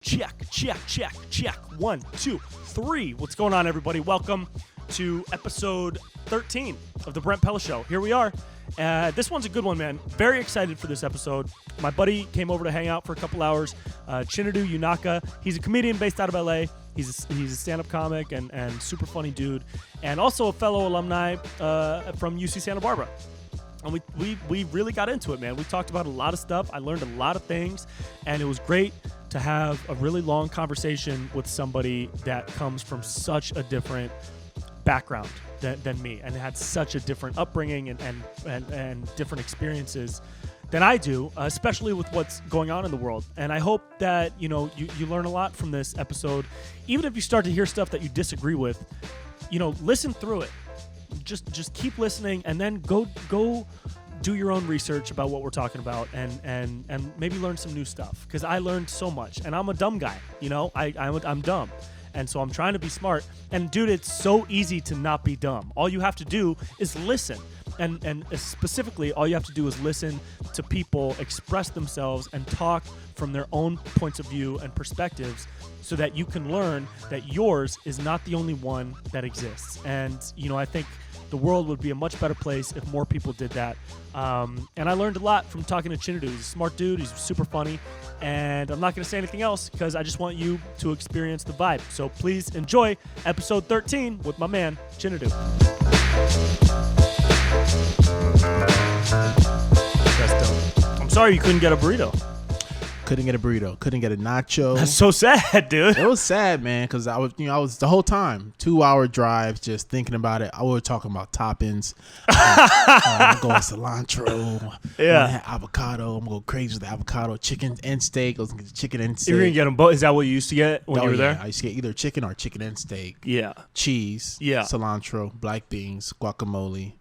Check. 1, 2, 3. What's going on, everybody? Welcome to episode 13 of the Brent Pella Show. Here we are. This one's a good one, man. Very excited for this episode. My buddy came over to hang out for a couple hours. Chinedu Unaka. He's a comedian based out of LA. He's a stand-up comic and super funny dude, and also a fellow alumni from UC Santa Barbara. And we really got into it, man. We talked about a lot of stuff. I learned a lot of things, and it was great to have a really long conversation with somebody that comes from such a different background than me, and had such a different upbringing and different experiences than I do, especially with what's going on in the world. And I hope that you learn a lot from this episode. Even if you start to hear stuff that you disagree with, listen through it. Just keep listening, and then go do your own research about what we're talking about, and maybe learn some new stuff, because I learned so much, and I'm a dumb guy. I'm dumb, and so I'm trying to be smart. And dude, it's so easy to not be dumb. All you have to do is listen, and specifically all you have to do is listen to people express themselves and talk from their own points of view and perspectives, so that you can learn that yours is not the only one that exists. And I think the world would be a much better place if more people did that. And I learned a lot from talking to Chinedu. He's a smart dude. He's super funny. And I'm not going to say anything else, because I just want you to experience the vibe. So please enjoy episode 13 with my man, Chinedu. That's dope. I'm sorry you couldn't get a burrito. Couldn't get a burrito. Couldn't get a nacho. That's so sad, dude. It was sad, man, because I was the whole time 2-hour drive just thinking about it. I was talking about toppings. I'm going cilantro. Yeah. I'm avocado. I'm going crazy with the avocado, chicken and steak. I was gonna get chicken and steak. You're gonna get them both. Is that what you used to get when you were there? I used to get either chicken or chicken and steak. Yeah. Cheese. Yeah. Cilantro, black beans, guacamole.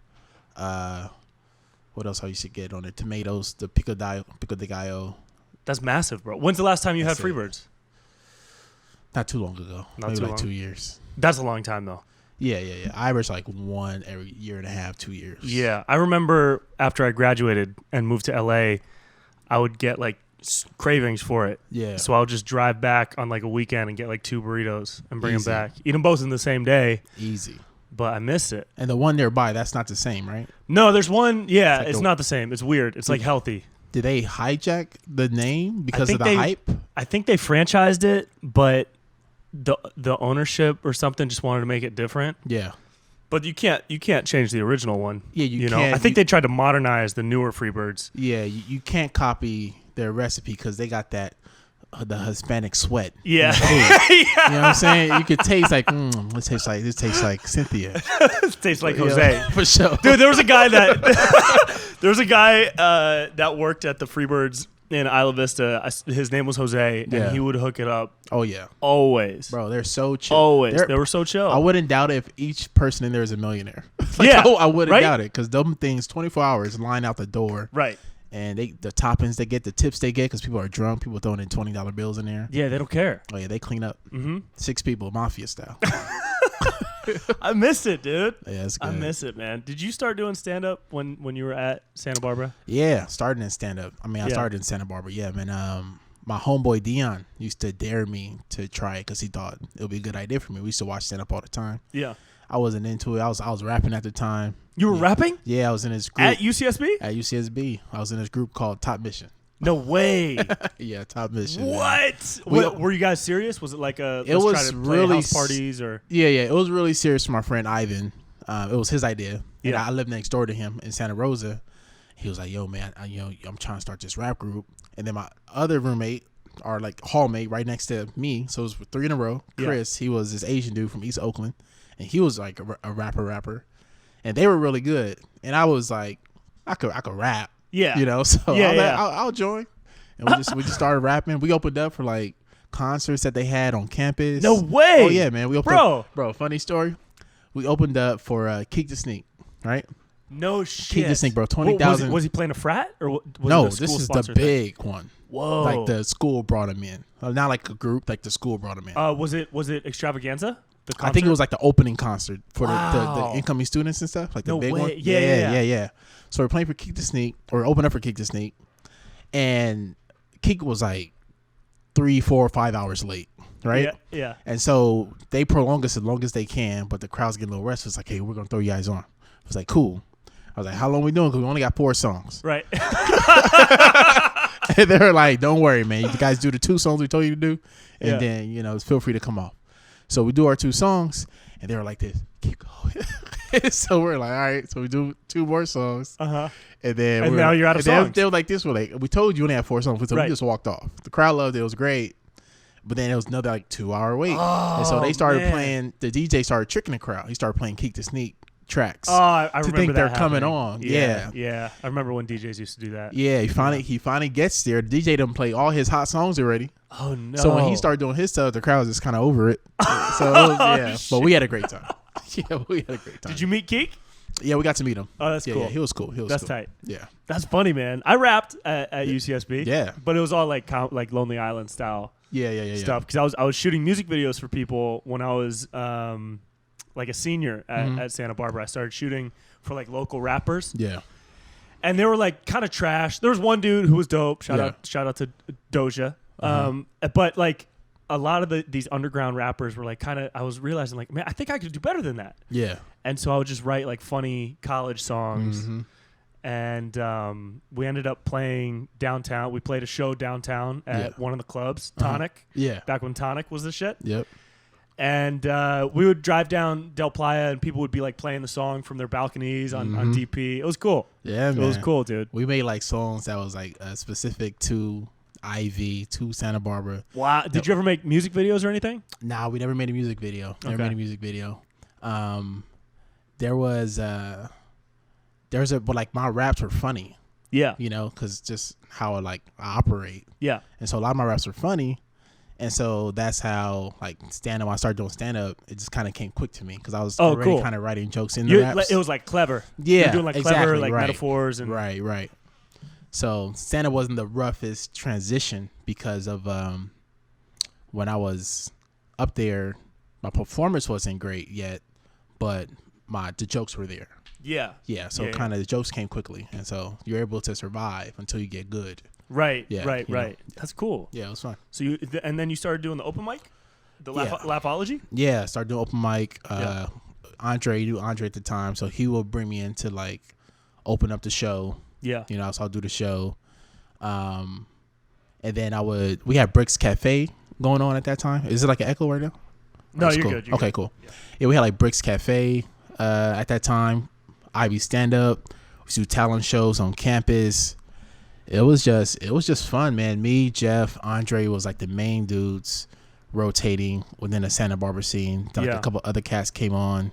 What else I used to get on it? Tomatoes, the pico de gallo. That's massive, bro. When's the last time you had Freebirds? Not too long ago. Not Maybe too like long. 2 years. That's a long time, though. Yeah. I average like one every year and a half, 2 years. Yeah. I remember after I graduated and moved to LA, I would get like cravings for it. Yeah. So I would just drive back on like a weekend and get like 2 burritos and bring them back. Eat them both in the same day. Easy. But I miss it. And the one nearby, that's not the same, right? No, there's one. Yeah, It's like it's not the same. It's weird. It's like healthy. Did they hijack the name because of the hype? I think they franchised it, but the ownership or something just wanted to make it different. Yeah. But you can't change the original one. Yeah, you can't. I think they tried to modernize the newer Freebirds. Yeah, you can't copy their recipe because they got that the Hispanic sweat. Yeah. Yeah. You know what I'm saying? You could taste like this tastes like Cynthia. It tastes like Jose. For sure. Dude, there was a guy that that worked at the Freebirds in Isla Vista. His name was Jose, and he would hook it up. Oh yeah. Always. Bro, they're so chill. Always. They were so chill. I wouldn't doubt it if each person in there is a millionaire. I wouldn't doubt it, because them things 24 hours line out the door. Right. And the toppings they get, the tips they get, because people are drunk. People throwing in $20 bills in there. Yeah, they don't care. Oh yeah, they clean up. Mm-hmm. 6 people, mafia style. I miss it, dude. Yeah, it's good. I miss it, man. Did you start doing stand-up when you were at Santa Barbara? Yeah, starting in stand-up. I started in Santa Barbara. Yeah, man. My homeboy Dion used to dare me to try it because he thought it would be a good idea for me. We used to watch stand-up all the time. Yeah. I wasn't into it. I was rapping at the time. You were rapping? Yeah, I was in this group. At UCSB? At UCSB. I was in this group called Top Mission. No way. Yeah, Top Mission. What? Were you guys serious? Was it like it was try to play really house parties or? Yeah. It was really serious for my friend Ivan. It was his idea. Yeah. And I lived next door to him in Santa Rosa. He was like, "Yo, man, I'm trying to start this rap group." And then my other roommate, or like hallmate, right next to me, so it was 3 in a row. Chris, he was this Asian dude from East Oakland, and he was like a rapper, and they were really good. And I was like, I could rap. Yeah. So yeah, like, I'll join. And we just started rapping. We opened up for like concerts that they had on campus. No way. Oh yeah, man. We opened up, bro. Funny story. We opened up for Kick the Sneak, right? No shit. Kick the Sneak, bro. 20,000. Was he playing a frat or was no? it a This is the school-sponsored big one. Whoa. Like the school brought him in. Not like a group. Like the school brought him in. Was it Extravaganza? The concert? I think it was like the opening concert for Wow. the incoming students and stuff. Like the No big way. one. Yeah. So we're playing for Kick the Sneak, or open up for Kick the Sneak, and Kick was like, 3, 4, 5 hours late, right? Yeah, yeah. And so they prolong us as long as they can, but the crowd's getting a little restless. Like, hey, we're gonna throw you guys on. I was like, cool. I was like, how long we doing? Because we only got 4 songs. Right. And they were like, don't worry, man. You guys do the 2 songs we told you to do, and then feel free to come off. So we do our 2 songs, and they were like this, keep going. So we're like, all right. So we do 2 more songs. And then now you're out of songs. They were like this. We're like, we told you only had 4 songs. So we just walked off. The crowd loved it. It was great. But then it was another like 2-hour wait. And so they started playing. The DJ started tricking the crowd. He started playing Keek the Sneak tracks. Oh, I remember to think they're happening. coming on. Yeah. I remember when DJs used to do that. Yeah, he finally gets there. The DJ done play all his hot songs already. Oh no! So when he started doing his stuff, the crowd was just kind of over it. So it was, but we had a great time. Yeah, we had a great time. Did you meet Keek? Yeah, we got to meet him. Oh, that's cool. Yeah, he was cool. That's tight. Yeah, that's funny, man. I rapped at UCSB. Yeah, but it was all like Lonely Island style. Yeah. Stuff because I was shooting music videos for people when I was like a senior at Santa Barbara. I started shooting for like local rappers. Yeah. And they were like kind of trash. There was one dude who was dope. Shout out to Doja. But like a lot of these underground rappers were like kind of, I was realizing like, man, I think I could do better than that. Yeah. And so I would just write like funny college songs. And we ended up playing downtown. We played a show downtown at one of the clubs, Tonic. Yeah. Back when Tonic was the shit. Yep. And we would drive down Del Playa, and people would be like playing the song from their balconies on DP. It was cool. Yeah, man. It was cool, dude. We made like songs that was like specific to Ivy, to Santa Barbara. Wow. Did you ever make music videos or anything? Nah, we never made a music video. Never made a music video. But like my raps were funny. Yeah. You know, because just how I operate. Yeah. And so a lot of my raps were funny. And so that's how, like, stand-up, when I started doing stand-up, it just kind of came quick to me because I was already kind of writing jokes in the raps. It was, like, clever. Yeah, you're doing, like, clever, like, metaphors. And Right. So stand-up wasn't the roughest transition because of when I was up there, my performance wasn't great yet, but the jokes were there. Yeah. Yeah, so kind of the jokes came quickly. And so you're able to survive until you get good. Right. Yeah, Right. That's cool. Yeah, it was fun. So and then you started doing the open mic, the Laughology. Yeah, started doing open mic. Andre at the time, so he will bring me in to like open up the show. Yeah, so I'll do the show, and then we had Bricks Cafe going on at that time. Is it like an echo right now? No, you're cool. good. Okay, cool. Yeah, we had like Bricks Cafe at that time. Ivy stand up. We do talent shows on campus. It was just fun, man. Me, Jeff, Andre was like the main dudes rotating within the Santa Barbara scene. Like a couple other cats came on,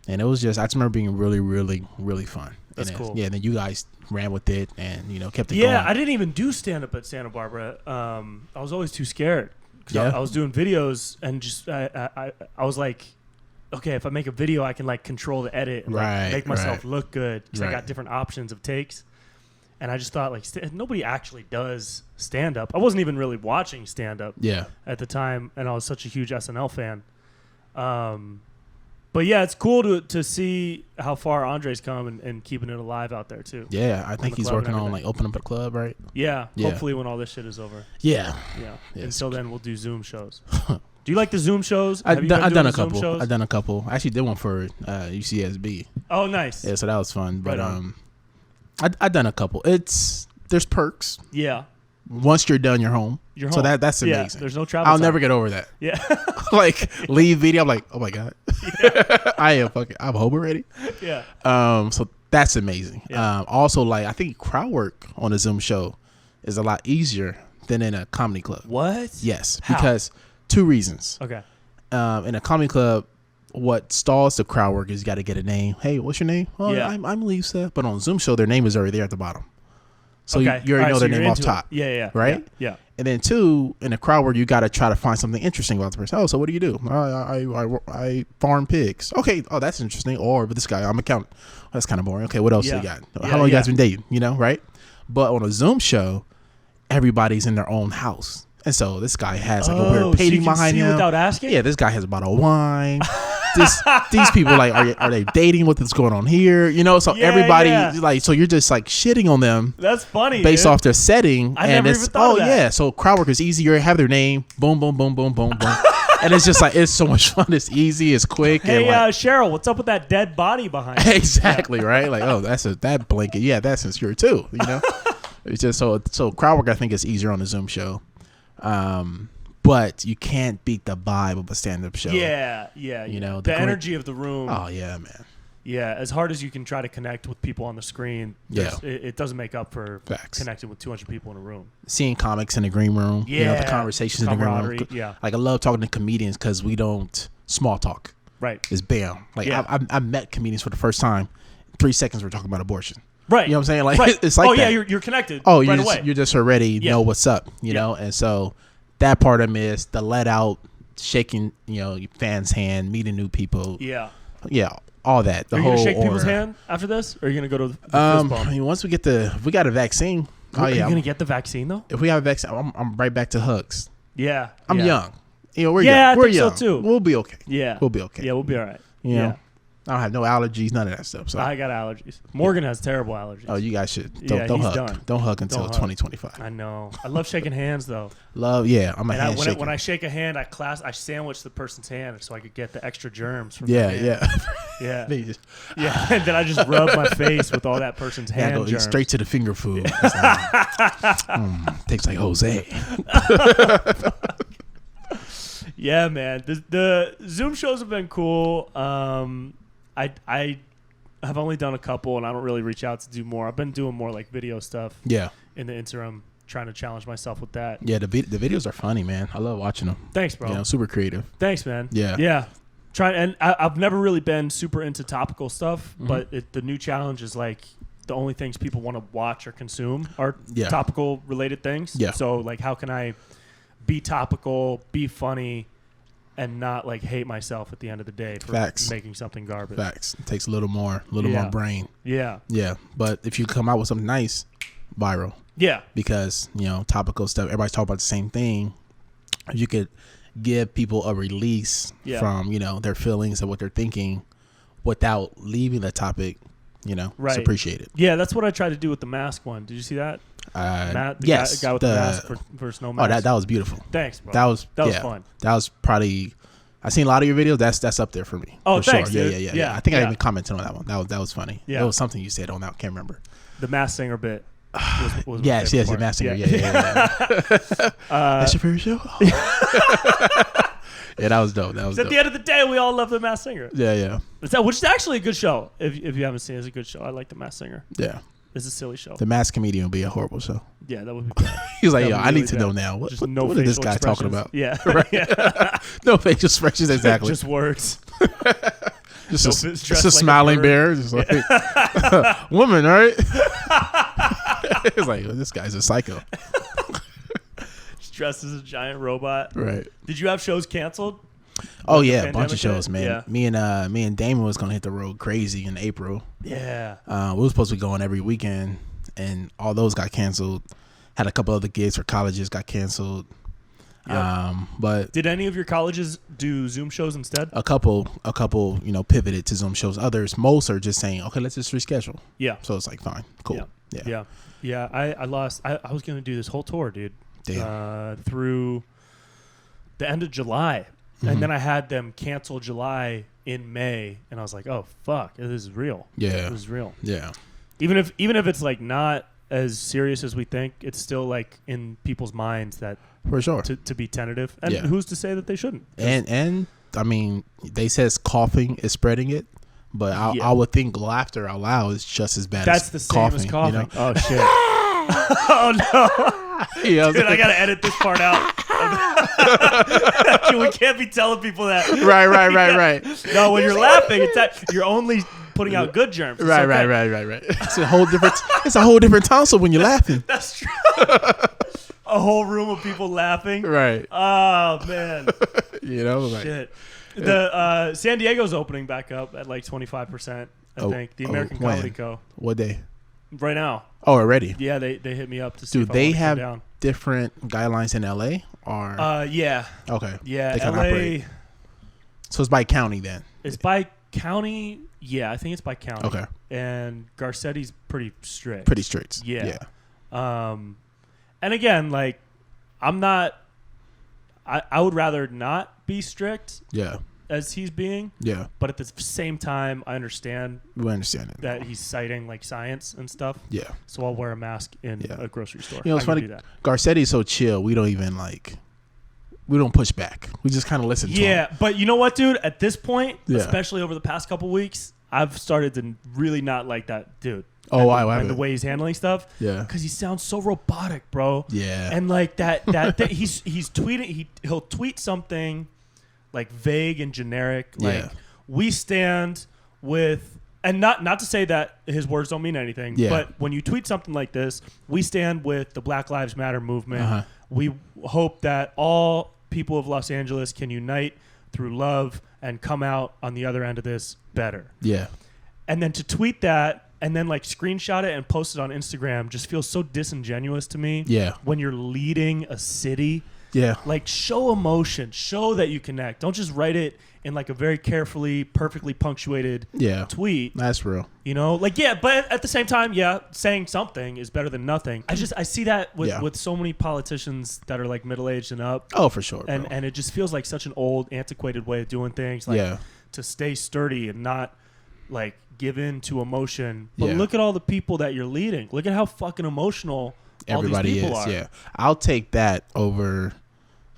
and it was just, I just remember being really, really, really fun. That's cool. Yeah, and then you guys ran with it and kept it going. Yeah, I didn't even do stand up at Santa Barbara. I was always too scared because I was doing videos and just I was like, okay, if I make a video, I can like control the edit and make myself look good because I got different options of takes. And I just thought, like, nobody actually does stand-up. I wasn't even really watching stand-up at the time, and I was such a huge SNL fan. But, yeah, it's cool to see how far Andre's come and keeping it alive out there, too. Yeah, I think he's working on, like, opening up a club, right? Yeah, hopefully when all this shit is over. Yeah. Until then, we'll do Zoom shows. Do you like the Zoom shows? I've done a couple. I've done a couple. I actually did one for UCSB. Oh, nice. Yeah, so that was fun. But I've done a couple. There's perks. Yeah. Once you're done, you're home. So that's amazing. There's no travel. I'll never get over that. Yeah. Like leave video. I'm like, oh my god. I'm home already. Yeah. So that's amazing. Yeah. Also, like I think crowd work on a Zoom show is a lot easier than in a comedy club. What? Yes, because 2 reasons. Okay. In a comedy club, what stalls the crowd work is you got to get a name. Hey, what's your name? Oh, I'm Lisa. But on Zoom show, their name is already there at the bottom. So you already know their name off top. Yeah. Right? Yeah. And then 2, in a crowd work, you got to try to find something interesting about the person. Oh, so what do you do? I farm pigs. Okay. Oh, that's interesting. Or with this guy, I'm an accountant. Oh, that's kind of boring. Okay, what else do you got? How long you guys been dating? Right? But on a Zoom show, everybody's in their own house. And so this guy has like a weird painting behind him. Without asking? Yeah, this guy has a bottle of wine. these people like are they dating? What's going on here? You know, so everybody like, so you're just like shitting on them. That's funny, based dude. off their setting. I never even thought of that. Yeah, so crowd work is easy. You have their name, boom, boom, boom, boom, boom, boom. And it's just like, it's so much fun. It's easy. It's quick. Hey, and like, Cheryl, what's up with that dead body behind you? Exactly, right? Like, oh, that blanket. Yeah, that's insecure too. You know, it's just so crowd work. I think is easier on the Zoom show, but you can't beat the vibe of a stand-up show. Yeah. You know, the energy of the room. Oh yeah, man. Yeah, as hard as you can try to connect with people on the screen, it doesn't make up for connecting with 200 people in a room. Seeing comics in the green room, you know, the conversations in the green room. Yeah. Like, I love talking to comedians because we don't small talk. Right. It's bam. Like, I met comedians for the first time. 3 seconds we're talking about abortion. Right. You know what I'm saying? Like, it's like that. Yeah, you're connected. Oh, away. You're just already know what's up, you know? And so that part I miss, the let out, shaking, you know, your fans' hand, meeting new people. Yeah. Yeah. All that. Are you going to shake people's hand after this? Or are you going to go to the fist bump? I mean, once we got a vaccine. Are you going to get the vaccine, though? If we have a vaccine, I'm right back to hugs. Yeah. I'm young. You know, we're young. I we're think young. so, too. We'll be okay. Yeah. We'll be okay. Yeah, we'll be all right. You know? I don't have no allergies, none of that stuff. So I got allergies. Morgan has terrible allergies. Oh, you guys should. Don't hug. Done. Don't hug until 2025. I know. I love shaking hands, though. I'm a handshaker. When I shake a hand, I sandwich the person's hand so I could get the extra germs from yeah. And then I just rub my face with all that person's hand go germs. straight to the finger food. Tastes like Jose. Yeah, man. The Zoom shows have been cool. I have only done a couple, and I don't really reach out to do more. I've been doing more like video stuff. Yeah. In the interim, trying to challenge myself with that. Yeah, the videos are funny, man. I love watching them. Thanks, bro. You know, super creative. Thanks, man. Yeah. Yeah. I've never really been super into topical stuff, but the new challenge is like the only things people want to watch or consume are topical related things. Yeah. So like, how can I be topical, be funny, and not like hate myself at the end of the day for making something garbage? Facts. It takes a little more brain. Yeah. Yeah. But if you come out with something nice, viral. Yeah. Because, you know, topical stuff, everybody's talking about the same thing. You could give people a release from, you know, their feelings and what they're thinking without leaving the topic, you know, it's appreciated. Yeah, that's what I tried to do with the mask one. Did you see that? Matt, the guy with the mask versus no mask. Oh, that was beautiful. Thanks, bro. That was fun. That was probably, I've seen a lot of your videos. That's up there for me. Oh, for thanks, sure. dude. Yeah. I think I even commented on that one. That was funny. Yeah. It was something you said on that. I can't remember. The Masked Singer bit. Was yes, the Masked Singer. Yeah. That's your favorite show? Yeah, that was dope. At the end of the day, we all love the Masked Singer. Yeah. Which is actually a good show. If you haven't seen it, it's a good show. I like the Masked Singer. Yeah. It's a silly show. The Masked Comedian would be a horrible show. Yeah, that would be bad. He's like, I need to know now. What is this guy talking about? Yeah. No facial expressions, exactly. Just words. Just a smiling bear. Just like, woman, all right? It's like, this guy's a psycho. Just dressed as a giant robot. Right. Did you have shows canceled? Oh yeah, a bunch of shows, man. Yeah. Me and Damon was gonna hit the road crazy in April. Yeah. We were supposed to be going every weekend, and all those got canceled. Had a couple other gigs for colleges got canceled. Yep. But did any of your colleges do Zoom shows instead? A couple, you know, pivoted to Zoom shows. Most are just saying, okay, let's just reschedule. Yeah. So it's like, fine, cool. Yeah. I was gonna do this whole tour, dude. Damn. Through the end of July. And then I had them cancel July in May, and I was like, "Oh fuck, this is real." Yeah, it was real. Yeah, even if it's like not as serious as we think, it's still like in people's minds that for sure to be tentative. And who's to say that they shouldn't? And I mean, they says coughing is spreading it, but I would think laughter out loud is just as bad. That's as the same coughing, as coughing. You know? Oh shit! Oh no. Yeah, dude, I gotta edit this part out. We can't be telling people that. Right. No, when you're laughing, you're only putting out good germs. It's right. It's a whole different tonsil when you're laughing. That's true. A whole room of people laughing. Right. Oh man. You know, like, shit. The San Diego's opening back up at like 25%. I think the American Comedy Co. What day? Right now. Oh, already? Yeah, they hit me up to see. Do they have different guidelines in LA? Or yeah. Okay. Yeah, they LA. Operate. So it's by county then. It's by county. Yeah, I think it's by county. Okay. And Garcetti's pretty strict. Pretty strict. Yeah. And again, like, I'm not. I would rather not be strict. Yeah. As he's being. Yeah. But at the same time, I understand. We understand it. That he's citing like science and stuff. Yeah. So I'll wear a mask in a grocery store. You know, it's funny. Garcetti's so chill. We don't even like. We don't push back. We just kind of listen to him. Yeah, but you know what, dude? At this point, especially over the past couple weeks, I've started to really not like that dude. Oh, and the way he's handling stuff. Yeah. Because he sounds so robotic, bro. Yeah. And like that he's tweeting. He'll tweet something like vague and generic. Like we stand with, and not to say that his words don't mean anything. Yeah. But when you tweet something like this, we stand with the Black Lives Matter movement. Uh-huh. We hope that all people of Los Angeles can unite through love and come out on the other end of this better. Yeah. And then to tweet that and then like screenshot it and post it on Instagram just feels so disingenuous to me. Yeah. When you're leading a city. Yeah. Like, show emotion. Show that you connect. Don't just write it in like a very carefully, perfectly punctuated tweet. That's real. You know? Like, yeah, but at the same time, saying something is better than nothing. I see that with so many politicians that are like middle-aged and up. Oh, for sure. And it just feels like such an old, antiquated way of doing things. Like, to stay sturdy and not like give in to emotion. But look at all the people that you're leading. Look at how fucking emotional everybody all these people are. Yeah. I'll take that over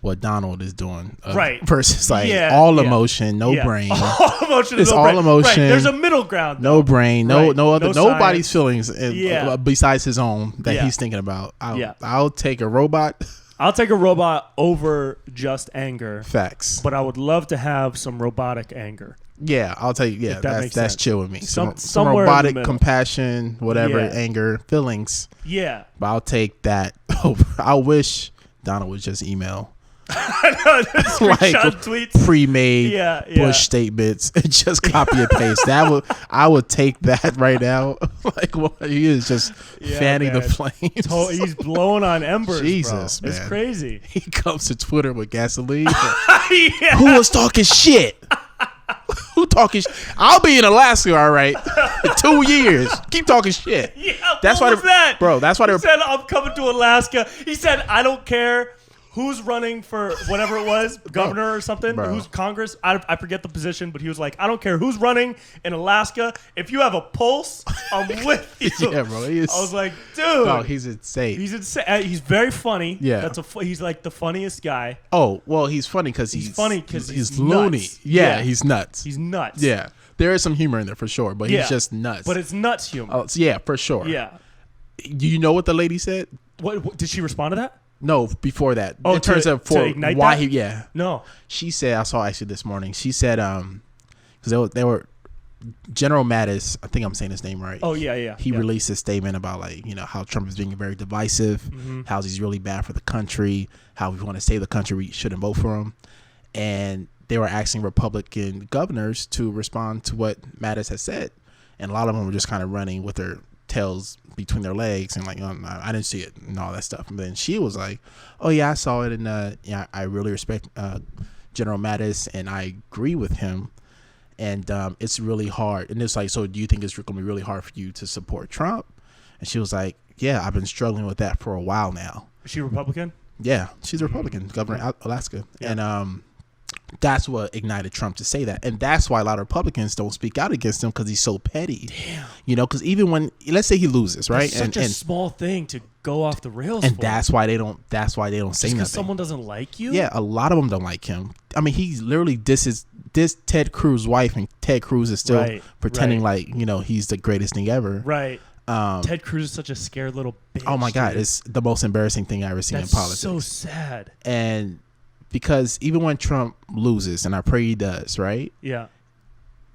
what Donald is doing, right? Versus like all emotion, no brain. All emotion, it's no all brain. emotion. Right. There's a middle ground. Though. No brain, no other, no nobody's science. feelings besides his own that he's thinking about. I'll take a robot. I'll take a robot over just anger. Facts. But I would love to have some robotic anger. Yeah, I'll tell you. Yeah, that's chill with me. Some robotic compassion, whatever, anger, feelings. Yeah. But I'll take that over. I wish Donald would just email. Like tweets, pre-made Bush statements, and just copy and paste. I would take that right now. Like he is just fanning the flames. He's blowing on embers. Jesus, bro. Man, it's crazy. He comes to Twitter with gasoline. Who was talking shit? Who talking? I'll be in Alaska, all right. 2 years. Keep talking shit. Yeah, that's why that, bro. That's why he said I'm coming to Alaska. He said I don't care who's running for whatever it was, governor or something, who's Congress. I forget the position, but he was like, I don't care who's running in Alaska. If you have a pulse, I'm with you. Yeah, bro. I was like, dude. Oh, he's insane. He's insane. He's very funny. Yeah. He's like the funniest guy. Oh, well, he's funny because he's loony. Nuts. Yeah, he's nuts. He's nuts. Yeah. There is some humor in there for sure, but he's just nuts. But it's nuts humor. Yeah, for sure. Yeah. Do you know what the lady said? What did she respond to that? No, before that. Oh, in terms of for why that? No. She said, I saw actually this morning. She said, because they were General Mattis. I think I'm saying his name right. Oh yeah. He released a statement about like how Trump is being very divisive, how he's really bad for the country, how we want to save the country, we shouldn't vote for him, and they were asking Republican governors to respond to what Mattis has said, and a lot of them were just kind of running with their tails between their legs and like, oh, I didn't see it and all that stuff. And then she was like, oh yeah, I saw it, and I really respect General Mattis and I agree with him, and it's really hard. And it's like, so do you think it's going to be really hard for you to support Trump? And she was like, yeah, I've been struggling with that for a while now. Is she Republican? Yeah, she's a Republican, governor of Alaska. Yeah. And that's what ignited Trump to say that. And that's why a lot of Republicans don't speak out against him, because he's so petty. Damn. Because even when, let's say he loses, right? It's such a small thing to go off the rails and for. that's why they don't say nothing. Because someone doesn't like you? Yeah, a lot of them don't like him. I mean, he literally disses Ted Cruz's wife, and Ted Cruz is still pretending like, he's the greatest thing ever. Right. Ted Cruz is such a scared little bitch. Oh my God, it's the most embarrassing thing I've ever seen in politics. So sad. And because even when Trump loses, and I pray he does, right? Yeah.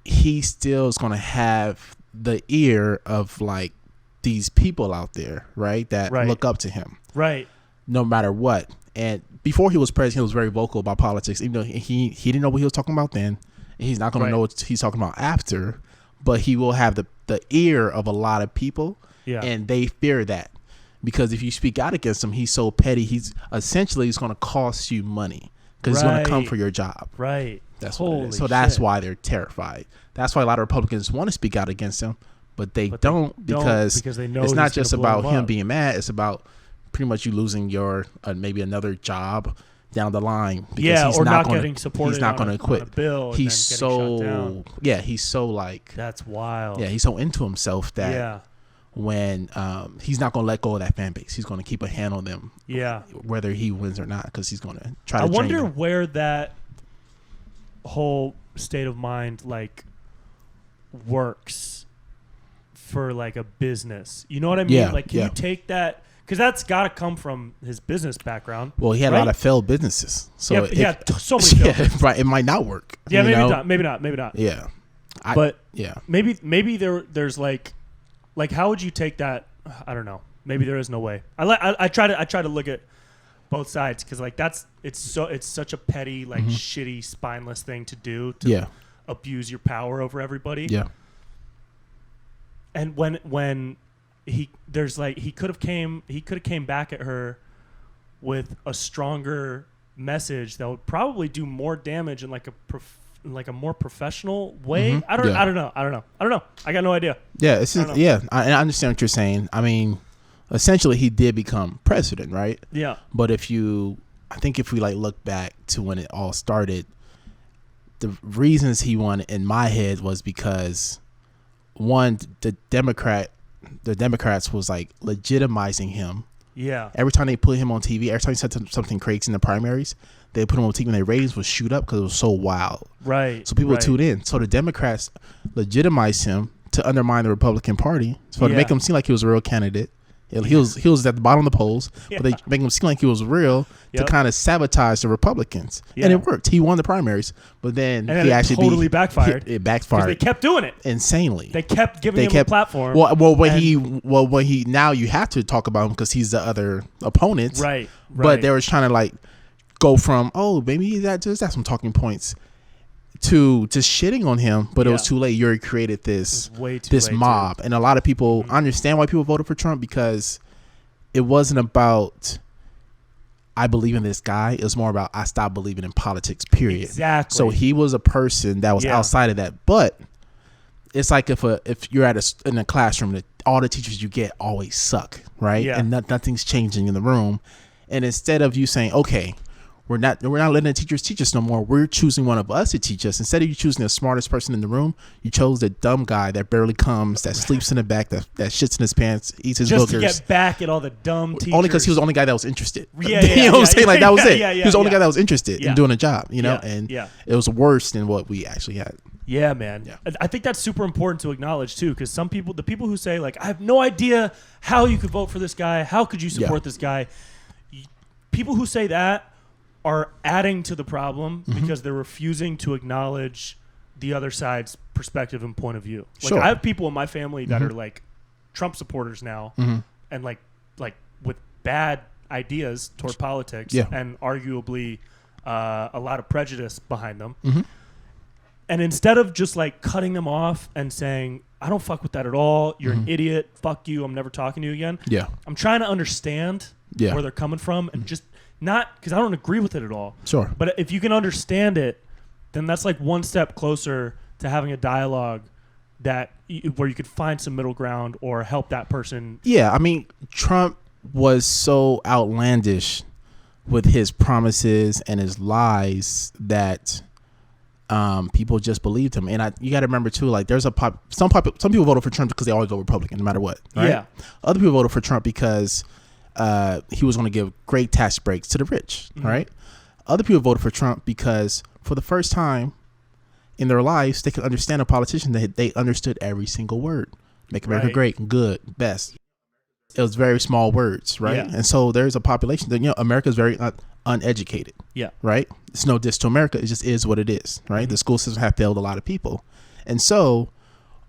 He still is going to have the ear of like these people out there, right? That look up to him. Right. No matter what. And before he was president, he was very vocal about politics, even though he didn't know what he was talking about then. And he's not going to know what he's talking about after, but he will have the ear of a lot of people. Yeah. And they fear that. Because if you speak out against him, he's so petty. He's going to cost you money because he's going to come for your job. Right. That's what it is. So that's why they're terrified. That's why a lot of Republicans want to speak out against him, but they don't because they know it's not just about him up. being mad. It's about pretty much you losing your maybe another job down the line. Because he's or not getting supported. He's not going to quit. On a bill he's so he's so like that's wild. Yeah, he's so into himself that when he's not going to let go of that fan base. He's going to keep a hand on them. Yeah, whether he wins or not, because he's going to try to. I wonder where that whole state of mind like works for like a business. You know what I mean? Yeah, like, can you take that? Because that's got to come from his business background. Well, he had a lot of failed businesses, so so many. Failed businesses. Right. It might not work. Yeah, maybe not. Yeah, maybe there's like how would you take that? I don't know. Maybe there is no way. I try to look at both sides because like it's such a petty like shitty spineless thing to do to abuse your power over everybody. Yeah. And when he could have came back at her with a stronger message that would probably do more damage in like a more professional way. I don't know. I got no idea. Yeah, I understand what you're saying. I mean, essentially he did become president, right? Yeah. But if we like look back to when it all started, the reasons he won in my head was because one, the Democrats was like legitimizing him. Yeah. Every time they put him on TV, every time he said something crazy in the primaries, they put him on TV and their ratings would shoot up because it was so wild. Right. So people would tune in. So the Democrats legitimized him to undermine the Republican Party, so to make him seem like he was a real candidate. He was at the bottom of the polls, but they make him seem like he was real to kind of sabotage the Republicans, and it worked. He won the primaries, but then he actually totally backfired. It backfired. They kept doing it insanely. They kept giving him a platform. When he now you have to talk about him because he's the other opponent, right? But they were trying to like go from maybe that's some talking points to just shitting on him, but it was too late. You already created this mob, and a lot of people understand why people voted for Trump because it wasn't about I believe in this guy. It was more about I stopped believing in politics. Period. Exactly. So he was a person that was outside of that, but it's like if you're in a classroom, all the teachers you get always suck, right? Yeah. And nothing's changing in the room, and instead of you saying, okay, we're not letting the teachers teach us no more. We're choosing one of us to teach us. Instead of you choosing the smartest person in the room, you chose the dumb guy that barely comes, that sleeps in the back, that shits in his pants, eats his boogers. Just to get back at all the dumb teachers. Only because he was the only guy that was interested. You know what I'm saying? Like that was it. He was the only guy that was interested in doing a job, you know? And it was worse than what we actually had. Yeah, man. Yeah. I think that's super important to acknowledge too, because the people who say like, I have no idea how you could vote for this guy. How could you support this guy? People who say that are adding to the problem because they're refusing to acknowledge the other side's perspective and point of view. Like I have people in my family that are like Trump supporters now and like with bad ideas toward politics and arguably a lot of prejudice behind them. And instead of just like cutting them off and saying, I don't fuck with that at all. You're an idiot. Fuck you. I'm never talking to you again. Yeah. I'm trying to understand where they're coming from and just not because I don't agree with it at all. Sure. But if you can understand it, then that's like one step closer to having a dialogue where you could find some middle ground or help that person. Yeah. I mean, Trump was so outlandish with his promises and his lies that people just believed him. And you got to remember too, like there's some people voted for Trump because they always vote Republican no matter what. Right? Yeah. Other people voted for Trump because he was going to give great tax breaks to the rich, right? Other people voted for Trump because for the first time in their lives, they could understand a politician that they understood every single word. Make America great, good, best. It was very small words, right? Yeah. And so there's a population that, America's very uneducated. Yeah. Right? It's no diss to America. It just is what it is, right? The school system have failed a lot of people. And so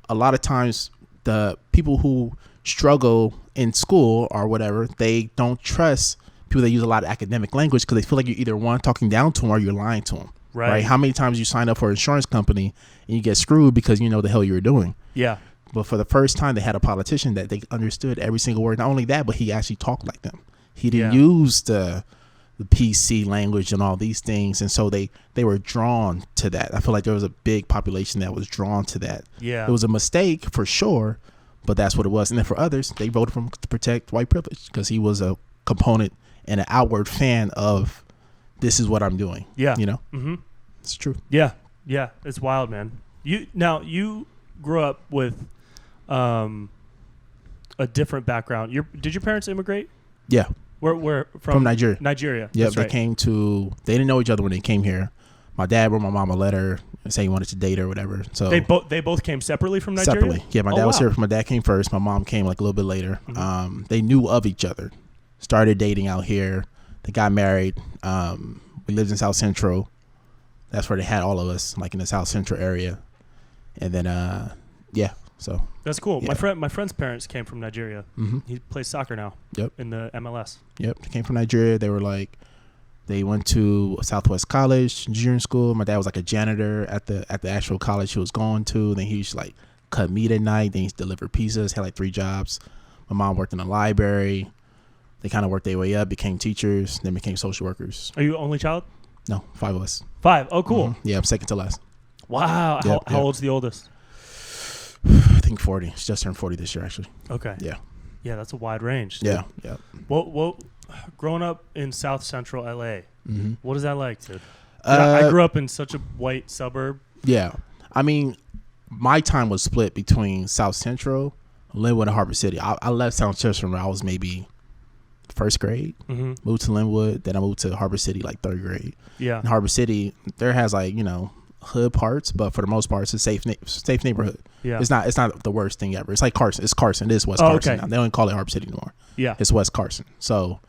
a lot of times the people who struggle in school or whatever, they don't trust people that use a lot of academic language because they feel like you're either talking down to them or you're lying to them. Right? How many times you sign up for an insurance company and you get screwed because you know the hell you were doing? Yeah. But for the first time, they had a politician that they understood every single word. Not only that, but he actually talked like them. He didn't use the the PC language and all these things, and so they were drawn to that. I feel like there was a big population that was drawn to that. Yeah, it was a mistake for sure, but that's what it was. And then for others, they voted for him to protect white privilege because he was a component and an outward fan of this is what I'm doing. Yeah, mm-hmm. It's true. Yeah, it's wild, man. You grew up with a different background. Did your parents immigrate? Yeah. Where from Nigeria. Nigeria. Yeah, they right. They didn't know each other when they came here. My dad wrote my mom a letter saying he wanted to date her or whatever. So they both came separately from Nigeria? Separately. Yeah, my dad was here. My dad came first. My mom came like a little bit later. Mm-hmm. They knew of each other. Started dating out here. They got married. We lived in South Central. That's where they had all of us, like in the South Central area. And then so that's cool. Yeah. My friend's parents came from Nigeria. Mm-hmm. He plays soccer now. Yep. In the MLS. Yep. They came from Nigeria. They went to Southwest College, engineering school. My dad was like a janitor at the actual college he was going to. Then he used to like cut meat at night. Then he used to deliver pizzas. Had like 3 jobs. My mom worked in the library. They kind of worked their way up, became teachers, then became social workers. Are you only child? No, 5 of us. 5. Oh, cool. Mm-hmm. Yeah, I'm second to last. Wow. How old's the oldest? I think 40. She just turned 40 this year, actually. Okay. Yeah. Yeah, that's a wide range. Yeah. Yeah. Well, growing up in South Central LA, mm-hmm. What is that like, dude? I grew up in such a white suburb. Yeah. I mean, my time was split between South Central, Linwood, and Harbor City. I left South Central when I was maybe first grade. Mm-hmm. Moved to Linwood. Then I moved to Harbor City like 3rd grade. Yeah. In Harbor City, there has like, hood parts, but for the most part, it's a safe neighborhood. Yeah. It's not the worst thing ever. It's like Carson. It's Carson. It is West Carson. Okay. Now. They don't call it Harbor City anymore. Yeah. It's West Carson. So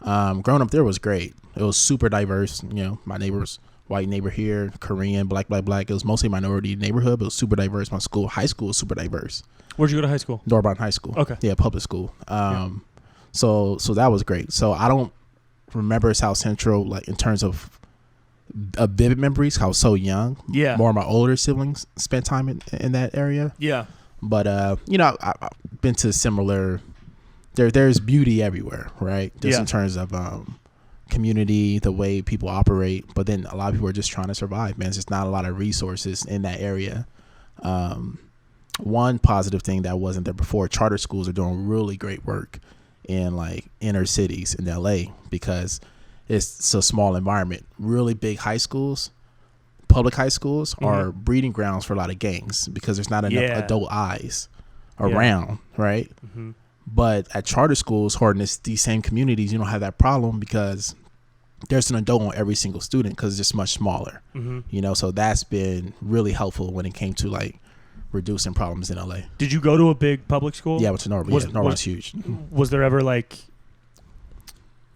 growing up there was great. It was super diverse. My neighbors, white neighbor here, Korean, black. It was mostly minority neighborhood, but it was super diverse. My high school was super diverse. Where'd you go to high school? Dorban High School. Okay. Yeah, public school. So that was great. So I don't remember South Central like in terms of vivid memories. I was so young. Yeah. More of my older siblings spent time in that area. Yeah. But I've been to similar. There's beauty everywhere, right? Just in terms of community, the way people operate. But then a lot of people are just trying to survive. Man, there's just not a lot of resources in that area. One positive thing that wasn't there before: charter schools are doing really great work in like inner cities in LA because it's a small environment. Really big high schools, public high schools mm-hmm. are breeding grounds for a lot of gangs because there's not enough adult eyes around, right? Mm-hmm. But at charter schools or in these same communities, you don't have that problem because there's an adult on every single student because it's just much smaller, mm-hmm. So that's been really helpful when it came to like reducing problems in LA. Did you go to a big public school? Yeah, I went to Norwood. Norwood's huge. Was there ever like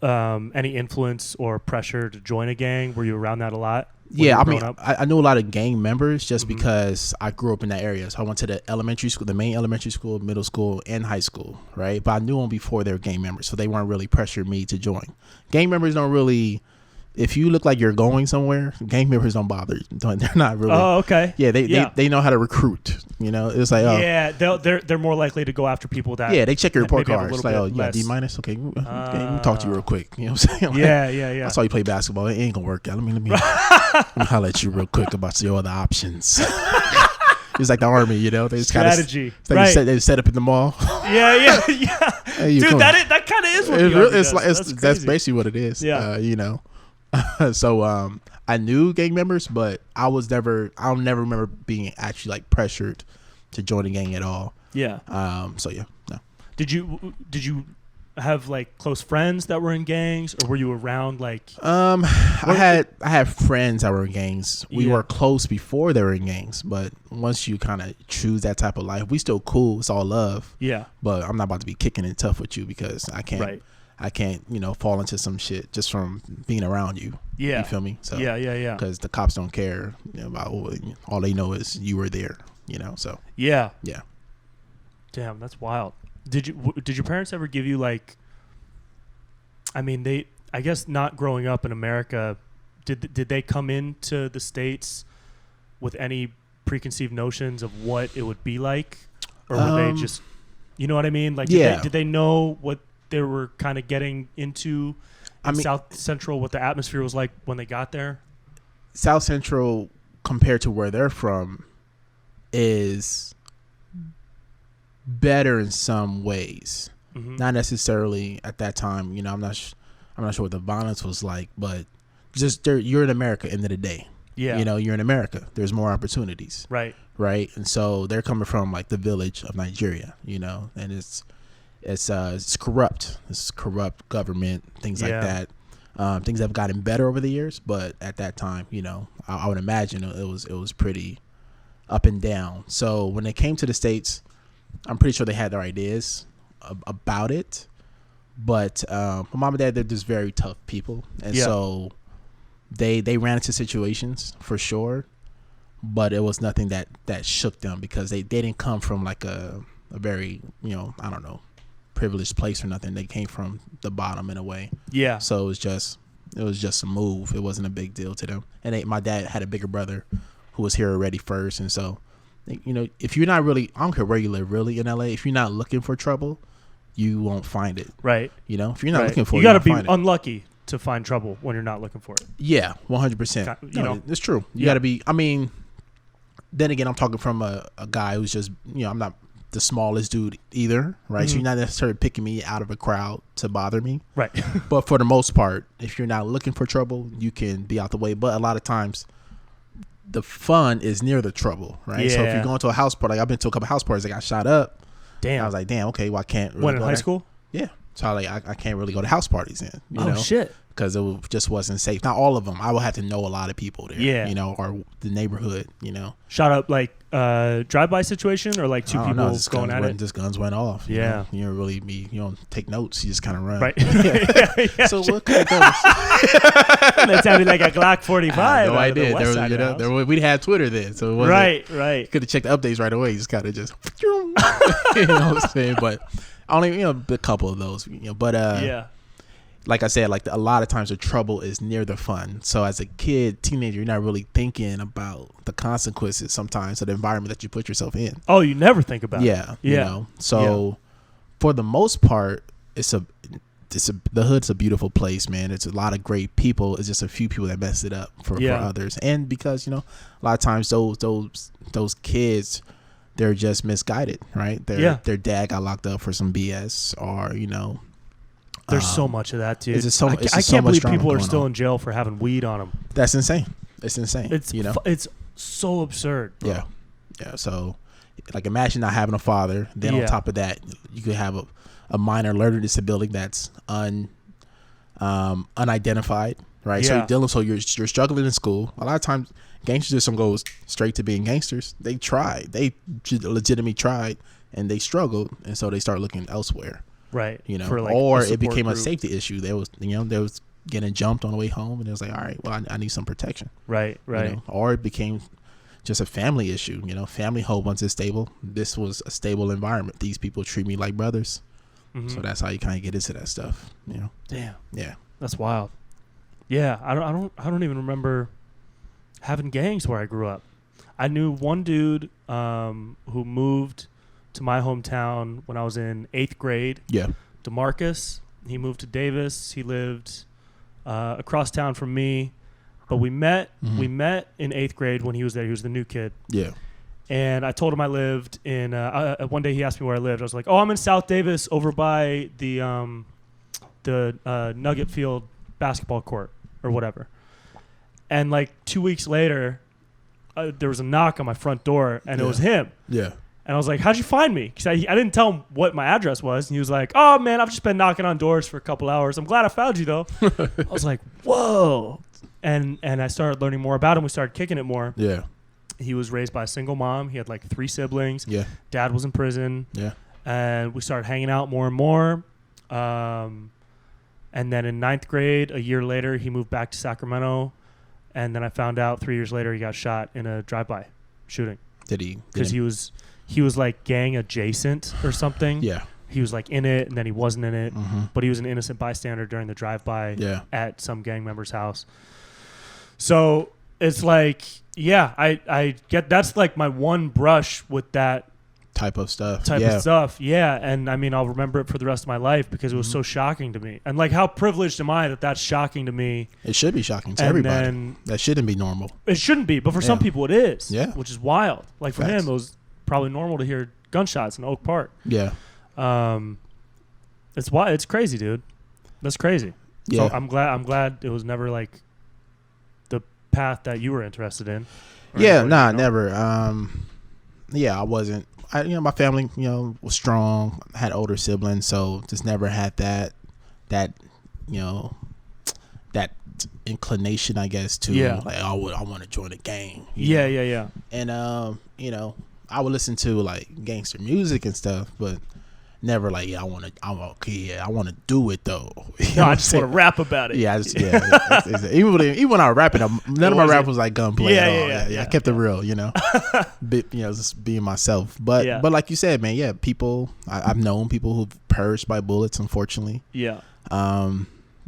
any influence or pressure to join a gang? Were you around that a lot? Yeah, I mean, I knew a lot of gang members just mm-hmm. because I grew up in that area. So I went to the elementary school, the main elementary school, middle school, and high school, right? But I knew them before they were gang members, so they weren't really pressuring me to join. Gang members don't really... If you look like you're going somewhere, gang members don't bother. They're not really. Oh, okay. Yeah, they know how to recruit. It's like yeah, they're more likely to go after people that. Yeah, they check your report card. It's like D-. Okay, let me talk to you real quick. You know what I'm saying? Like, yeah. I saw you play basketball. It ain't gonna work out. Let me holler at you real quick about your other options. It's like the army, they just strategy. Like right. They set up in the mall. Yeah. Hey, dude, that kind of is what the army does. That's basically what it is. Yeah. So I knew gang members, but I'll never remember being actually like pressured to join a gang at all. Yeah. So yeah, no. Did you have like close friends that were in gangs, or were you around like? I had friends that were in gangs. We were close before they were in gangs, but once you kind of choose that type of life, we still cool. It's all love. Yeah. But I'm not about to be kicking it tough with you because I can't. Right. I can't, fall into some shit just from being around you. Yeah. You feel me? So yeah. Because the cops don't care about all they know is you were there, so. Yeah. Yeah. Damn, that's wild. Did your parents ever give you like, I guess not growing up in America, did they come into the States with any preconceived notions of what it would be like? Or were they just, you know what I mean? Like, did they know what they were kind of getting into in South Central, what the atmosphere was like when they got there? South Central, compared to where they're from, is better in some ways. Mm-hmm. Not necessarily at that time. You know, I'm not sure what the violence was like, but just you're in America. End of the day, yeah. You know, you're in America. There's more opportunities, right? And so they're coming from like the village of Nigeria, you know, and it's corrupt. It's corrupt government, things like that. Things have gotten better over the years, but at that time, you know, I would imagine it was pretty up and down. So when they came to the States, I'm pretty sure they had their ideas about it, but my mom and dad, they're just very tough people, and so they ran into situations for sure, but it was nothing that shook them because they didn't come from like a very, you know, I don't know, privileged place or nothing. They came from the bottom in a way. Yeah. So it was just a move. It wasn't a big deal to them. And my dad had a bigger brother who was here already first, and so, you know, if you're not really, I don't care where you live really in LA, if you're not looking for trouble, you won't find it. Right. You know, if you're not looking for it, you got to be unlucky to find trouble when you're not looking for it. Yeah, 100%. You know, it's true. You got to be, I mean, then again, I'm talking from a guy who's just, you know, I'm not the smallest dude either, right? So you're not necessarily picking me out of a crowd to bother me. Right. But for the most part, if you're not looking for trouble, you can be out the way. But a lot of times, the fun is near the trouble, right? Yeah. So if you're going to a house party, like I've been to a couple house parties that got shot up. Damn. I was like, damn, okay, well, I can't really go in high school? Yeah. So I can't really go to house parties then. You know? Shit. Because it just wasn't safe. Not all of them. I would have to know a lot of people there. Yeah. You know, or the neighborhood, you know. Shot up like drive-by situation or like two people going at it? Just guns went off. Yeah. You don't really you don't take notes. You just kind of run. Right. Yeah. So what kind of guns? That sounded like a Glock 45. No idea. We'd had Twitter then. So it wasn't, right. Could have checked the updates right away. You just kind of just, you know what I'm saying? But only, you know, a couple of those, you know, but yeah. Like I said, like a lot of times the trouble is near the fun. So as a kid, teenager, you're not really thinking about the consequences sometimes of the environment that you put yourself in. Oh, you never think about it. Yeah. You know, so for the most part, the hood's a beautiful place, man. It's a lot of great people. It's just a few people that mess it up for others. And because, you know, a lot of times those kids, they're just misguided, right? Their dad got locked up for some BS, or, you know. There's so much of that, dude. I can't believe people are still in jail for having weed on them. That's insane. It's insane. It's, you know, it's so absurd. Bro. Yeah. Yeah. So, like, imagine not having a father. Then on top of that, you could have a minor learning disability that's unidentified, right? Yeah. So you're struggling in school. A lot of times, gangsters just don't go straight to being gangsters. They legitimately tried, and they struggled, and so they start looking elsewhere. Right. You know, like or it became a safety issue. There was getting jumped on the way home, and it was like, all right, well, I need some protection. Right. You know? Or it became just a family issue. You know, family hope once it's stable. This was a stable environment. These people treat me like brothers. Mm-hmm. So that's how you kind of get into that stuff. You know. Damn. Yeah. That's wild. Yeah, I don't even remember having gangs where I grew up. I knew one dude who moved to my hometown when I was in 8th grade. Yeah. DeMarcus. He moved to Davis. He lived across town from me. But we met in 8th grade when he was there. He was the new kid. Yeah. And I told him I lived in one day he asked me where I lived. I was like, "Oh, I'm in South Davis over by the Nugget Field basketball court or whatever." And like 2 weeks later, there was a knock on my front door, and it was him. Yeah. And I was like, "How'd you find me?" Because I didn't tell him what my address was. And he was like, "Oh, man, I've just been knocking on doors for a couple hours. I'm glad I found you, though." I was like, "Whoa." And I started learning more about him. We started kicking it more. Yeah. He was raised by a single mom. He had like 3 siblings. Yeah. Dad was in prison. Yeah. And we started hanging out more and more. And then in 9th grade, a year later, he moved back to Sacramento. And then I found out 3 years later he got shot in a drive-by shooting. Did he? Because he was like gang adjacent or something. Yeah. He was like in it, and then he wasn't in it. Mm-hmm. But he was an innocent bystander during the drive-by at some gang member's house. So it's like, yeah, I get that's like my one brush with that type of stuff. Yeah. And I mean, I'll remember it for the rest of my life because it was so shocking to me. And like, how privileged am I that that's shocking to me? It should be shocking to everybody. That shouldn't be normal. It shouldn't be, but for some people it is. Yeah. Which is wild. Like for him, it was probably normal to hear gunshots in Oak Park. Yeah. It's crazy, dude. That's crazy. Yeah. So I'm glad it was never like the path that you were interested in. Yeah, never. I wasn't. My family, was strong. I had older siblings, so just never had that inclination, I guess, to like, I want to join a gang. Yeah. And I would listen to like gangster music and stuff, but never like, I want to do it though. No, I just want to rap about it. Yeah, even when I was rapping, none of my rap was like gunplay at all. Yeah, I kept it real, just being myself. But like you said, man, people, I've known people who've perished by bullets, unfortunately. Yeah.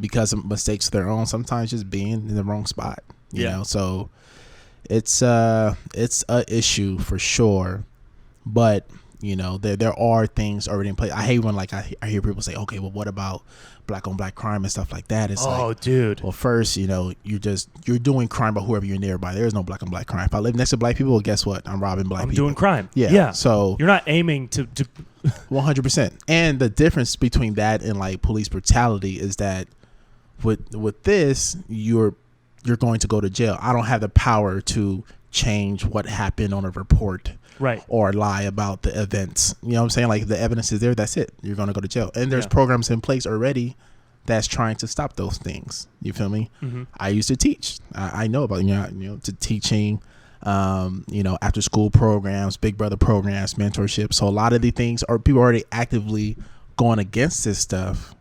Because of mistakes of their own, sometimes just being in the wrong spot. You know, so it's a issue for sure, but. There are things already in place. I hate when like I hear people say, okay, well, what about black on black crime and stuff like that? It's dude. Well, first, you're doing crime by whoever you're nearby. There is no black on black crime. If I live next to black people, well, guess what? I'm robbing black people. I'm doing crime. Yeah. So you're not aiming to 100%. And the difference between that and like police brutality is that with this, you're going to go to jail. I don't have the power to change what happened on a report. Right. Or lie about the events. You know what I'm saying? Like, the evidence is there, that's it. You're going to go to jail. And there's programs in place already that's trying to stop those things. You feel me? Mm-hmm. I used to teach. I know about, to teaching, after school programs, Big Brother programs, mentorship. So a lot of the things are people already actively going against this stuff.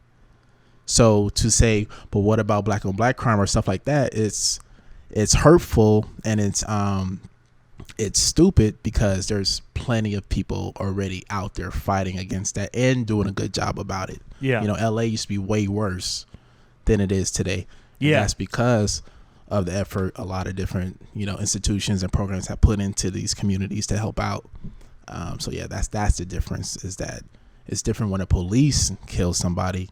So to say, but what about black on black crime or stuff like that? It's hurtful, and it's stupid because there's plenty of people already out there fighting against that and doing a good job about it. Yeah. LA used to be way worse than it is today. Yeah. And that's because of the effort a lot of different, institutions and programs have put into these communities to help out. So yeah, that's the difference, is that it's different when a police kills somebody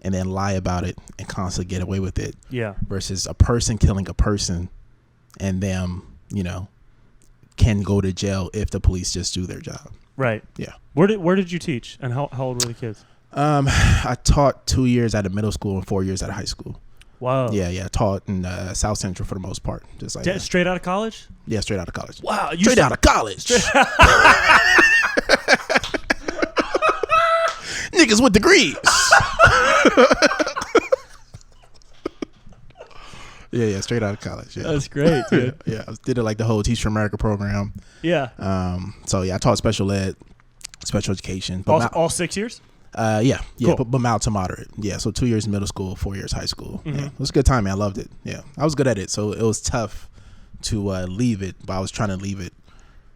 and then lie about it and constantly get away with it. Yeah. Versus a person killing a person and them, can go to jail if the police just do their job. Right. Yeah. Where did you teach, and how old were the kids? I taught 2 years at a middle school and 4 years at a high school. Wow. Yeah. I taught in South Central for the most part. Just like straight out of college? Yeah, straight out of college. Wow. Straight out of college. Niggas with degrees. Yeah, straight out of college. Yeah. That's great, dude. Yeah, I did it like the whole Teach for America program. Yeah. So yeah, I taught special ed, special education. But all 6 years? Yeah, cool. but mild to moderate. Yeah, so 2 years middle school, 4 years high school. Mm-hmm. Yeah, it was a good time, man. I loved it. Yeah, I was good at it. So it was tough to leave it, but I was trying to leave it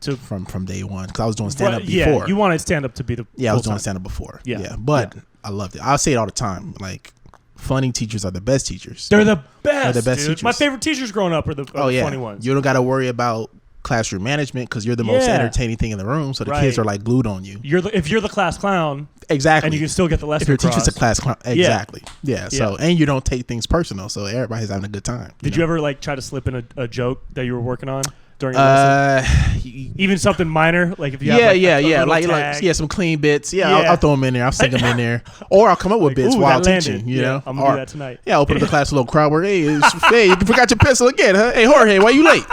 from day one because I was doing stand up before. Yeah, you wanted stand up to be the I was doing stand up before. Yeah, but I loved it. I'll say it all the time. Like, funny teachers are the best teachers. They're the best. They're the best teachers. My favorite teachers growing up are the funny ones. You don't got to worry about classroom management because you're the most entertaining thing in the room. So the kids are like glued on you. If you're the class clown, exactly, and you can still get the lesson. If your teacher's a class clown, exactly. Yeah. So and you don't take things personal, so everybody's having a good time. Did you ever like try to slip in a joke that you were working on during the lesson? Even something minor, like if you have like some clean bits. I'll throw them in there. I'll sing them in there, or I'll come up with bits while teaching. You know, I'm gonna do that tonight. Yeah, I'll open up the class, a little crowd work. Hey, you forgot your pencil again, huh? Hey, Jorge, why you late?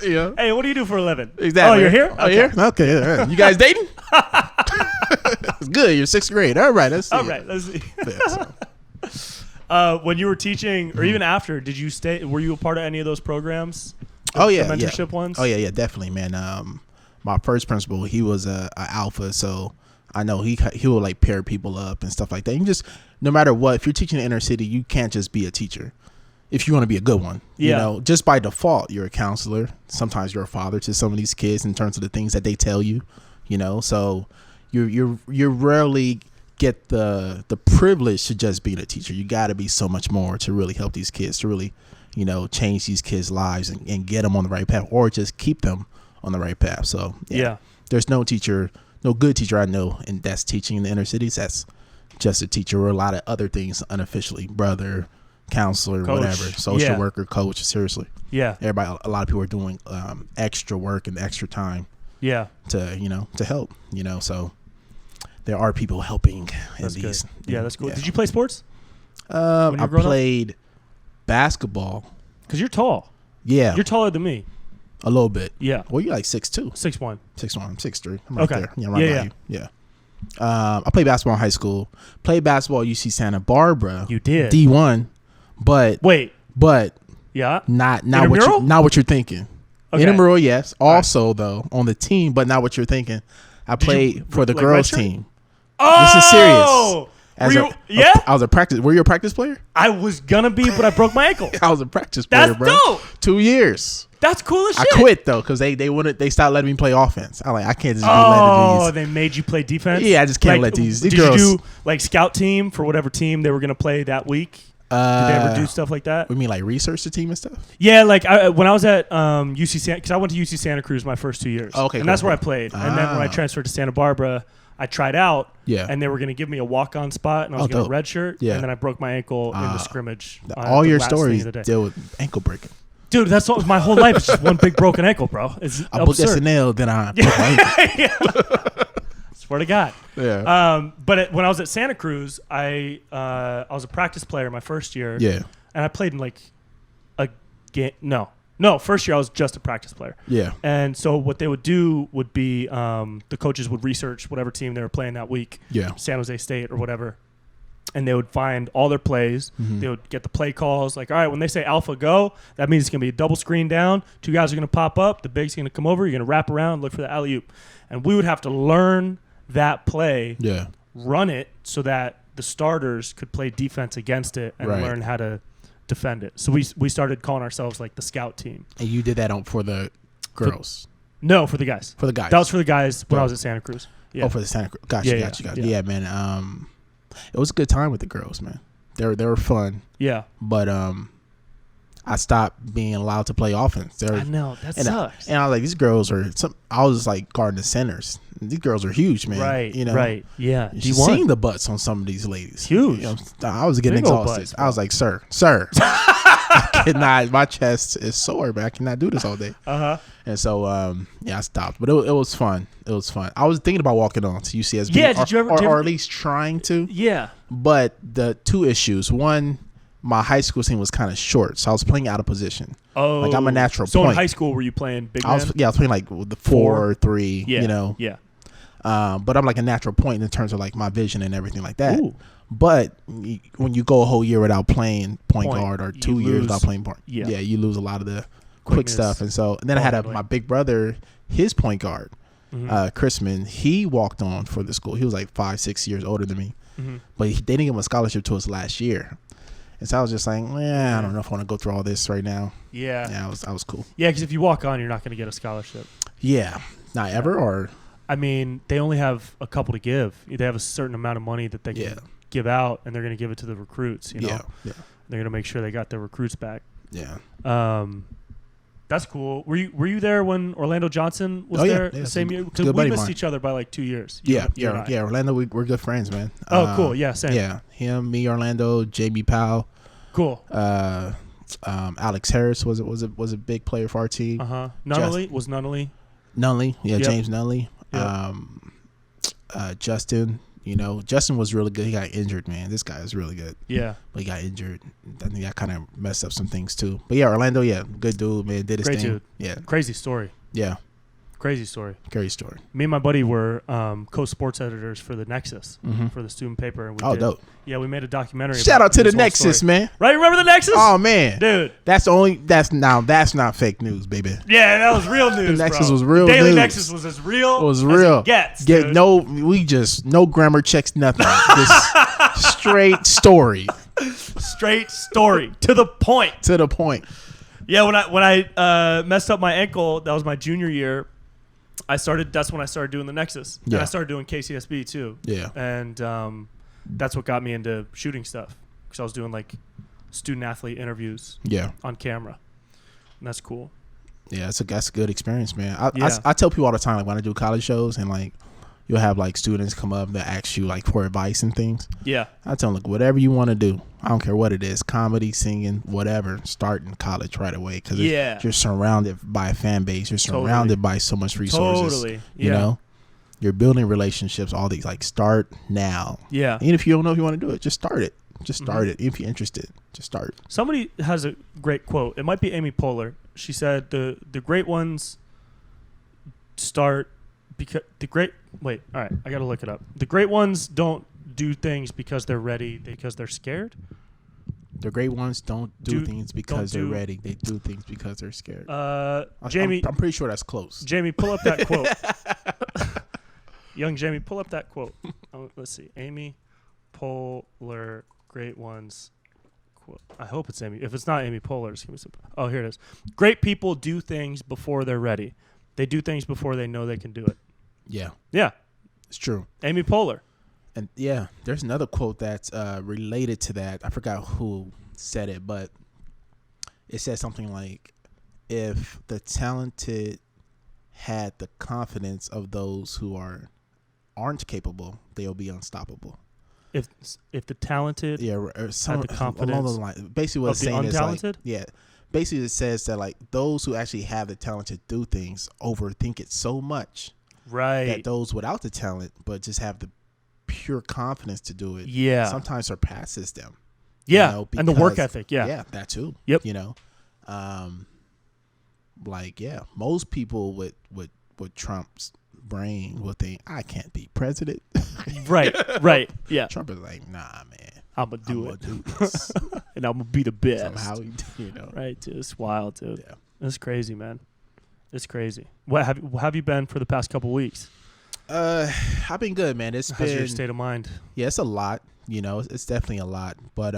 Hey, what do you do for a living? Exactly. Oh, you're here? Oh, here? Okay. All right. You guys dating? It's good. You're 6th grade. All right. Let's see. When you were teaching, or even after, did you stay? Were you a part of any of those programs? The mentorship ones. Oh yeah, definitely, man. My first principal, he was a alpha, so I know he will like pair people up and stuff like that. You just, no matter what, if you're teaching in the inner city, you can't just be a teacher. If you want to be a good one, just by default, you're a counselor. Sometimes you're a father to some of these kids in terms of the things that they tell you, so you rarely get the privilege to just being a teacher. You got to be so much more to really help these kids, to really, change these kids' lives and get them on the right path, or just keep them on the right path. So Yeah. there's no good teacher I know, and that's teaching in the inner cities. That's just a teacher, or a lot of other things unofficially, brother, counselor, Coach. whatever, social worker, coach. Seriously, Yeah. everybody, a lot of people are doing extra work and extra time. Yeah. To help. So there are people helping. That's in these. good. Yeah, that's cool. Yeah. Did you play sports? I played basketball. Because you're tall. Yeah, You're taller than me. a little bit. Yeah. Well, you're like 6'2". 6'1". 6'1". I'm 6'3". I'm right Okay. there. Yeah, right Yeah, by you. Yeah. I played basketball in high school. Played basketball at UC Santa Barbara. You did. D1, but Wait. but Yeah. not Intramural? not what you're thinking. Okay. Intramural, yes. Also, though, on the team, but not what you're thinking. I played for the like girls redshirt? team. Oh! This is serious. Yeah? I was a practice. Were you a practice player? I was going to be, but I broke my ankle. I was a practice player, That's bro. dope. 2 years. That's cool as I shit. quit though because they stopped letting me play offense. I can't just be Oh, letting they made you play defense? Yeah, I just can't let these Did girls. you do like scout team for whatever team they were going to play that week? Did they ever do stuff like that? We mean like research the team and stuff? Yeah, like when I was at UC Santa, because I went to UC Santa Cruz my first 2 years. Oh, okay, and cool, that's where I cool. played. And then when I transferred to Santa Barbara, I tried out. Yeah. And they were going to give me a walk-on spot, and I was going to dope. redshirt. Yeah. And then I broke my ankle in the scrimmage. All the your last thing stories of the day. deal with ankle breaking. Dude, that's what my whole life is just one big broken ankle, bro. It's I booked absurd. SNL, then I broke my ankle. Swear to God. Yeah. But when I was at Santa Cruz, I was a practice player my first year. Yeah. And I played in like a game. No, first year I was just a practice player. Yeah. And so what they would do would be the coaches would research whatever team they were playing that week. Yeah. San Jose State or whatever. And they would find all their plays. Mm-hmm. They would get the play calls. Like, all right, when they say alpha go, that means it's going to be a double screen down. Two guys are going to pop up. The big's going to come over. You're going to wrap around, look for the alley-oop. And we would have to learn that play, Yeah. run it so that the starters could play defense against it and Right. learn how to defend it. So we started calling ourselves like the scout team. And you did that for the girls? No, for the guys. For the guys. That was for the guys when I Oh. was at Santa Cruz. Yeah. Oh, for the Santa Cruz. Gotcha. Yeah. Yeah, man. It was a good time with the girls, man. They were fun. Yeah. But I stopped being allowed to play offense. I know. That sucks. And I was like, these girls are I was like guarding the centers. These girls are huge, man. Right. You know? Right. Yeah. You seen the butts on some of these ladies. Huge. I was getting Big old exhausted. butts, I was like, sir. I cannot. My chest is sore, but I cannot do this all day. And so, I stopped. But it was fun. It was fun. I was thinking about walking on to UCSB. Yeah, did you ever? Or at least trying to. Yeah. But the two issues. One, my high school team was kind of short, so I was playing out of position. Oh. Like I'm a natural so point. in high school, were you playing big I man? was playing like the 4 or 3. Yeah. You know. Yeah. But I'm like a natural point in terms of like my vision and everything like that. Ooh. But when you go a whole year without playing point guard or 2 years without playing point, Yeah. you lose a lot of the quick Quickness, stuff. And so, and then I had my big brother, his point guard, Chrisman. He walked on for the school. He was like 5-6 years older than me, but they didn't give him a scholarship to his last year. And so I was just like, I don't know if I want to go through all this right now. Yeah. Yeah, I was cool. Yeah, because if you walk on, you're not going to get a scholarship. Yeah, not ever or. I mean, they only have a couple to give. They have a certain amount of money that they can give out, and they're going to give it to the recruits. You know, Yeah. They're going to make sure they got their recruits back. Yeah. That's cool. Were you there when Orlando Johnson was there the same year? Because we missed each other by like 2 years. Yeah. Orlando, we're good friends, man. Oh, cool. Yeah, same. Yeah, him, me, Orlando, Jamie Powell. Cool. Alex Harris was a big player for our team. Nunnally was Nunnally. Nunnally, James Nunnally. Yep. Justin. Justin was really good. He got injured, man. This guy is really good. Yeah. But he got injured. I think that kind of messed up some things too. But yeah, Orlando, good dude, man. Did his Great thing. dude. Yeah. Crazy story. Yeah. Crazy story. Great story. Me and my buddy were co-sports editors for the Nexus, for the student paper. And dope. Yeah, we made a documentary. Shout out to the this whole Nexus, story. man. Right? Remember the Nexus? Oh, man. Dude. That's not fake news, baby. Yeah, that was real news, The Nexus bro. was real Daily news. Nexus was as real It was real. as it gets, dude. No grammar checks, nothing. Just straight story. Straight story. To the point. To the point. Yeah, when I messed up my ankle, that was my junior year. That's when I started doing the Nexus. Yeah. And I started doing KCSB too. Yeah. And that's what got me into shooting stuff, because I was doing like student athlete interviews Yeah. on camera. And that's cool. Yeah, that's a good experience, man. Yeah. I tell people all the time, like when I do college shows and like you'll have like students come up that ask you like for advice and things. Yeah. I tell them, look, whatever you want to do, I don't care what it is, comedy, singing, whatever, start in college right away because you're surrounded by a fan base. You're surrounded by so much resources. Totally. Yeah. You know, you're building relationships, all these, like start now. Yeah. Even if you don't know if you want to do it, just start it. Just start it. If you're interested, just start. Somebody has a great quote. It might be Amy Poehler. She said the great ones start because wait, all right, I got to look it up. The great ones don't do things because they're ready, because they're scared. The great ones don't do things because they're ready. They do things because they're scared. Jamie, I'm pretty sure that's close. Jamie, pull up that quote. Young Jamie, pull up that quote. Let's see. Amy Poehler, great ones. Quote. I hope it's Amy. If it's not Amy Poehler, just give me some. Oh, here it is. Great people do things before they're ready. They do things before they know they can do it. Yeah. Yeah. It's true. Amy Poehler. And yeah, there's another quote that's related to that. I forgot who said it, but it said something like, if the talented had the confidence of those who aren't capable, they'll be unstoppable. If the talented or some, had the confidence along those lines. Basically what it's saying is like, basically it says that like those who actually have the talent to do things overthink it so much that those without the talent but just have the pure confidence to do it sometimes surpasses them. Yeah. You know, and the work ethic. Yeah. Yeah, that too. Yep. You know, most people with Trump's brain will think, I can't be president. Right. Yeah. Trump is like, nah, man. I'm going to do it. Do this. And I'm going to be the best. Somehow, you know. Right, dude. It's wild, dude. Yeah. It's crazy, man. It's crazy. What have you been for the past couple weeks? I've been good, man. How's your state of mind? Yeah, it's a lot. You know, it's definitely a lot. But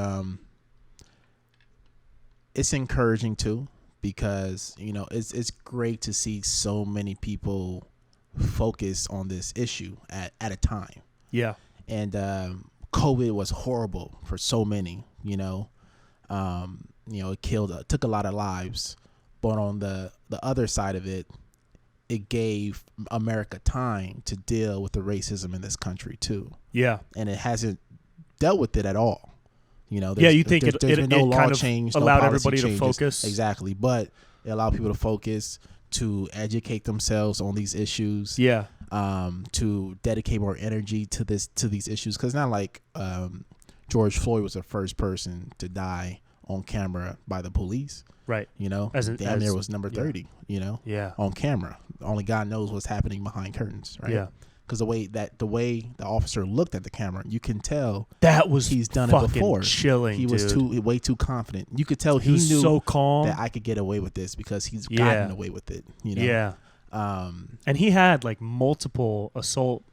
it's encouraging, too, because, you know, it's great to see so many people focus on this issue at a time. Yeah. And COVID was horrible for so many, you know. It took a lot of lives. But on the other side of it, it gave America time to deal with the racism in this country, too. Yeah. And it hasn't dealt with it at all. You know, you think there's been no law change, allowed no everybody changes. to focus? Exactly. But it allowed people to focus, to educate themselves on these issues. Yeah. To dedicate more energy to these issues. Because not like George Floyd was the first person to die on camera by the police. Right. You know, damn near was number 30, you know, on camera. Only God knows what's happening behind curtains, right? Yeah. Because the way the officer looked at the camera, you can tell he's done it before. Chilling. He was way too confident. You could tell he knew so calm that I could get away with this because he's gotten away with it. You know. Yeah. And he had like multiple assault.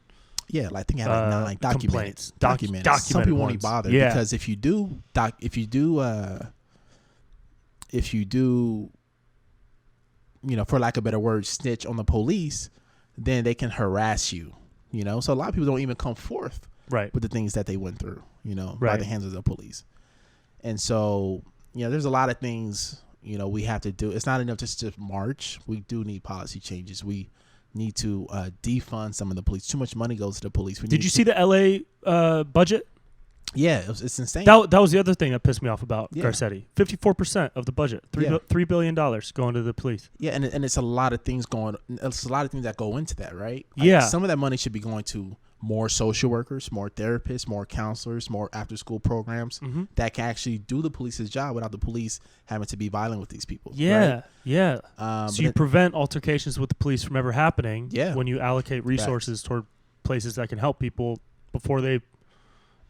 Yeah, like I think he had like 9 complaints. Documented. Some people won't even bother because if you do, you know, for lack of a better word, snitch on the police, then they can harass you, you know. So a lot of people don't even come forth with the things that they went through, you know, by the hands of the police. And so, you know, there's a lot of things, you know, we have to do. It's not enough just to march. We do need policy changes. We need to defund some of the police. Too much money goes to the police. Did you see the LA budget? Yeah, it's insane. That was the other thing that pissed me off about Garcetti. 54% of the budget, $3 billion going to the police. Yeah, and it's a lot of things It's a lot of things that go into that, right? Yeah. Some of that money should be going to more social workers, more therapists, more counselors, more after-school programs that can actually do the police's job without the police having to be violent with these people. Yeah, right? yeah. So you prevent altercations with the police from ever happening when you allocate resources toward places that can help people before they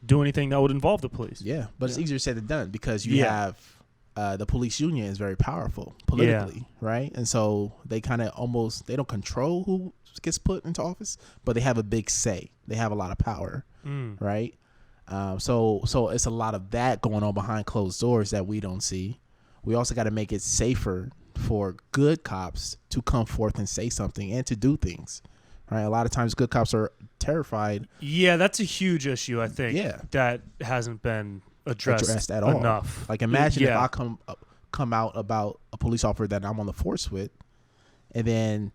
do anything that would involve the police. Yeah, but it's easier said than done because you have the police union is very powerful politically, right? And so they kind of they don't control who gets put into office, but they have a big say. They have a lot of power, right? So it's a lot of that going on behind closed doors that we don't see. We also got to make it safer for good cops to come forth and say something and to do things. Right, a lot of times good cops are terrified. Yeah, that's a huge issue, I think. Yeah, that hasn't been addressed at all. Enough. Like imagine if I come out about a police officer that I'm on the force with, and then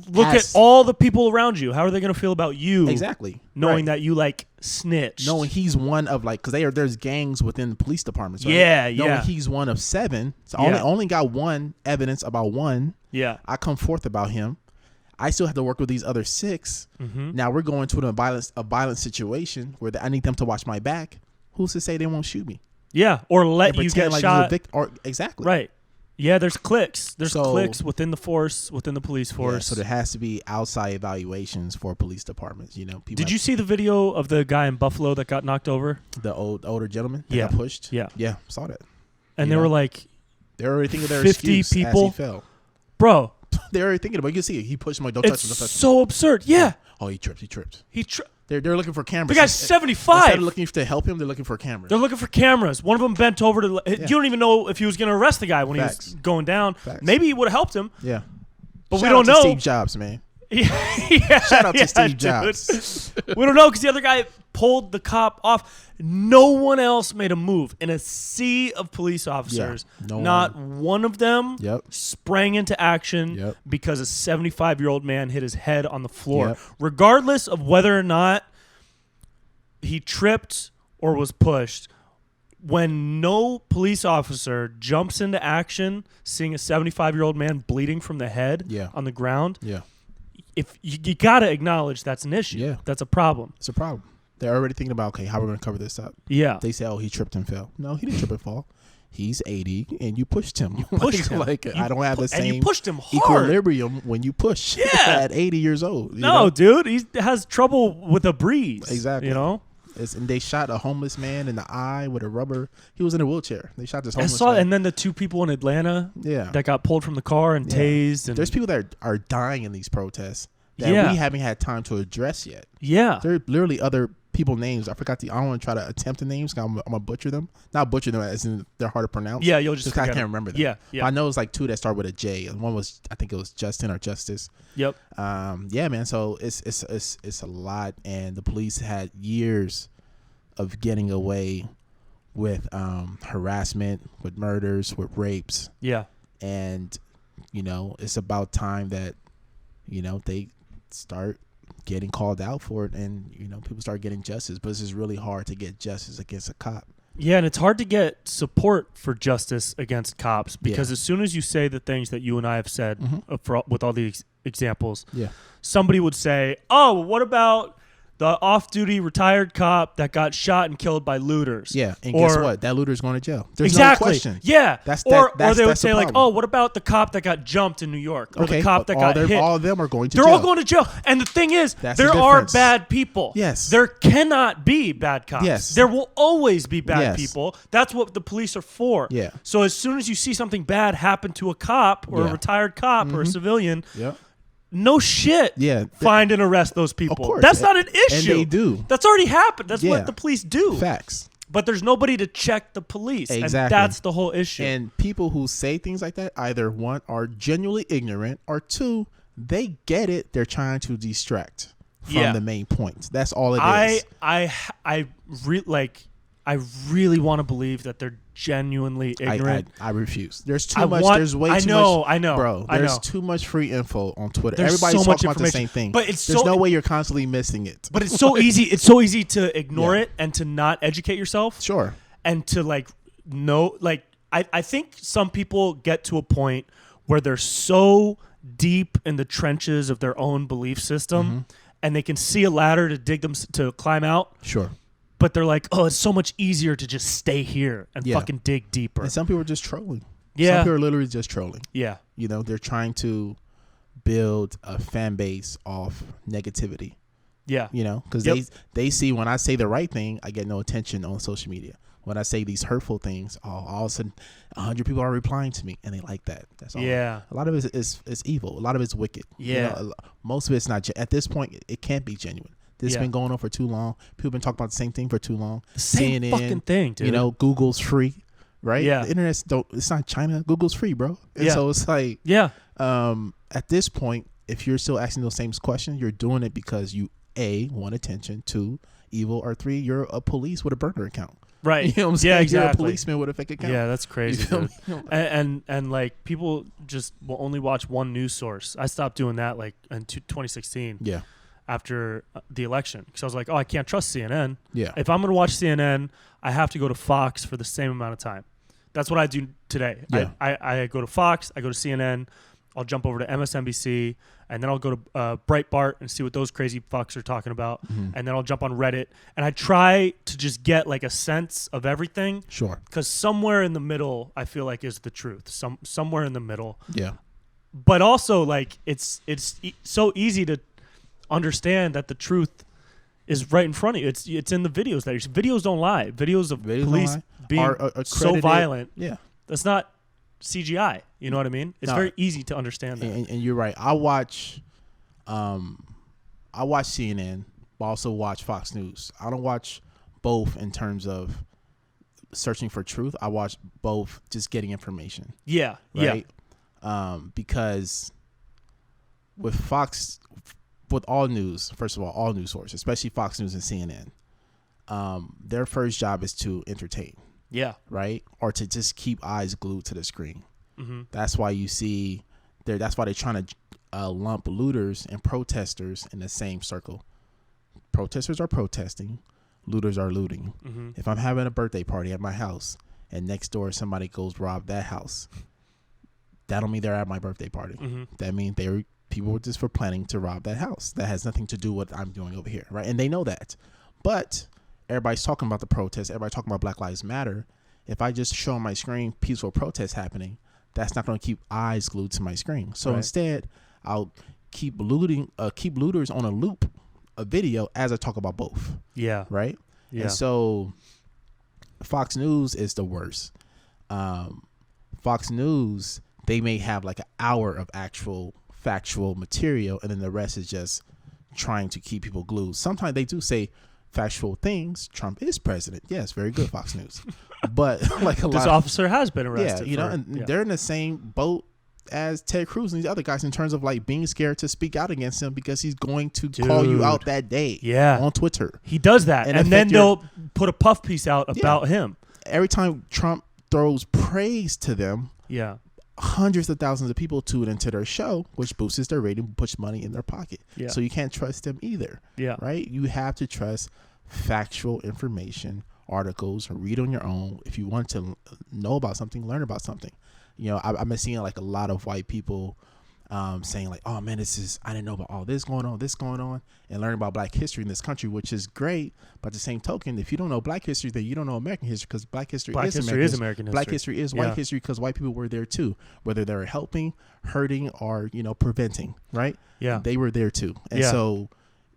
look at all the people around you. How are they going to feel about you? Exactly. Knowing that you like snitched. Knowing he's one of like, because there's gangs within the police departments, right? Yeah, Knowing he's one of 7. So I only got one evidence about one. Yeah. I come forth about him. I still have to work with these other 6. Mm-hmm. Now we're going to a violent situation where I need them to watch my back. Who's to say they won't shoot me? Yeah, or let you get shot. Exactly. Right. Yeah, there's cliques. There's cliques within the force, within the police force. Yeah, so there has to be outside evaluations for police departments. You know, did you see the video of the guy in Buffalo that got knocked over? The older gentleman that got pushed? Yeah. Yeah, saw that. And they were like, they were already thinking of their 50 excuse people. As he fell. Bro. They're already thinking about it. You can see it. He pushed him like, don't touch him. It's so absurd. Yeah. Oh, he tripped. They're looking for cameras. The guy's 75. Instead of looking to help him, they're looking for cameras. They're looking for cameras. One of them bent over to. You don't even know if he was going to arrest the guy when he was going down. Maybe he would have helped him. Yeah. But we don't know. Steve Jobs, man. Shout out to Steve Jobs. We don't know because the other guy pulled the cop off. No one else made a move in a sea of police officers. Not one of them sprang into action because a 75-year-old man hit his head on the floor, regardless of whether or not he tripped or was pushed. When no police officer jumps into action, seeing a 75-year-old man bleeding from the head on the ground, if you got to acknowledge that's an issue. Yeah. That's a problem. It's a problem. They're already thinking about, okay, how we're going to cover this up. Yeah. They say, oh, he tripped and fell. No, he didn't trip and fall. He's 80, and you pushed him. You pushed him. I don't have the same and you pushed him hard. Equilibrium when you push at 80 years old. You know? Dude. He has trouble with a breeze. Exactly. You know? And they shot a homeless man in the eye with a rubber. He was in a wheelchair. They shot this homeless man. And then the 2 people in Atlanta that got pulled from the car and tased. And there's people that are dying in these protests that we haven't had time to address yet. Yeah. There are literally other people names. I don't want to try to attempt the names. I'm going to butcher them. Not butcher them as in they're hard to pronounce. Yeah, you'll just I can't remember them. Yeah. But I know it's like 2 that start with a J. And one was, I think it was Justin or Justice. Yep. Yeah, man. So it's a lot. And the police had years of getting away with harassment, with murders, with rapes. Yeah. And, it's about time that, they start getting called out for it and, people start getting justice. But this is really hard to get justice against a cop. Yeah, and it's hard to get support for justice against cops because as soon as you say the things that you and I have said with all these examples, somebody would say, oh, what about the off-duty retired cop that got shot and killed by looters? Yeah, and guess what? That looter's going to jail. There's exactly. no question. Yeah. Or they would say like, oh, what about the cop that got jumped in New York? Or the cop that got hit? All of them are going to jail. They're all going to jail. And the thing is, there are bad people. Yes. There cannot be bad cops. Yes. There will always be bad people. That's what the police are for. Yeah. So as soon as you see something bad happen to a cop or a retired cop or a civilian, no shit. Yeah. Find and arrest those people. Of course. That's not an issue. And they do. That's already happened. That's what the police do. Facts. But there's nobody to check the police. Exactly. And that's the whole issue. And people who say things like that, either 1, are genuinely ignorant, or 2, they get it. They're trying to distract from the main point. That's all it is. I really want to believe that they're genuinely ignorant. I refuse. There's too much. There's way too much. I know, bro. There's too much free info on Twitter. There's Everybody's so much talking about the same thing. But there's no way you're constantly missing it. But it's so easy. It's so easy to ignore it and to not educate yourself. Sure. And to know. I think some people get to a point where they're so deep in the trenches of their own belief system, and they can see a ladder to climb out. Sure. But they're like, oh, it's so much easier to just stay here and fucking dig deeper. And some people are just trolling. Yeah. Some people are literally just trolling. Yeah. They're trying to build a fan base off negativity. Yeah. Because they see when I say the right thing, I get no attention on social media. When I say these hurtful things, all of a sudden 100 people are replying to me, and they like that. That's all. Yeah. A lot of it is evil. A lot of it's wicked. Yeah. Most of it's not. At this point, it can't be genuine. This has been going on for too long. People have been talking about the same thing for too long. The same CNN, fucking thing, dude. Google's free, right? Yeah. The internet's it's not China. Google's free, bro. And so it's like, at this point, if you're still asking those same questions, you're doing it because you, A, want attention, 2, evil, or 3, you're a police with a burner account. Right. You know what I'm saying? Yeah, You're a exactly. policeman with a fake account. Yeah, that's crazy, You feel dude. me? And like people just will only watch one news source. I stopped doing that like in 2016 Yeah. after the election because I was like, oh, I can't trust CNN. Yeah. If I'm going to watch CNN, I have to go to Fox for the same amount of time. That's what I do today. Yeah. I go to Fox, I go to CNN, I'll jump over to MSNBC, and then I'll go to Breitbart and see what those crazy fucks are talking about. And then I'll jump on Reddit. And I try to just get like a sense of everything. Sure. Because somewhere in the middle, I feel like is the truth. Somewhere in the middle. Yeah. But also, like, it's so easy to understand that the truth is right in front of you. It's in the videos. Videos don't lie. Videos of police being are so violent. Yeah. That's not CGI. You know what I mean? It's very easy to understand that. And you're right. I watch CNN, but also watch Fox News. I don't watch both in terms of searching for truth. I watch both just getting information. Yeah. Right? Yeah. Because with Fox, with all news, first of all news sources, especially Fox News and CNN, their first job is to entertain. Yeah. Right? Or to just keep eyes glued to the screen. Mm-hmm. That's why you see that's why they're trying to lump looters and protesters in the same circle. Protesters are protesting, looters are looting. Mm-hmm. If I'm having a birthday party at my house and next door somebody goes rob that house, that don't mean they're at my birthday party. Mm-hmm. That means people were just for planning to rob that house. That has nothing to do with what I'm doing over here, right? And they know that. But everybody's talking about the protests. Everybody's talking about Black Lives Matter. If I just show on my screen peaceful protests happening, that's not going to keep eyes glued to my screen. So instead, I'll keep looters on a loop, a video as I talk about both. Yeah. Right. Yeah. And so Fox News is the worst. Fox News, they may have like an hour of actual factual material, and then the rest is just trying to keep people glued. Sometimes they do say factual things. Trump is president. Yes, very good, Fox News. But like this officer has been arrested. Yeah, and they're in the same boat as Ted Cruz and these other guys in terms of like being scared to speak out against him because he's going to call you out that day. Yeah, on Twitter. He does that, and then they'll put a puff piece out about him. Every time Trump throws praise to them, hundreds of thousands of people tune into their show, which boosts their rating, puts money in their pocket. Yeah. So you can't trust them either. Yeah. Right? You have to trust factual information, articles, read on your own. If you want to know about something, learn about something. You know, I've been seeing like a lot of white people saying like, oh man, I didn't know about all this going on, and learning about Black history in this country, which is great. But the same token, if you don't know Black history, then you don't know American history, because Black history is American history. Black history is white history because white people were there too, whether they were helping, hurting, or preventing. Right? Yeah, they were there too, and so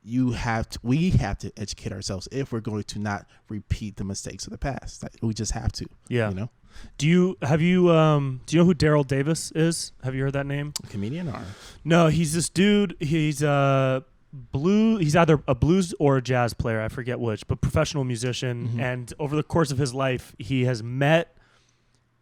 we have to educate ourselves if we're going to not repeat the mistakes of the past. We just have to. Yeah. Do you know who Daryl Davis is? Have you heard that name? A comedian or? No, he's this dude. He's either a blues or a jazz player, I forget which, but professional musician. Mm-hmm. And over the course of his life, he has met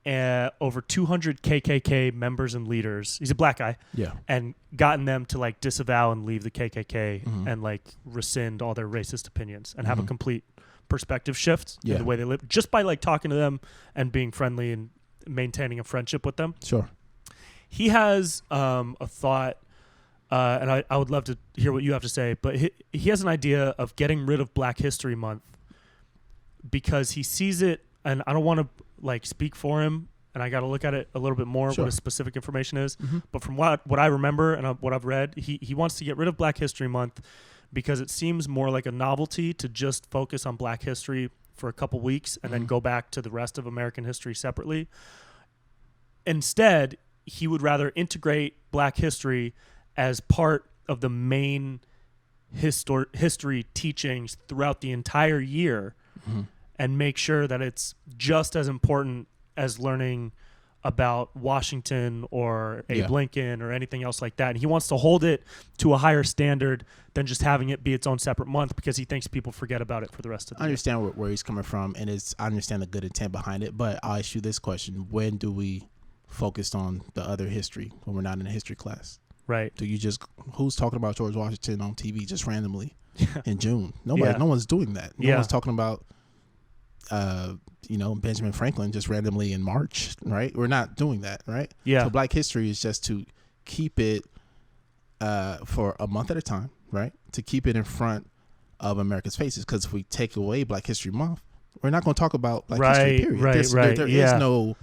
over 200 KKK members and leaders. He's a Black guy. Yeah. And gotten them to like disavow and leave the KKK mm-hmm. and like rescind all their racist opinions and have a complete perspective shift in the way they live, just by like talking to them and being friendly and maintaining a friendship with them. Sure. He has a thought, and I would love to hear what you have to say, but he has an idea of getting rid of Black History Month because he sees it, and I don't want to like speak for him, and I got to look at it a little bit more, what his specific information is. Mm-hmm. But from what I remember and what I've read, he wants to get rid of Black History Month because it seems more like a novelty to just focus on Black history for a couple weeks and then go back to the rest of American history separately. Instead, he would rather integrate Black history as part of the main history teachings throughout the entire year and make sure that it's just as important as learning about Washington or Abe Lincoln or anything else like that. And he wants to hold it to a higher standard than just having it be its own separate month because he thinks people forget about it for the rest of the year. I understand where he's coming from, and I understand the good intent behind it, but I'll ask you this question. When do we focus on the other history when we're not in a history class? Right. Who's talking about George Washington on TV just randomly in June? No one's doing that. No one's talking about Benjamin Franklin just randomly in March, right? We're not doing that, right? Yeah. So Black History is just to keep it for a month at a time, right? To keep it in front of America's faces, because if we take away Black History Month, we're not going to talk about Black History, period. There is no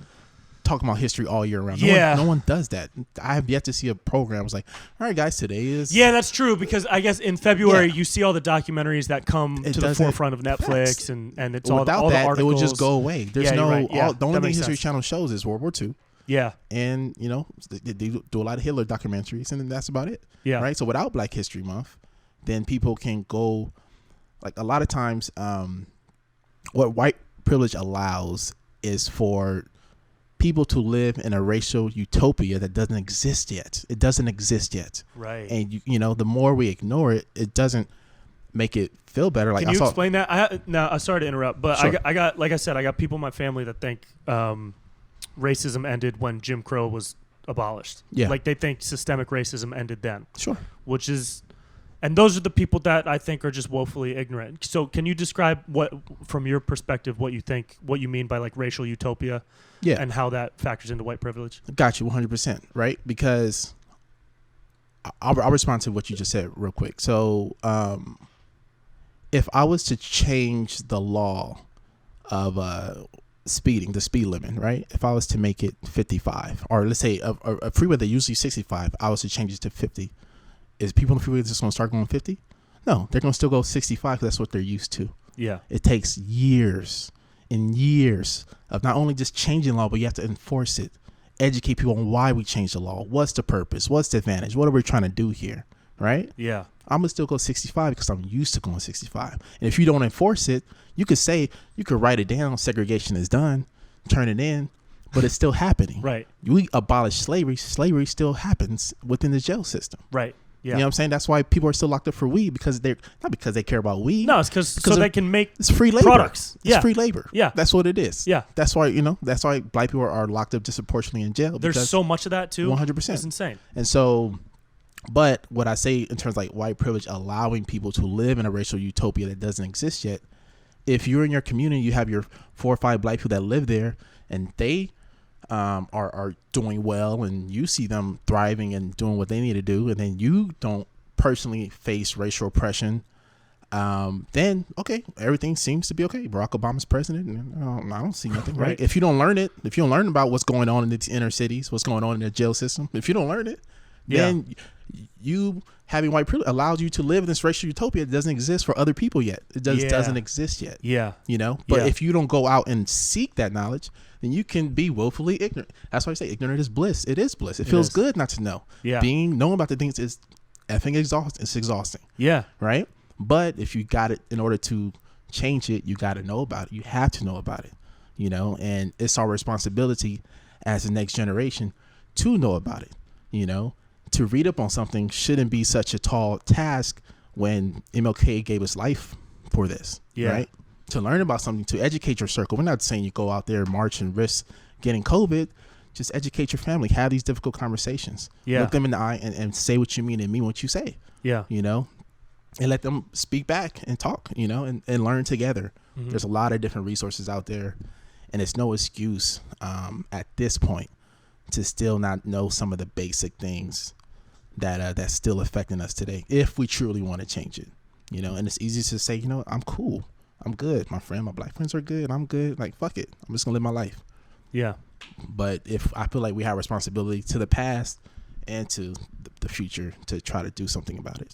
talking about history all year round. No one does that. I have yet to see a program was like, all right, guys, today is... Yeah, that's true, because I guess in February you see all the documentaries that come to the forefront of Netflix, and it's all the articles. It would just go away. There's the only thing History Channel shows is World War II. Yeah. And, they do a lot of Hitler documentaries, and then that's about it. Yeah. Right? So without Black History Month, then people can go... Like, a lot of times, what white privilege allows is for people to live in a racial utopia that doesn't exist yet. It doesn't exist yet. Right. And, the more we ignore it, it doesn't make it feel better. Like, can you explain that? I'm sorry to interrupt, but sure. I got, like I said, I got people in my family that think racism ended when Jim Crow was abolished. Yeah. Like, they think systemic racism ended then. Sure. Which is... And those are the people that I think are just woefully ignorant. So can you describe from your perspective, what you mean by like racial utopia, and how that factors into white privilege? Got you 100%, right? Because I'll respond to what you just said real quick. So if I was to change the law of speeding, the speed limit, right? If I was to make it 55, or let's say a freeway that usually 65, I was to change it to 50. Is people on the freeway just going to start going 50? No, they're going to still go 65 because that's what they're used to. Yeah. It takes years and years of not only just changing law, but you have to enforce it, educate people on why we changed the law. What's the purpose? What's the advantage? What are we trying to do here? Right? Yeah. I'm going to still go 65 because I'm used to going 65. And if you don't enforce it, you could write it down, segregation is done, turn it in, but it's still happening. Right. We abolish slavery. Slavery still happens within the jail system. Right. Yeah. You know what I'm saying? That's why people are still locked up for weed, because they're not because they care about weed. No, it's because they can make it's free labor. Products. It's free labor. Yeah. That's what it is. Yeah. That's why, that's why black people are locked up disproportionately in jail. There's so much of that too. 100%. It's insane. And so, but what I say in terms of like white privilege allowing people to live in a racial utopia that doesn't exist yet, if you're in your community, you have your 4 or 5 black people that live there, and they are doing well, and you see them thriving and doing what they need to do, and then you don't personally face racial oppression, then okay, everything seems to be okay. Barack Obama's president, and I don't see nothing. Right? If you don't learn it, if you don't learn about what's going on in these inner cities, what's going on in the jail system, if you don't learn it, then you having white privilege allows you to live in this racial utopia that doesn't exist for other people yet. It doesn't exist yet. Yeah. But if you don't go out and seek that knowledge, then you can be woefully ignorant. That's why I say ignorant is bliss. It is bliss. It feels good not to know. Yeah. Knowing about the things is effing exhausting. It's exhausting. Yeah. Right? But if you got it, in order to change it, you got to know about it. You have to know about it, and it's our responsibility as the next generation to know about it, To read up on something shouldn't be such a tall task when MLK gave his life for this, right? To learn about something, to educate your circle. We're not saying you go out there and march and risk getting COVID. Just educate your family. Have these difficult conversations. Look them in the eye and say what you mean and mean what you say. And let them speak back and talk, and learn together. Mm-hmm. There's a lot of different resources out there, and it's no excuse at this point to still not know some of the basic things that's still affecting us today, if we truly want to change it. And it's easy to say, I'm cool, I'm good, my black friends are good, I'm good, like fuck it, I'm just gonna live my life. But if I feel like we have responsibility to the past and to the future to try to do something about it.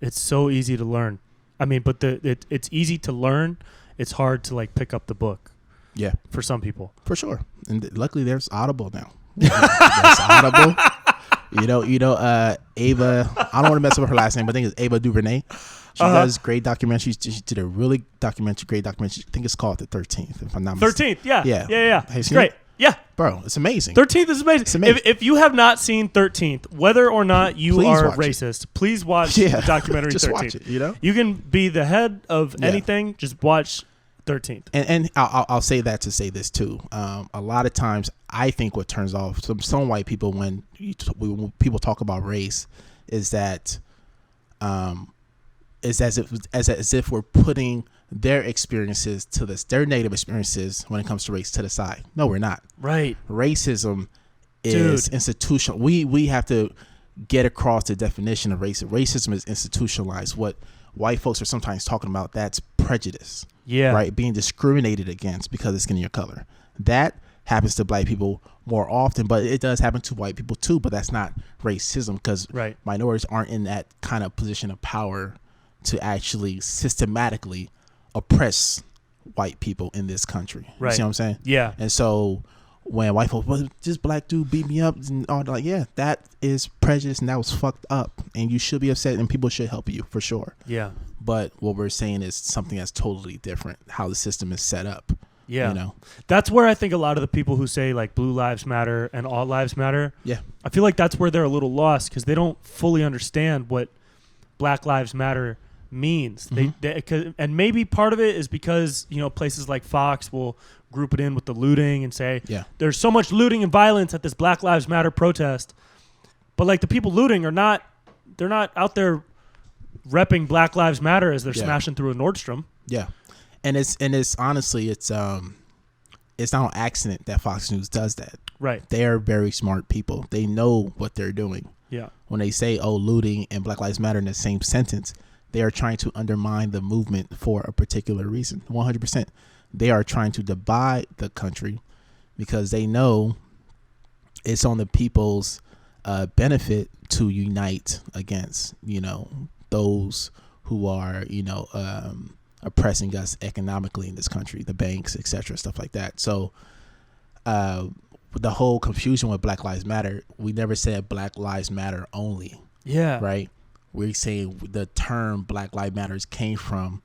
It's so easy to learn. I mean, but it's easy to learn, it's hard to like pick up the book. For some people, for sure. And luckily there's Audible now. There's Audible. Ava, I don't want to mess up her last name, but I think it's Ava DuVernay. She does great documentaries. She did a really great documentary. I think it's called The 13th, if I'm not mistaken. 13th, yeah. It's great. Yeah. Bro, it's amazing. 13th is amazing. It's amazing. If you have not seen 13th, whether or not you are racist, please watch the documentary just 13th. Watch it, You can be the head of anything, just watch 13th. And I'll say that to say this too. A lot of times I think what turns off some white people when people talk about race is that it's as if we're putting their experiences to this, their negative experiences when it comes to race to the side. No, we're not. Right. Racism is institutional. We have to get across the definition of racism. Racism is institutionalized. What white folks are sometimes talking about, that's prejudice. Yeah. Right. Being discriminated against because of skin or color. That happens to black people more often, but it does happen to white people too. But that's not racism because minorities aren't in that kind of position of power to actually systematically oppress white people in this country. You see what I'm saying? Yeah. And so when white folks, well, this black dude beat me up and all, like, yeah, that is prejudice and that was fucked up and you should be upset and people should help you for sure. Yeah. But what we're saying is something that's totally different, how the system is set up. Yeah. You know? That's where I think a lot of the people who say like Blue Lives Matter and All Lives Matter, I feel like that's where they're a little lost because they don't fully understand what Black Lives Matter means. Mm-hmm. And maybe part of it is because, you know, places like Fox will group it in with the looting and say there's so much looting and violence at this Black Lives Matter protest. But like the people looting they're not out there repping Black Lives Matter as they're smashing through a Nordstrom. Yeah. And it's honestly it's not an accident that Fox News does that. Right. They are very smart people. They know what they're doing. Yeah. When they say, oh, looting and Black Lives Matter in the same sentence, they are trying to undermine the movement for a particular reason. 100%. They are trying to divide the country because they know it's on the people's benefit to unite against, you know, those who are, you know, oppressing us economically in this country, the banks, etc., stuff like that. So the whole confusion with Black Lives Matter, we never said Black Lives Matter only. Yeah. Right? We're saying the term Black Lives Matters came from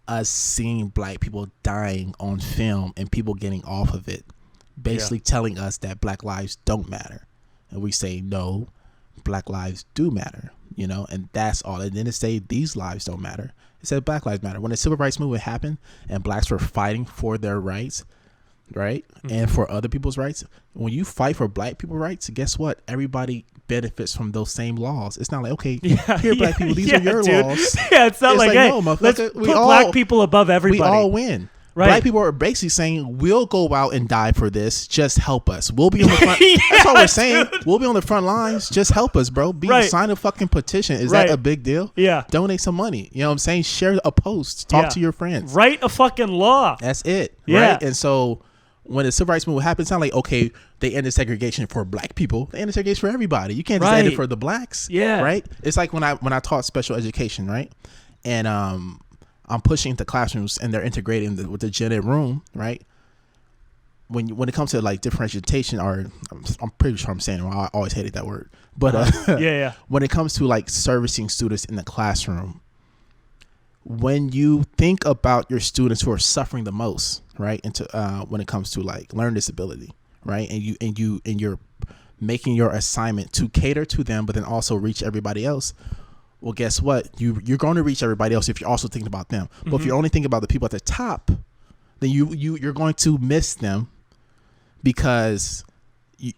us seeing black people dying on film and people getting off of it, basically telling us that black lives don't matter. And we say, no, black lives do matter, you know, and that's all. And then it say these lives don't matter. It said Black Lives Matter. When the civil rights movement happened and blacks were fighting for their rights, right, and for other people's rights, when you fight for black people's rights, guess what? Everybody benefits from those same laws. It's not like, okay, here, black people, these are your laws. Yeah, it's not like, hey, no, let's put black people above everybody. We all win. Right. Black people are basically saying, we'll go out and die for this. Just help us. We'll be on the front. That's all we're saying. Dude. We'll be on the front lines. Just help us, bro. Sign a fucking petition. Is that a big deal? Yeah. Donate some money. You know what I'm saying? Share a post. Talk to your friends. Write a fucking law. That's it. Yeah. Right? And so when the civil rights movement happened, it's not like, okay, they ended segregation for black people. They ended segregation for everybody. You can't just end it for the blacks. Yeah. Right? It's like when I taught special education, right? And I'm pushing into classrooms and they're integrating with the gen ed room, right? When it comes to like differentiation, or I'm pretty sure I'm saying it wrong. I always hated that word. But when it comes to like servicing students in the classroom, when you think about your students who are suffering the most, right, when it comes to like learning disability, right, and you're making your assignment to cater to them, but then also reach everybody else. Well, guess what? You're going to reach everybody else if you're also thinking about them. But if you're only thinking about the people at the top, then you're going to miss them because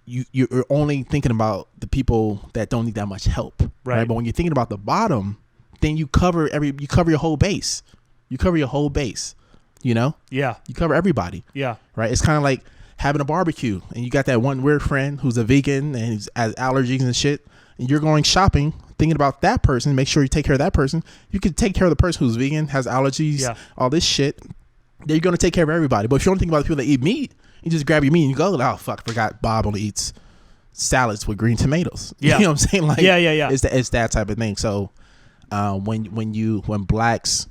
you're only thinking about the people that don't need that much help. Right. But when you're thinking about the bottom, then you cover your whole base. You cover your whole base. You know? Yeah. You cover everybody. Yeah. Right. It's kind of like having a barbecue and you got that one weird friend who's a vegan and he has allergies and shit, and you're going shopping thinking about that person. Make sure you take care of that person. You can take care of the person who's vegan, has allergies, all this shit. Then you're going to take care of everybody. But if you don't think about the people that eat meat, you just grab your meat and you go, oh fuck, I forgot Bob only eats salads with green tomatoes. Yeah. You know what I'm saying? Like, yeah. It's that type of thing. So when blacks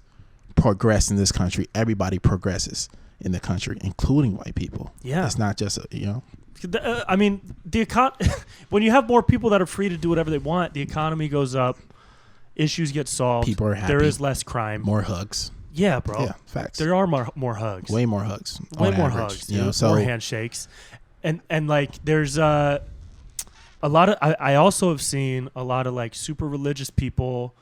progress in this country, everybody progresses in the country, including white people. Yeah. It's not just, you know. I mean, when you have more people that are free to do whatever they want, the economy goes up, issues get solved. People are happy. There is less crime. More hugs. Yeah, bro. Yeah, facts. There are more hugs. Way more hugs. Way more hugs. You know, so more handshakes, and like there's a lot of. I also have seen a lot of like super religious people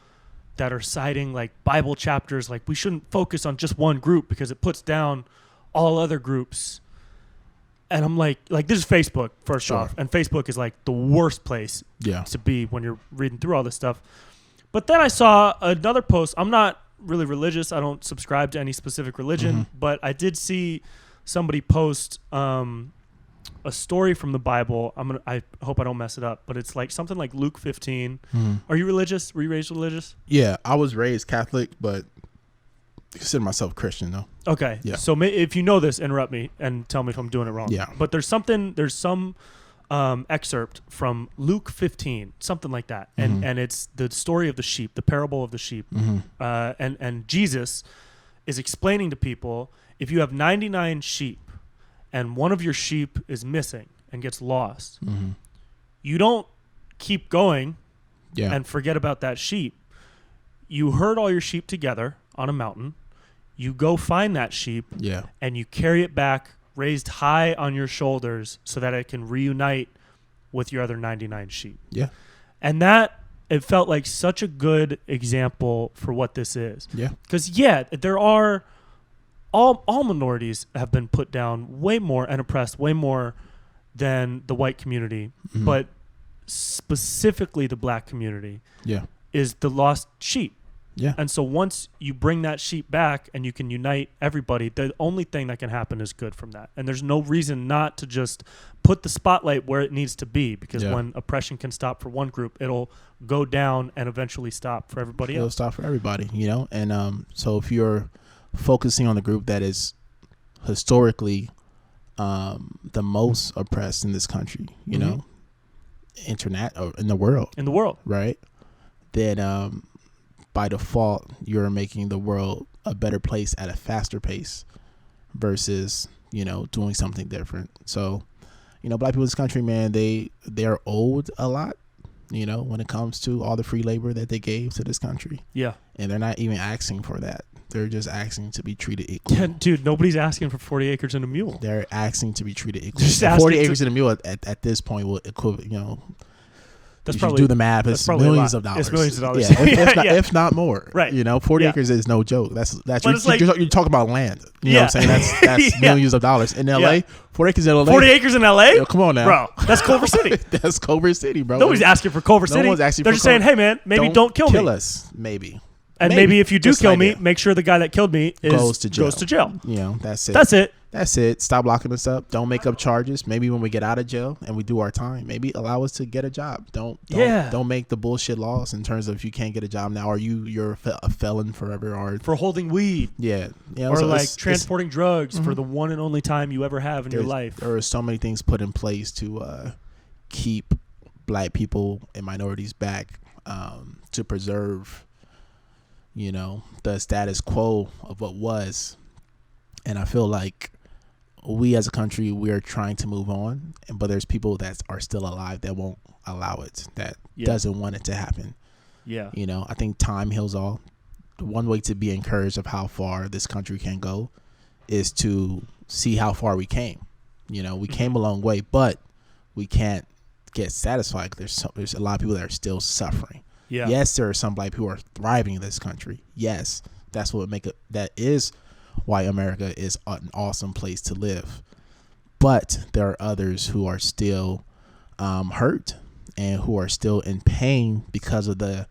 that are citing like Bible chapters, like we shouldn't focus on just one group because it puts down all other groups. And I'm like this is Facebook first off, and Facebook is like the worst place to be when you're reading through all this stuff. But then I saw another post. I'm not really religious. I don't subscribe to any specific religion, but I did see somebody post a story from the Bible. I hope I don't mess it up, but it's like something like Luke 15. Are you religious? Were you raised religious? Yeah, I was raised Catholic, but I consider myself Christian though. Okay. Yeah. So if you know this, interrupt me and tell me if I'm doing it wrong. Yeah. But there's some excerpt from Luke 15, something like that, and it's the story of the sheep, the parable of the sheep, and Jesus is explaining to people, if you have 99 sheep and one of your sheep is missing and gets lost, you don't keep going and forget about that sheep. You herd all your sheep together on a mountain. You go find that sheep and you carry it back raised high on your shoulders so that it can reunite with your other 99 sheep. Yeah. And it felt like such a good example for what this is. Yeah. Because, there are... All minorities have been put down way more and oppressed way more than the white community, but specifically the black community is the lost sheep. Yeah. And so once you bring that sheep back and you can unite everybody, the only thing that can happen is good from that. And there's no reason not to just put the spotlight where it needs to be, because when oppression can stop for one group, it'll go down and eventually stop for everybody else. It'll stop for everybody, And so if you're focusing on the group that is historically the most oppressed in this country, internet or in the world, right? Then by default, you're making the world a better place at a faster pace versus, doing something different. So, black people in this country, man, they're owed a lot, when it comes to all the free labor that they gave to this country. Yeah. And they're not even asking for that. They're just asking to be treated equally. Yeah, dude, nobody's asking for 40 acres and a mule. They're asking to be treated equally. 40 acres and a mule at this point will equivalent, that's probably, do the math. It's millions of dollars. It's millions of dollars. Yeah, if not more. Right. 40 acres is no joke. You're talking about land. You know what I'm saying? That's millions of dollars. In LA, 40 acres in LA. 40 acres in LA? Yo, come on now. Bro, that's Culver City. That's Culver City, bro. Nobody's asking for Culver City. No one's asking They're for just saying, hey, man, maybe don't kill me. Kill us, maybe. And maybe if you do kill me, make sure the guy that killed me goes to jail. That's it. That's it. Stop locking us up. Don't make up charges. Maybe when we get out of jail and we do our time, maybe allow us to get a job. Don't make the bullshit laws in terms of if you can't get a job now, or you're a felon forever, or for holding weed. Yeah. Or so like transporting drugs for the one and only time you ever have in your life. There are so many things put in place to keep black people and minorities back, to preserve, the status quo of what was. And I feel like we as a country, we are trying to move on, but there's people that are still alive that won't allow it, that doesn't want it to happen. Yeah. I think time heals all. One way to be encouraged of how far this country can go is to see how far we came. We came a long way, but we can't get satisfied. There's a lot of people that are still suffering. Yeah. Yes, there are some black people who are thriving in this country. Yes, that's what that is why America is an awesome place to live. But there are others who are still hurt and who are still in pain because of the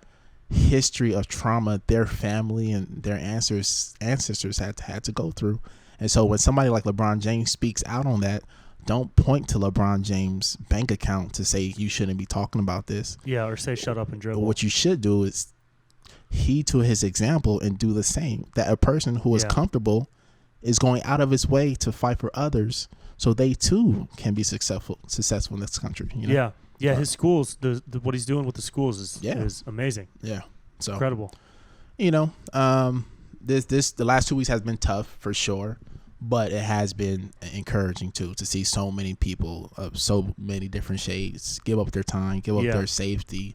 history of trauma their family and their ancestors had to go through. And so when somebody like LeBron James speaks out on that, don't point to LeBron James' bank account to say you shouldn't be talking about this. Yeah, or say shut up and dribble. But what you should do is heed to his example and do the same. That a person who is comfortable is going out of his way to fight for others so they too can be successful in this country. Yeah. His schools, the what he's doing with the schools is amazing. Yeah, so incredible. The last 2 weeks has been tough for sure, but it has been encouraging too to see so many people of so many different shades give up their time, give up their safety,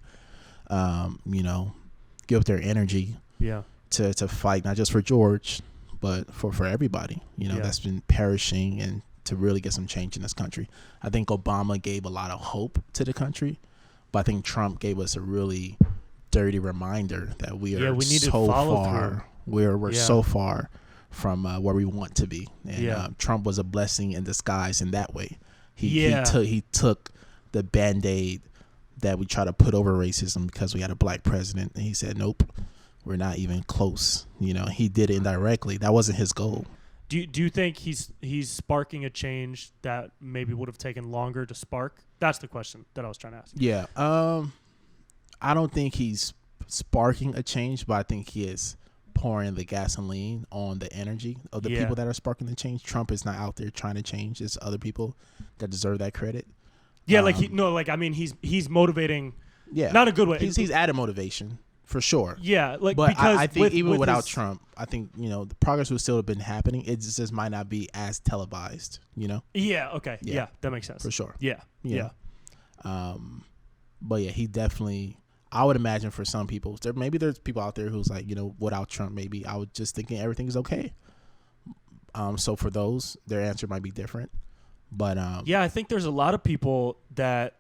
give up their energy, to fight not just for George, but for everybody, that's been perishing, and to really get some change in this country. I think Obama gave a lot of hope to the country, but I think Trump gave us a really dirty reminder that we are so far. We're so far from where we want to be, and Trump was a blessing in disguise in that way. He took the Band-Aid that we try to put over racism because we had a black president, and he said, nope, we're not even close. He did it indirectly. That wasn't his goal. Do you think he's sparking a change that maybe would have taken longer to spark? That's the question that I was trying to ask. Yeah. I don't think he's sparking a change, but I think he is pouring the gasoline on the energy of the people that are sparking the change. Trump is not out there trying to change. It's other people that deserve that credit. Yeah, he's motivating. Yeah, not a good way. He's added motivation for sure. Yeah, but because I think even without Trump, I think the progress would still have been happening. It just might not be as televised. Yeah. Okay. Yeah, that makes sense for sure. Yeah. But yeah, he definitely. I would imagine for some people, there's people out there who's like, without Trump, maybe I was just thinking everything is okay. So for those, their answer might be different. But I think there's a lot of people that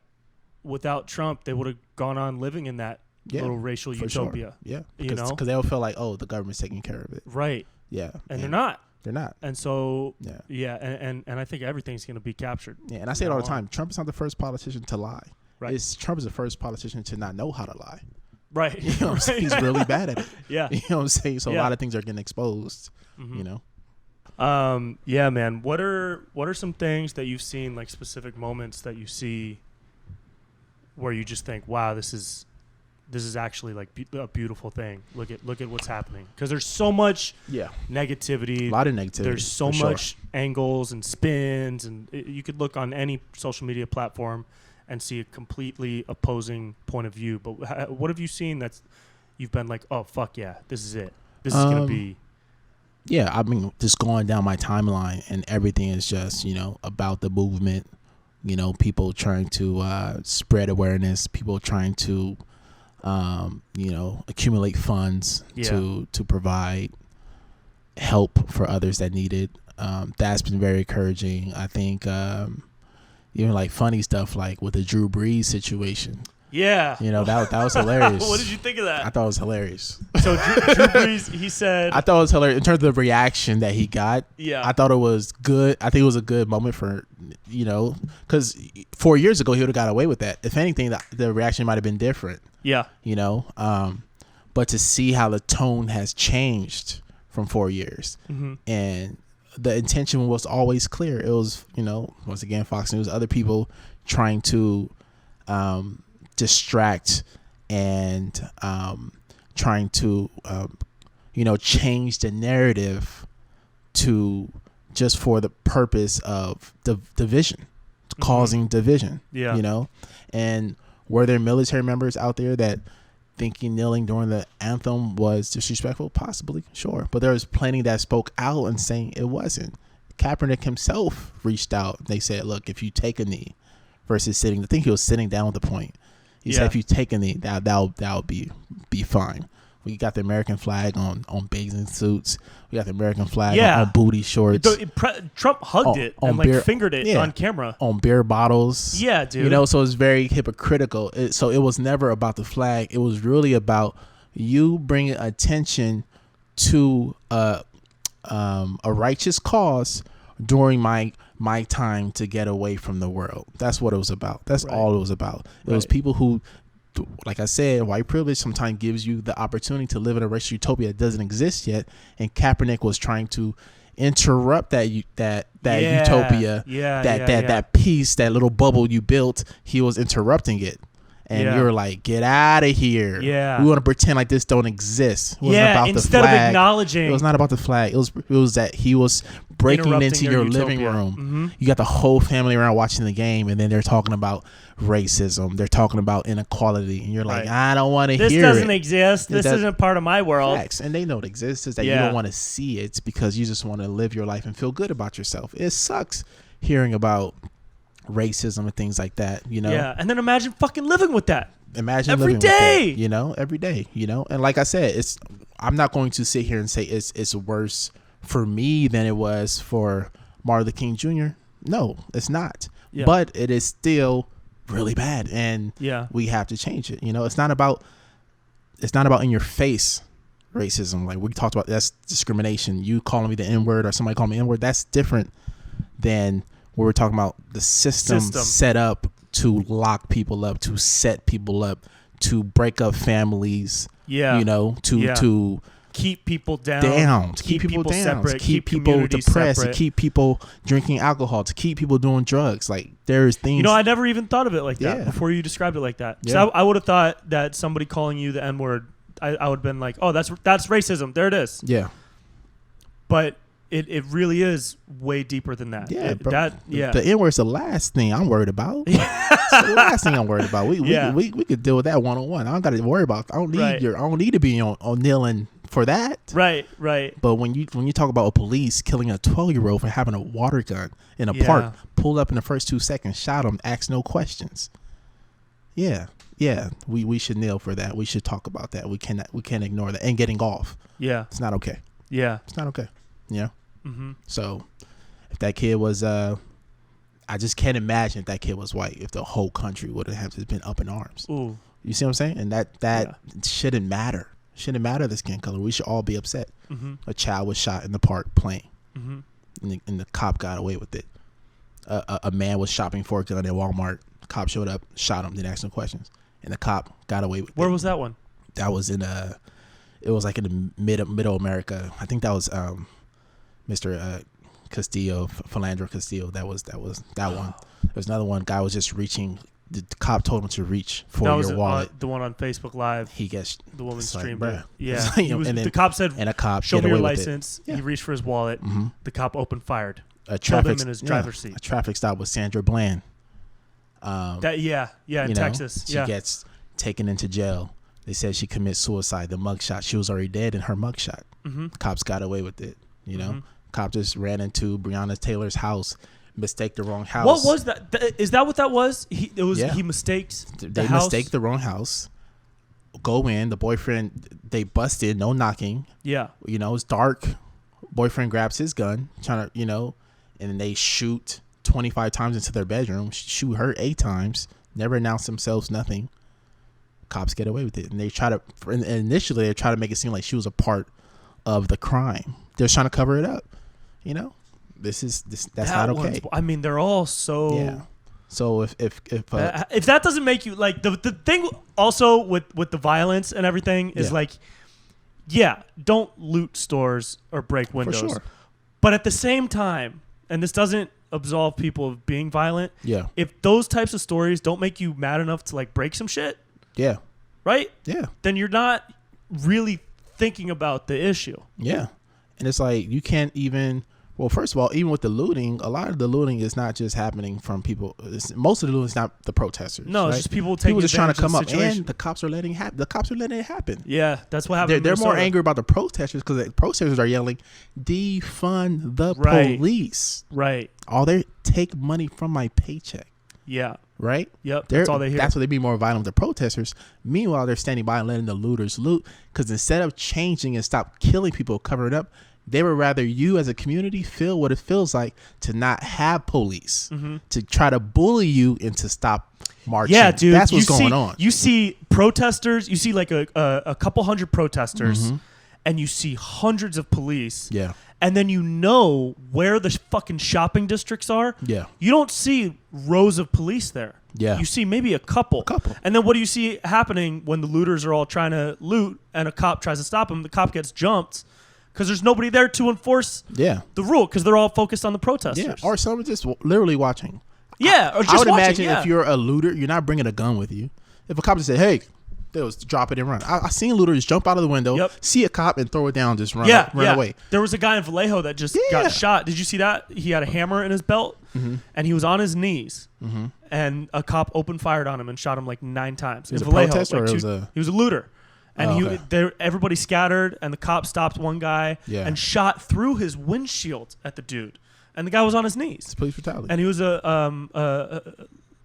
without Trump, they would have gone on living in that little racial utopia. Sure. Yeah, because they'll feel like, oh, the government's taking care of it. Right. Yeah, and they're not. They're not. And so and I think everything's going to be captured. Yeah, and I say it all the time. Trump is not the first politician to lie. Right. Trump is the first politician to not know how to lie. Right. What I'm saying? He's really bad at it. Yeah. What I'm saying? So a lot of things are getting exposed. Yeah, man. What are some things that you've seen, like specific moments that you see where you just think, wow, this is actually like a beautiful thing. Look at what's happening, because there's so much negativity. A lot of negativity. There's so much angles and spins, and you could look on any social media platform and see a completely opposing point of view. But what have you seen that's you've been like, oh fuck yeah, this is it. This is gonna be. Yeah, I mean, just going down my timeline and everything is just about the movement. People trying to spread awareness. People trying to accumulate funds to provide help for others that need it. That's been very encouraging. I think even like funny stuff like with the Drew Brees situation. Yeah. That was hilarious. What did you think of that? I thought it was hilarious. So Drew Brees, he said... I thought it was hilarious. In terms of the reaction that he got, I thought it was good. I think it was a good moment for, because 4 years ago, he would have got away with that. If anything, the reaction might have been different. Yeah. But to see how the tone has changed from 4 years, and the intention was always clear. It was, once again, Fox News, other people trying to distract and trying to, change the narrative to just for the purpose of division, causing division. Yeah. And were there military members out there that thinking kneeling during the anthem was disrespectful? Possibly, sure. But there was plenty that spoke out and saying it wasn't. Kaepernick himself reached out. They said, look, if you take a knee versus sitting, I think he was sitting down at the point. He said, if you take a knee, that'll be fine. We got the American flag on bathing suits. We got the American flag on booty shorts. Trump hugged it and beer, fingered it on camera. On beer bottles. Yeah, dude. So it's very hypocritical. So it was never about the flag. It was really about you bringing attention to a righteous cause during my time to get away from the world. That's what it was about. That's all it was about. It was people who, like I said, white privilege sometimes gives you the opportunity to live in a racial utopia that doesn't exist yet. And Kaepernick was trying to interrupt that utopia, that peace, that little bubble you built. He was interrupting it. And you were like, get out of here. Yeah. We want to pretend like this don't exist. It wasn't about instead the flag. Of acknowledging. It was not about the flag. It was that he was breaking into your living room. Mm-hmm. You got the whole family around watching the game, and then they're talking about racism. They're talking about inequality. And you're like, I don't want to hear it. This doesn't exist. This isn't part of my world. Facts. And they know it exists. It's that you don't want to see it because you just want to live your life and feel good about yourself. It sucks hearing about racism and things like that, Yeah, and then imagine fucking living with that. Imagine every living day. With that, every day, And like I said, I'm not going to sit here and say it's worse for me than it was for Martin Luther King Jr. No, it's not. Yeah. But it is still really bad, and we have to change it. It's not about in your face racism. Like we talked about, that's discrimination. You calling me the N-word or somebody calling me N-word, that's different than what we're talking about. The system set up to lock people up, to set people up, to break up families. Yeah. You know, to keep people down, to keep people down, separate, to keep people depressed, separate. to keep people drinking alcohol, to keep people doing drugs. Like there's things. You know, I never even thought of it like that before you described it like that. Yeah. So I would have thought that somebody calling you the N-word, I would have been like, oh, that's racism. There it is. Yeah. But it really is way deeper than that. Yeah, bro. The N-word's the last thing I'm worried about. It's the last thing I'm worried about. We could deal with that one-on-one. I don't got to worry about. I don't need to be on kneeling for that. Right. But when you talk about a police killing a 12-year-old for having a water gun in a park, pulled up in the first 2 seconds, shot him, asked no questions. Yeah, we should kneel for that. We should talk about that. We can't ignore that. And getting off. Yeah, it's not okay. Yeah, it's not okay. Yeah. Mm-hmm. So if that kid was, I just can't imagine if that kid was white. If the whole country would have just been up in arms. Ooh. You see what I'm saying? And that shouldn't matter. Shouldn't matter the skin color. We should all be upset. Mm-hmm. A child was shot in the park playing, mm-hmm. and the cop got away with it. A man was shopping for a gun at Walmart. Cop showed up, shot him, didn't ask no questions, and the cop got away with it. Where was that one? That was in it was like in the middle America. I think that was Mr. Castillo, Philandro Castillo. That was that one. There was another one. Guy was just reaching. The cop told him to reach for your wallet. The one on Facebook Live. He gets the woman streamed like, it. Yeah. The cop said, and a cop show me your license. Yeah. He reached for his wallet. Mm-hmm. The cop opened fired. Killed him in his driver's seat. A traffic stop with Sandra Bland. In Texas. She gets taken into jail. They said she commits suicide. The mugshot. She was already dead in her mugshot. Mm-hmm. Cops got away with it. You know, mm-hmm. Cop just ran into Breonna Taylor's house, mistake the wrong house. What was that? Is that what that was? He mistakes the house? Mistake the wrong house. Go in. The boyfriend, they busted. No knocking. Yeah. You know, it's dark. Boyfriend grabs his gun, trying to, and then they shoot 25 times into their bedroom. Shoot her 8 times. Never announce themselves. Nothing. Cops get away with it, and they initially they try to make it seem like she was a part of the crime. They're trying to cover it up. You know, that's not okay. I mean, they're all so. Yeah. So if that doesn't make you like the thing also with the violence and everything is don't loot stores or break windows. For sure. But at the same time, and this doesn't absolve people of being violent. Yeah. If those types of stories don't make you mad enough to like break some shit. Yeah. Right? Yeah. Then you're not really thinking about the issue. Yeah. And it's like you can't even. Well, first of all, even with the looting, a lot of the looting is not just happening from people. Most of the looting is not the protesters. No, right? it's just people taking just trying to come up, situation. and the cops are letting it happen. Yeah, that's what happened. They're more angry about the protesters because the protesters are yelling, "Defund the police!" Right. All they take money from my paycheck. Yeah. Right. Yep. That's all they hear. That's why they be more violent with the protesters. Meanwhile, they're standing by and letting the looters loot because instead of changing and stop killing people, cover it up. They would rather you as a community feel what it feels like to not have police, to try to bully you into stop marching. Yeah, dude. That's what's going on. You see protesters, you see like a couple hundred protesters, and you see hundreds of police. Yeah. And then you know where the fucking shopping districts are. Yeah. You don't see rows of police there. Yeah. You see maybe a couple. And then what do you see happening when the looters are all trying to loot and a cop tries to stop them? The cop gets jumped. Because there's nobody there to enforce the rule because they're all focused on the protesters. Yeah, or some are just literally watching. Yeah, or just I would watching, imagine if you're a looter, you're not bringing a gun with you. If a cop just said, hey, they'll drop it and run. I seen looters jump out of the window, see a cop and throw it down, just run away. There was a guy in Vallejo that just got shot. Did you see that? He had a hammer in his belt and he was on his knees and a cop opened fired on him and shot him like 9 times. Was it a protester or he was a looter. And everybody scattered, and the cop stopped one guy and shot through his windshield at the dude. And the guy was on his knees. It's police brutality. And he was a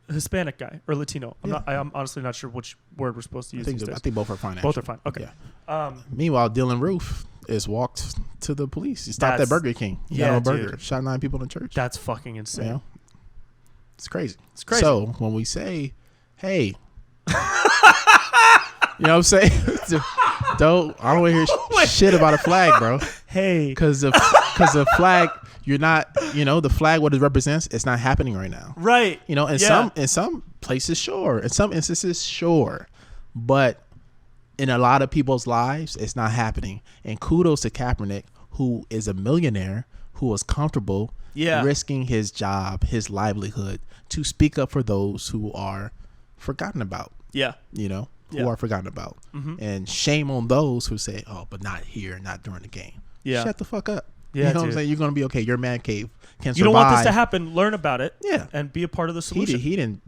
Hispanic guy or Latino. I'm honestly not sure which word we're supposed to use. I think both are fine. Both are fine. Okay. Yeah. Meanwhile, Dylan Roof is walked to the police. He stopped at Burger King. He got a burger. Shot 9 people in church. That's fucking insane. You know? It's crazy. So when we say, hey. You know what I'm saying? I don't want to hear shit about a flag, bro. Hey. Because the flag, you're not, the flag, what it represents, it's not happening right now. Right. In some places, sure. In some instances, sure. But in a lot of people's lives, it's not happening. And kudos to Kaepernick, who is a millionaire, who was comfortable risking his job, his livelihood, to speak up for those who are forgotten about. Yeah. You know, who are forgotten about. Mm-hmm. And shame on those who say, oh, but not here, not during the game. Yeah. Shut the fuck up. Yeah, you know what I'm saying? You're going to be okay. Your man cave can survive. You don't want this to happen. Learn about it. Yeah. And be a part of the solution. He didn't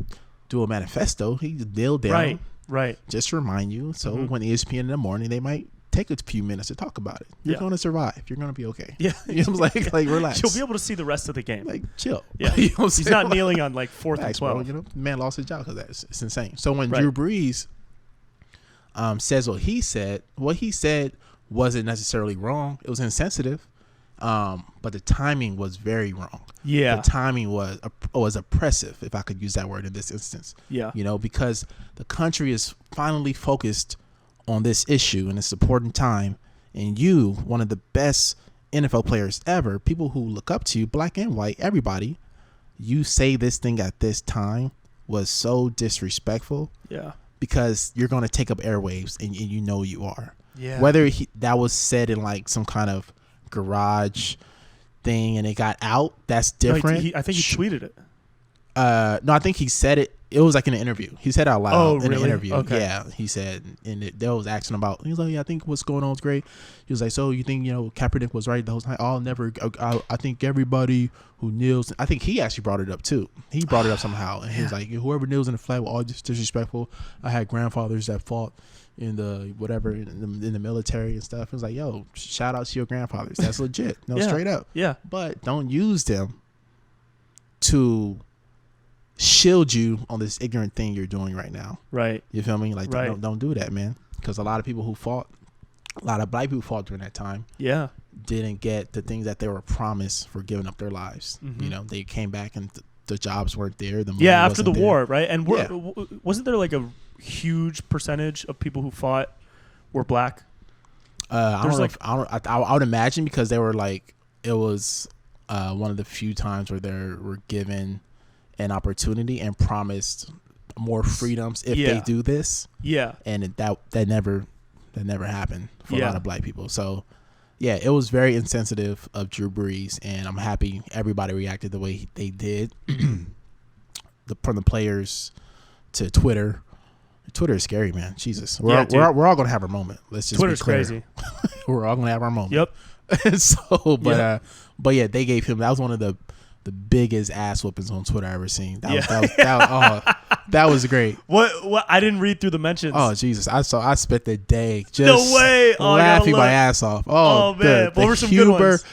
do a manifesto. He kneeled down. Right. Just to remind you. So when ESPN in the morning, they might take a few minutes to talk about it. You're going to survive. You're going to be okay. Yeah. You know what I'm saying? Like, relax. You'll be able to see the rest of the game. Like, chill. Yeah. You know He's not kneeling on like 4th and 12. Bro, you know, man lost his job because that. It's insane. So when Drew Brees says what he said wasn't necessarily wrong. It was insensitive. But the timing was very wrong. Yeah. The timing was oppressive, if I could use that word in this instance. Yeah. You know, because the country is finally focused on this issue and it's important time. And you, one of the best NFL players ever, people who look up to you, black and white, everybody, you say this thing at this time was so disrespectful. Yeah. Because you're going to take up airwaves and you know you are. Yeah. Whether that was said in like some kind of garage thing and it got out, that's different. No, I think he tweeted it. No, I think he said it. It was like in an interview. He said it out loud in an interview. Okay. Yeah, he said, and they was asking about. He was like, "Yeah, I think what's going on is great." He was like, "So you think Kaepernick was right the whole time?" I think everybody who kneels. I think he actually brought it up too. He brought it up somehow, and he was like, "Whoever kneels in the flag, all just disrespectful." I had grandfathers that fought in the whatever in the military and stuff. It was like, yo, shout out to your grandfathers. That's legit. No, straight up. Yeah. But don't use them to shield you on this ignorant thing you're doing right now. Right. You feel me? Like, don't do that, man. Because a lot of people who fought, a lot of black people fought during that time. Yeah. Didn't get the things that they were promised for giving up their lives. Mm-hmm. You know, they came back and the jobs weren't there. The money after the war, right? And wasn't there like a huge percentage of people who fought were black? I would imagine because they were like, it was one of the few times where they were given an opportunity and promised more freedoms if they do this. Yeah. And that never happened for a lot of black people. So yeah, it was very insensitive of Drew Brees, and I'm happy everybody reacted the way they did. From the players to Twitter. Twitter is scary, man. Jesus. We're all gonna have our moment. Let's just Twitter's be clear. Crazy. We're all gonna have our moment. Yep. So but yeah, they gave him, that was one of the biggest ass whoopings on Twitter I ever seen. That was great. What I didn't read through the mentions. Oh Jesus. I spent the day just laughing my ass off. Oh man. What were some good ones?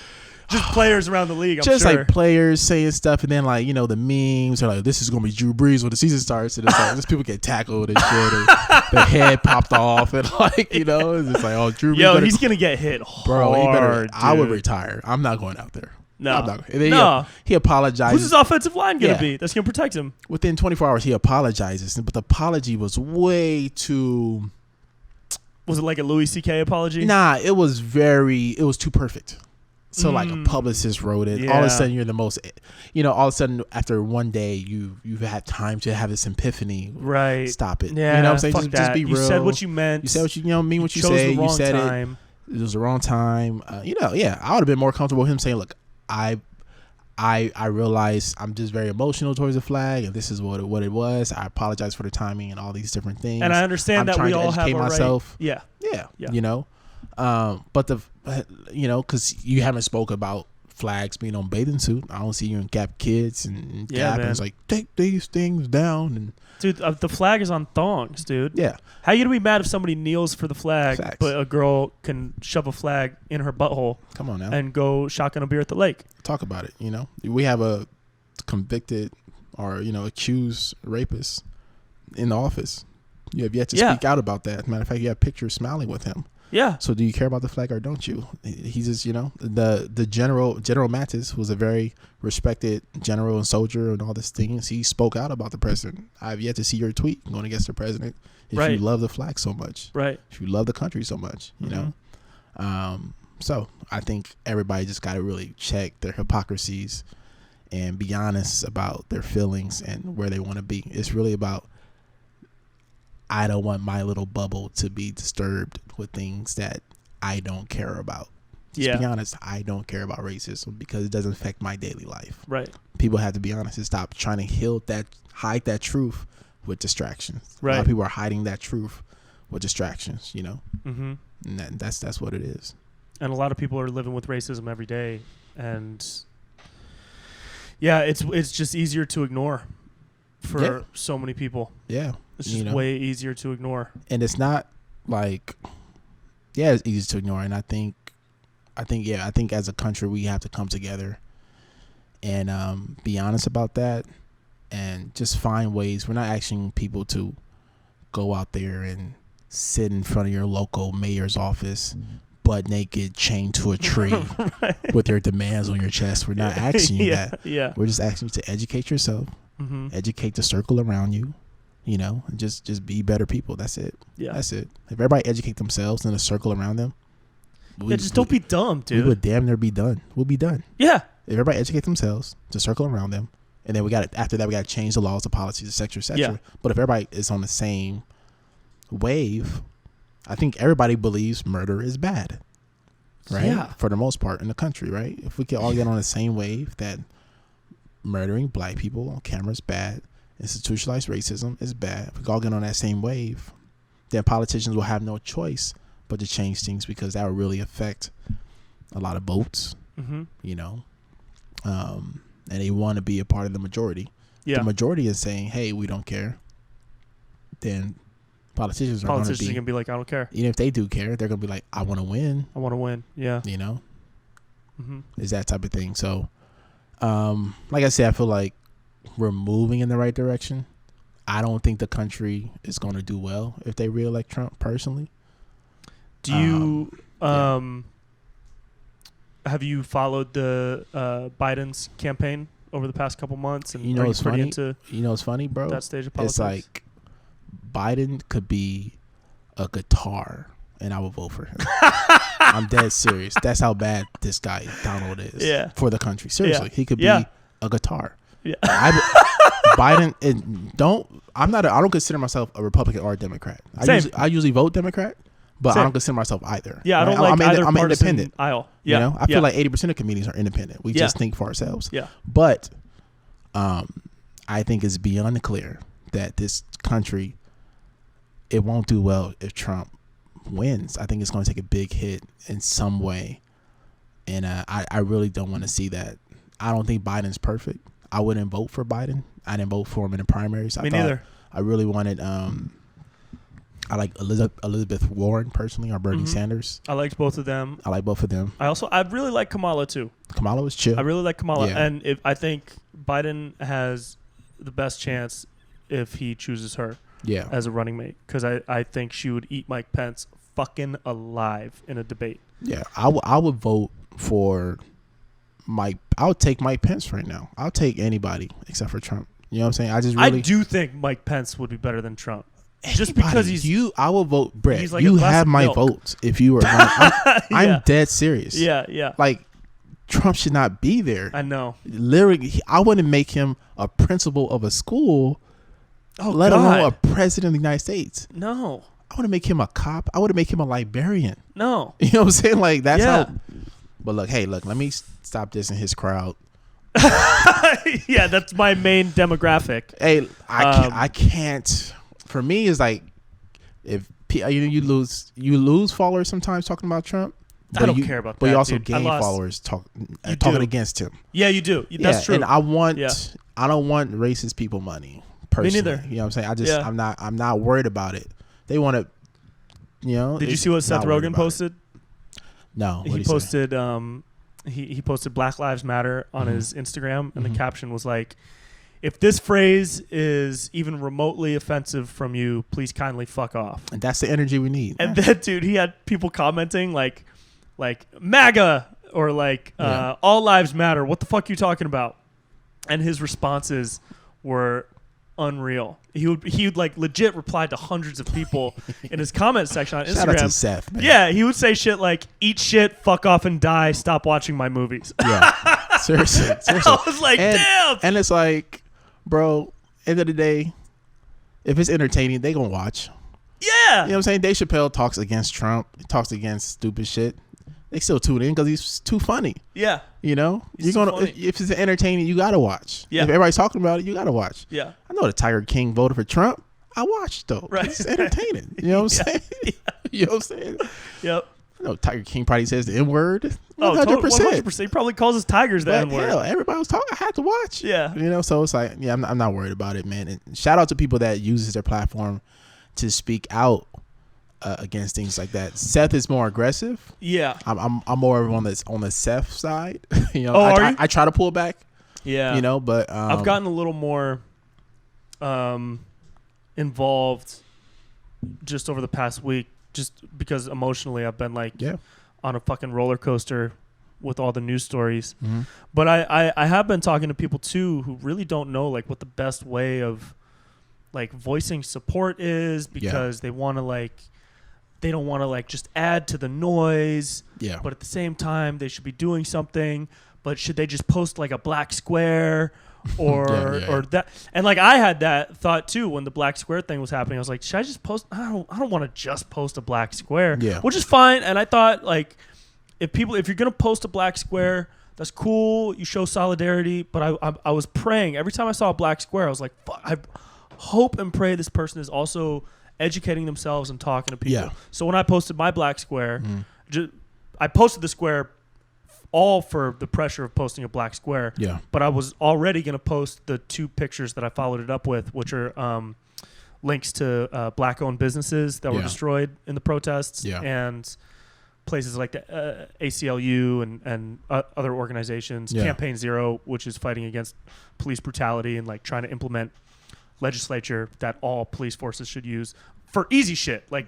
Just players around the league, I'm just sure. Like players saying stuff, and then like, you know, the memes are like, this is gonna be Drew Brees when the season starts, and it's like just people get tackled and shit, and the head popped off, and like, you know, it's just like, oh, Drew Brees, he's gonna get hit hard, bro. He better. I would retire. I'm not going out there. No, I'm not. He apologized. Who's his offensive line gonna be? That's gonna protect him. Within 24 hours, he apologizes, but the apology was way too. Was it like a Louis C.K. apology? Nah, it was too perfect. So like a publicist wrote it. All of a sudden you're the most, you know, all of a sudden after one day you've had time to have this epiphany. Right. Stop it. Yeah. You know what I'm saying? Just be real. You said what you meant. You said what mean what you say. You said time. It was the wrong time. You know, yeah. I would have been more comfortable with him saying, look, I realize I'm just very emotional towards the flag, and this is what it was. I apologize for the timing and all these different things. And I understand that we all have a myself. Right. Yeah. You know, but because you haven't spoke about flags being on bathing suit. I don't see you in Gap Kids and Gap, and it's like, take these things down. And dude, the flag is on thongs, dude. Yeah. How you gonna be mad if somebody kneels for the flag, but a girl can shove a flag in her butthole? Come on now. And go shotgun a beer at the lake. Talk about it. You know, we have a convicted or accused rapist in the office. You have yet to speak out about that. Matter of fact, you have pictures smiling with him. Yeah. So do you care about the flag or don't you? He's just, the General Mattis was a very respected general and soldier and all these things. He spoke out about the president. I've yet to see your tweet going against the president. If you love the flag so much, right? If you love the country so much, you know. So I think everybody just got to really check their hypocrisies and be honest about their feelings and where they want to be. It's really about. I don't want my little bubble to be disturbed with things that I don't care about. Just be honest, I don't care about racism because it doesn't affect my daily life. Right. People have to be honest and stop trying to hide that truth with distractions. Right. A lot of people are hiding that truth with distractions, you know? Mm-hmm. And that's what it is. And a lot of people are living with racism every day. And yeah, it's just easier to ignore for so many people. Yeah. It's just way easier to ignore. And it's not like, it's easy to ignore. And I think as a country, we have to come together and be honest about that and just find ways. We're not asking people to go out there and sit in front of your local mayor's office butt naked, chained to a tree with your demands on your chest. We're not asking you that. Yeah. We're just asking you to educate yourself, educate the circle around you, you know, and just be better people. That's it. Yeah. That's it. If everybody educate themselves in a circle around them, don't be dumb, dude. We would damn near be done. We'll be done. Yeah. If everybody educate themselves to circle around them, and then after that we got to change the laws, the policies, et cetera, et cetera. Yeah. But if everybody is on the same wave, I think everybody believes murder is bad, right? Yeah. For the most part in the country, right? If we can all get on the same wave that murdering black people on camera is bad, institutionalized racism is bad, if we can all get on that same wave, then politicians will have no choice but to change things because that would really affect a lot of votes, you know, and they want to be a part of the majority. Yeah. The majority is saying, hey, we don't care. Then politicians are going to be like, I don't care. Even if they do care, they're going to be like, I want to win. I want to win. Yeah. You know, is that type of thing. So, like I said, I feel like we're moving in the right direction. I don't think the country is going to do well if they reelect Trump personally. Do you, have you followed the Biden's campaign over the past couple months? And you know, it's funny. It's funny, bro. That stage of politics. It's like Biden could be a guitar, and I would vote for him. I'm dead serious. That's how bad this guy Donald is for the country. Seriously, he could be a guitar. Yeah, Biden. I don't consider myself a Republican or a Democrat. I usually vote Democrat. But I don't consider myself either. Yeah, I don't like either I'm independent aisle. Yeah, you know, I feel like 80% of comedians are independent. We just think for ourselves. Yeah. But I think it's beyond clear that this country, it won't do well if Trump wins. I think it's going to take a big hit in some way. And I really don't want to see that. I don't think Biden's perfect. I wouldn't vote for Biden. I didn't vote for him in the primaries. Me neither. I really wanted... I like Elizabeth Warren personally, or Bernie Sanders. I liked both of them. I really like Kamala too. Kamala was chill. I really like Kamala, and I think Biden has the best chance if he chooses her as a running mate, because I think she would eat Mike Pence fucking alive in a debate. Yeah, I would vote for Mike. I would take Mike Pence right now. I'll take anybody except for Trump. You know what I'm saying? I do think Mike Pence would be better than Trump. Just because I will vote, Brett. Like you have my votes if you were. I'm dead serious. Yeah. Like Trump should not be there. I know. Literally, I wouldn't make him a principal of a school, let alone a president of the United States. No. I want to make him a cop. I want to make him a librarian. No. You know what I'm saying? Like that's how. But look, let me stop this in his crowd. Yeah, that's my main demographic. Hey, I can't. For me, it's like if you lose followers sometimes talking about Trump. I don't care about that. But you also dude. gain followers talking against him. Yeah, you do. That's true. And I don't want racist people money. Personally. Me neither. You know what I'm saying? I'm not worried about it. They want to. You know. Did you see what Seth Rogen posted? No. He posted. He posted Black Lives Matter on his Instagram, and the caption was like, if this phrase is even remotely offensive from you, please kindly fuck off. And that's the energy we need. And then, dude, he had people commenting like MAGA or like all lives matter. What the fuck are you talking about? And his responses were unreal. He would like legit reply to hundreds of people in his comment section on Instagram. Shout out to Seth, man. Yeah, he would say shit like, eat shit, fuck off and die, stop watching my movies. Yeah. Seriously. I was like, damn. And it's like, bro, end of the day, if it's entertaining, they gonna watch. You know what I'm saying? Dave Chappelle talks against Trump. He talks against stupid shit. They still tune in because he's too funny. Yeah. You know? He's You're gonna if it's entertaining, you gotta watch. Yeah. If everybody's talking about it, you gotta watch. Yeah. I know the Tiger King voted for Trump. I watched though. Right. It's entertaining. You know what I'm saying? Yeah. You know what I'm saying? Yep. I know Tiger King probably says the N-word. 100%. 100%. He probably calls his tigers the But N-word. hell, everybody was talking. I had to watch. Yeah. You know, so it's like, yeah, I'm not worried about it, man. And shout out to people that uses their platform to speak out against things like that. Seth is more aggressive. Yeah. I'm more on the Seth side. You know, Oh, I try to pull back. Yeah. You know, but I've gotten a little more involved just over the past week, just because emotionally I've been like on a fucking roller coaster with all the news stories. Mm-hmm. But I have been talking to people too who really don't know like what the best way of like voicing support is, because they want to like, they don't want to like just add to the noise. Yeah. But at the same time, they should be doing something. But should they just post like a black square or that? And like I had that thought too when the black square thing was happening. I was like, should I just post? I don't want to just post a black square. Yeah. Which is fine. And I thought like if you're gonna post a black square, that's cool. You show solidarity. But I was praying every time I saw a black square. I was like, fuck, I hope and pray this person is also educating themselves and talking to people. Yeah. So when I posted my black square, I posted the square all for the pressure of posting a black square. Yeah. But I was already going to post the 2 pictures that I followed it up with, which are links to black-owned businesses that were destroyed in the protests and places like the ACLU and other organizations. Campaign Zero, which is fighting against police brutality and like trying to implement legislature that all police forces should use for easy shit like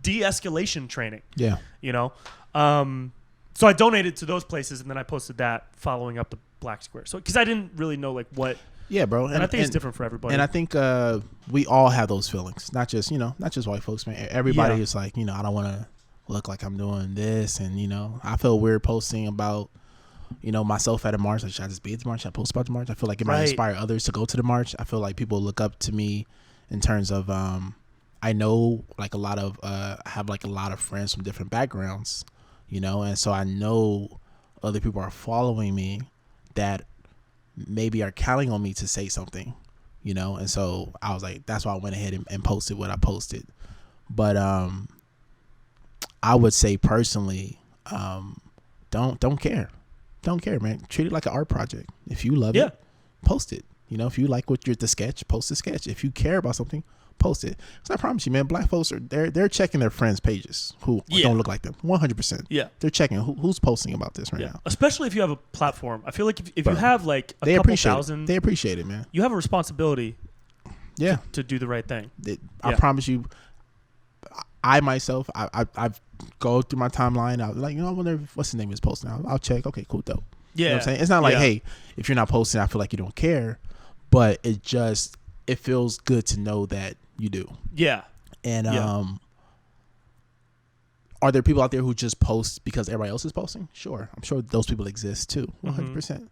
de-escalation training. Yeah. You know? So I donated to those places and then I posted that following up the black square. So because I didn't really know like what. Yeah, bro. And I think it's different for everybody. And I think we all have those feelings, not just white folks, man. Everybody is like, I don't want to look like I'm doing this, and I feel weird posting about myself at a march. Like, should I just be at the march? Should I post about the march? I feel like it might inspire others to go to the march. I feel like people look up to me in terms of I know like I have like a lot of friends from different backgrounds, and so I know other people are following me that maybe are counting on me to say something, and so I was like, that's why I went ahead and posted what I posted. But I would say personally, don't care, man. Treat it like an art project. If you love it, post it. If you like the sketch, post the sketch. If you care about something, post it. Because I promise you, man, black folks they're checking their friends' pages who don't look like them. 100%. Yeah, they're checking who's posting about this right now. Especially if you have a platform. I feel like if you have like a couple thousand, they appreciate it, man. You have a responsibility. To do the right thing. I promise you. I myself, I've go through my timeline. I was like, I wonder what's his name is posting. I'll check. Okay, cool, dope. Yeah, you know what I'm saying? It's not like, hey, if you're not posting, I feel like you don't care, but it feels good to know that you do. Yeah. And are there people out there who just post because everybody else is posting? Sure, I'm sure those people exist too. 100%.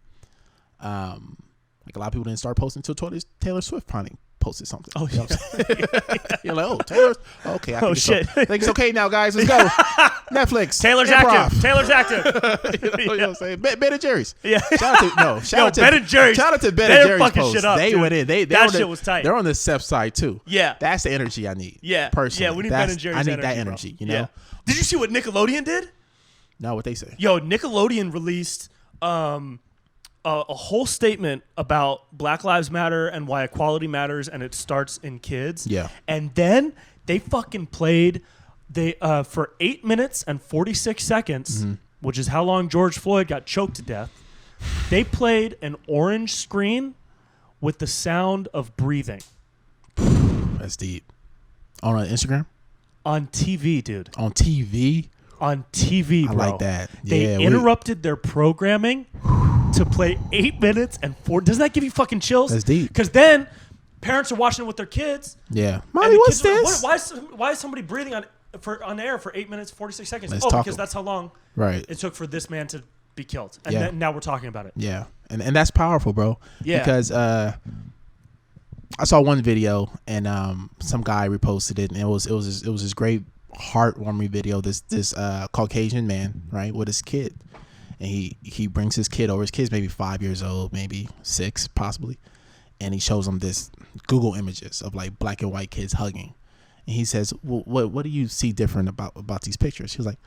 Like a lot of people didn't start posting until Taylor Swift finally posted something. Oh, you know you're like, oh, Taylor. Okay. I think shit. I think it's okay now, guys. Let's go. Netflix. Taylor's Improv. active. Taylor's active. you know what I'm saying? Ben and Jerry's. Yeah. Shout out to Ben and Jerry's. Shout out to Ben and Jerry's fucking post. Shit up, they dude. went in. That shit was tight. They're on the Seth side too. Yeah. That's the energy I need. Yeah. Personally. Yeah, we need Ben and Jerry's. I need that energy. You know. Yeah. Did you see what Nickelodeon did? No, what they say. Yo, Nickelodeon released a whole statement about Black Lives Matter and why equality matters, and it starts in kids. Yeah. And then they fucking played for 8 minutes and 46 seconds, which is how long George Floyd got choked to death. They played an orange screen with the sound of breathing. That's deep. On Instagram? On TV, dude. On TV? On TV, bro. I like that. They interrupted their programming to play 8 minutes and 4. Doesn't that give you fucking chills? That's deep. Because then parents are watching it with their kids. Yeah. Mommy, what's this? Why is somebody breathing on air for 8 minutes, 46 seconds? Because that's how long it took for this man to be killed. And then, now we're talking about it. Yeah. And that's powerful, bro. Yeah. Because I saw one video and some guy reposted it, and it was this great heartwarming video. This Caucasian man, right, with his kid, and he brings his kid over. His kid's maybe 5 years old, maybe 6 possibly, and he shows him this Google images of like black and white kids hugging, and he says, well, what do you see different about these pictures? He was like,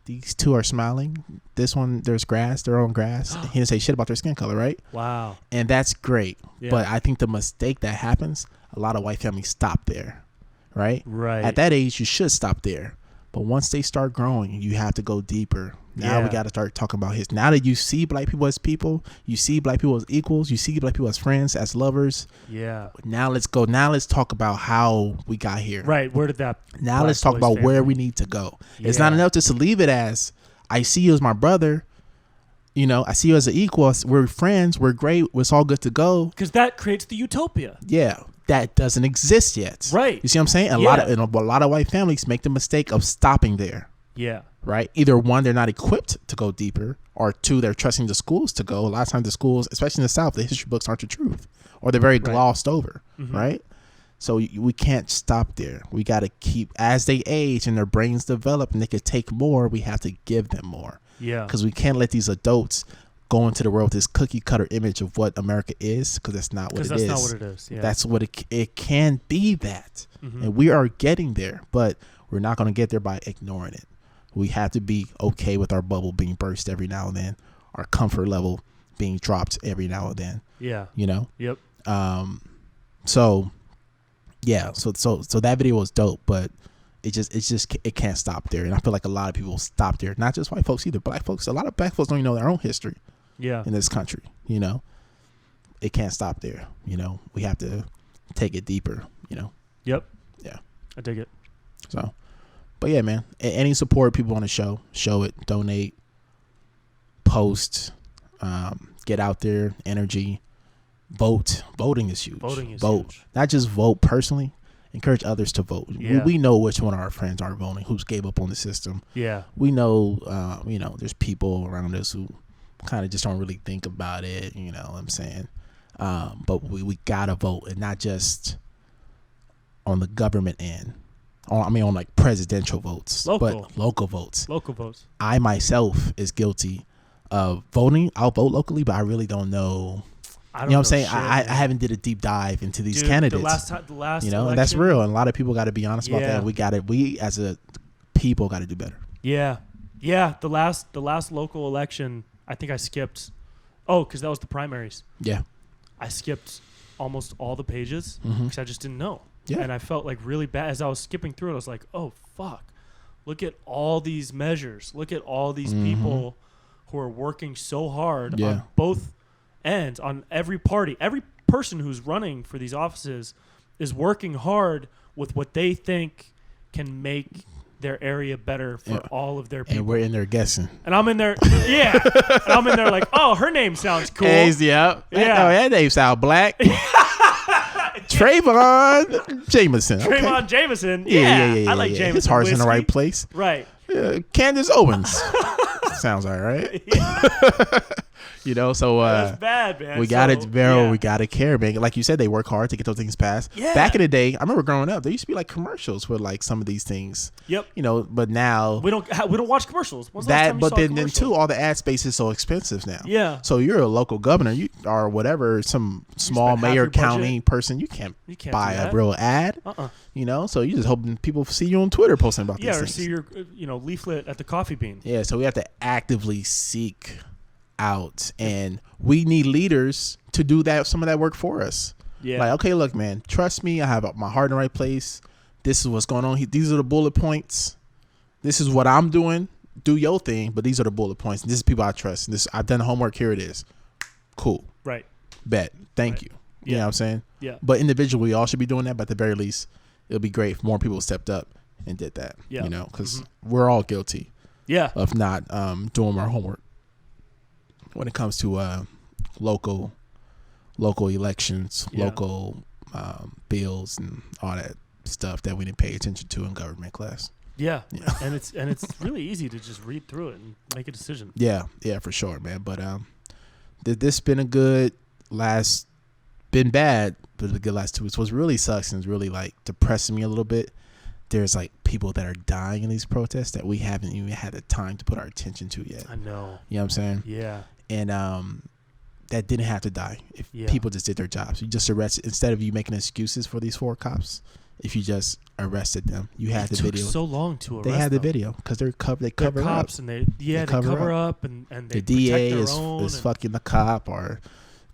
these two are smiling. This one, there's grass. They're on grass. He didn't say shit about their skin color, right? Wow. And that's great. Yeah. But I think the mistake that happens, a lot of white families stop there, right? Right. At that age, you should stop there. But once they start growing, you have to go deeper. Now we got to start talking about his. Now that you see black people as people, you see black people as equals, you see black people as friends, as lovers. Yeah. Now let's go. Now let's talk about how we got here. Right. Where did that? Now let's talk about where we need to go. Yeah. It's not enough just to leave it as, I see you as my brother. You know, I see you as an equal. We're friends. We're great. It's all good to go. Because that creates the utopia. Yeah. That doesn't exist yet. Right. You see what I'm saying? A lot of white families make the mistake of stopping there. Yeah. Right. Either one, they're not equipped to go deeper, or two, they're trusting the schools to go. A lot of times the schools, especially in the South, the history books aren't the truth, or they're very glossed over. Mm-hmm. Right. So we can't stop there. We got to keep, as they age and their brains develop and they can take more, we have to give them more. Yeah. Because we can't let these adults go into the world with this cookie cutter image of what America is, because that's not what it is. Because that's not what it is. Yeah. That's what it can be that. Mm-hmm. And we are getting there, but we're not going to get there by ignoring it. We have to be okay with our bubble being burst every now and then, our comfort level being dropped every now and then. Yeah. You know? Yep. So yeah, so that video was dope, but it can't stop there. And I feel like a lot of people stop there, not just white folks either, black folks. A lot of black folks don't even know their own history. Yeah. In this country, you know, it can't stop there. You know, we have to take it deeper. You know. Yep. Yeah. I dig it. So, but yeah, man, any support people want to show it, donate, post, get out there, energy, vote. Voting is huge. Vote. Not just vote personally. Encourage others to vote. Yeah. We know which one of our friends aren't voting, who's gave up on the system. Yeah. We know, there's people around us who kind of just don't really think about it. You know what I'm saying? But we gotta vote, and not just on the government end. On like presidential votes, but local votes. Local votes. I myself is guilty of voting. I'll vote locally, but I really don't know. You know what I'm saying? Shit, I haven't did a deep dive into these candidates. The last you know, election, and that's real. And a lot of people got to be honest about that. We as a people got to do better. Yeah, yeah. The last local election, I think I skipped. Oh, because that was the primaries. Yeah, I skipped almost all the pages because I just didn't know. Yeah, and I felt like really bad as I was skipping through it. I was like, oh fuck, look at all these measures. Look at all these people who are working so hard on both ends, on every party. Every person who's running for these offices is working hard with what they think can make their area better for all of their people. And we're in there guessing. And I'm in there, and I'm in there like, oh, her name sounds cool. Yeah. That name sounds black. Trayvon Jameson. Trayvon Jameson. Yeah. I like Jameson. His heart's in the right whiskey. place. Right. Candace Owens. Sounds all right. You know, so that's bad, man. we got it, we got to care, man. Like you said, they work hard to get those things passed. Yeah. Back in the day, I remember growing up, there used to be like commercials with like some of these things. Yep. You know, but now we don't watch commercials. When's then too, all the ad space is so expensive now. Yeah. So you're a local governor, or whatever, some small mayor, county person, you can't buy a real ad. You know, so you just hoping people see you on Twitter posting about these things. Yeah, or see your leaflet at the coffee bean. Yeah, so we have to actively seek out, and we need leaders to do some of that work for us. Yeah. Like, okay, look, man, trust me, I have my heart in the right place. This is what's going on. These are the bullet points. This is what I'm doing. Do your thing, but these are the bullet points. This is people I trust. I've done the homework. Here it is. Cool. Right. Bet. Thank you. Yeah. You know what I'm saying? Yeah. But individually, we all should be doing that. But at the very least, it'll be great if more people stepped up and did that. Yeah. You know, because we're all guilty. Yeah. Of not doing our homework when it comes to local elections, local bills, and all that stuff that we didn't pay attention to in government class. Yeah. and it's really easy to just read through it and make a decision. Yeah, for sure, man. But this been a good last been bad, but the good last 2 weeks. What really sucks and is really like depressing me a little bit. There's like people that are dying in these protests that we haven't even had the time to put our attention to yet. I know. You know what I'm saying? Yeah. And that didn't have to die if people just did their jobs. You just arrested, instead of you making excuses for these 4 cops. If you just arrested them, you had the video. Took so long to arrest They had the them. video because they cover cops up. And they cover up and they the DA protect their own is fucking the cop, or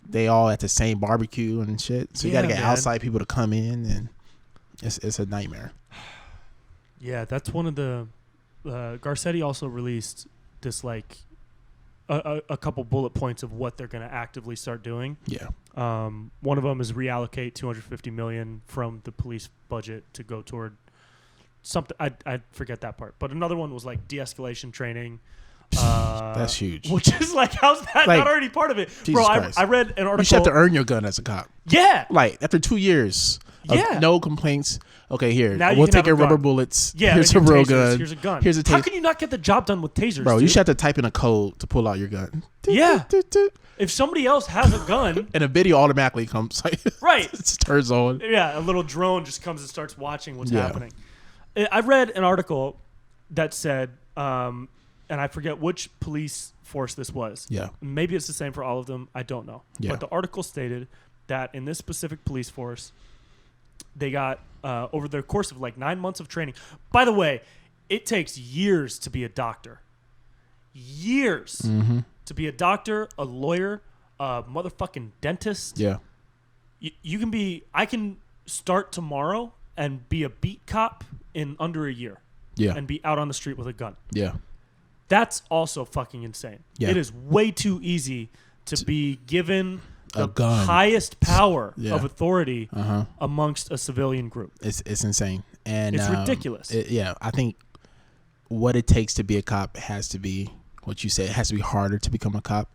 they all at the same barbecue and shit. So you got to get outside people to come in, and it's a nightmare. Yeah, that's one of the. Garcetti also released this like a couple bullet points of what they're going to actively start doing. Yeah. One of them is reallocate $250 million from the police budget to go toward something. I forget that part, but another one was like de-escalation training. That's huge. Which is like, how's that not already part of it, Jesus bro? Christ. I read an article. You should have to earn your gun as a cop. Yeah. Like after 2 years. No complaints. Okay, here. Now we'll take your rubber bullets. Yeah, here's a real tasers. gun. Here's a gun. Here's a taser. How can you not get the job done with tasers, Bro, dude? you should have to type in a code to pull out your gun. Yeah. If somebody else has a gun. And a video automatically comes. Like, right. It just turns on. Yeah, a little drone just comes and starts watching what's happening. I read an article that said, and I forget which police force this was. Yeah. Maybe it's the same for all of them. I don't know. Yeah. But the article stated that in this specific police force, they got over the course of like 9 months of training. By the way, it takes years to be a doctor. Years to be a doctor, a lawyer, a motherfucking dentist. Yeah. You can be. I can start tomorrow and be a beat cop in under a year. Yeah. And be out on the street with a gun. Yeah. That's also fucking insane. Yeah. It is way too easy to be given the gun. highest power Yeah. of authority amongst a civilian group. It's insane. And it's ridiculous. I think what it takes to be a cop has to be what you said. It has to be harder to become a cop.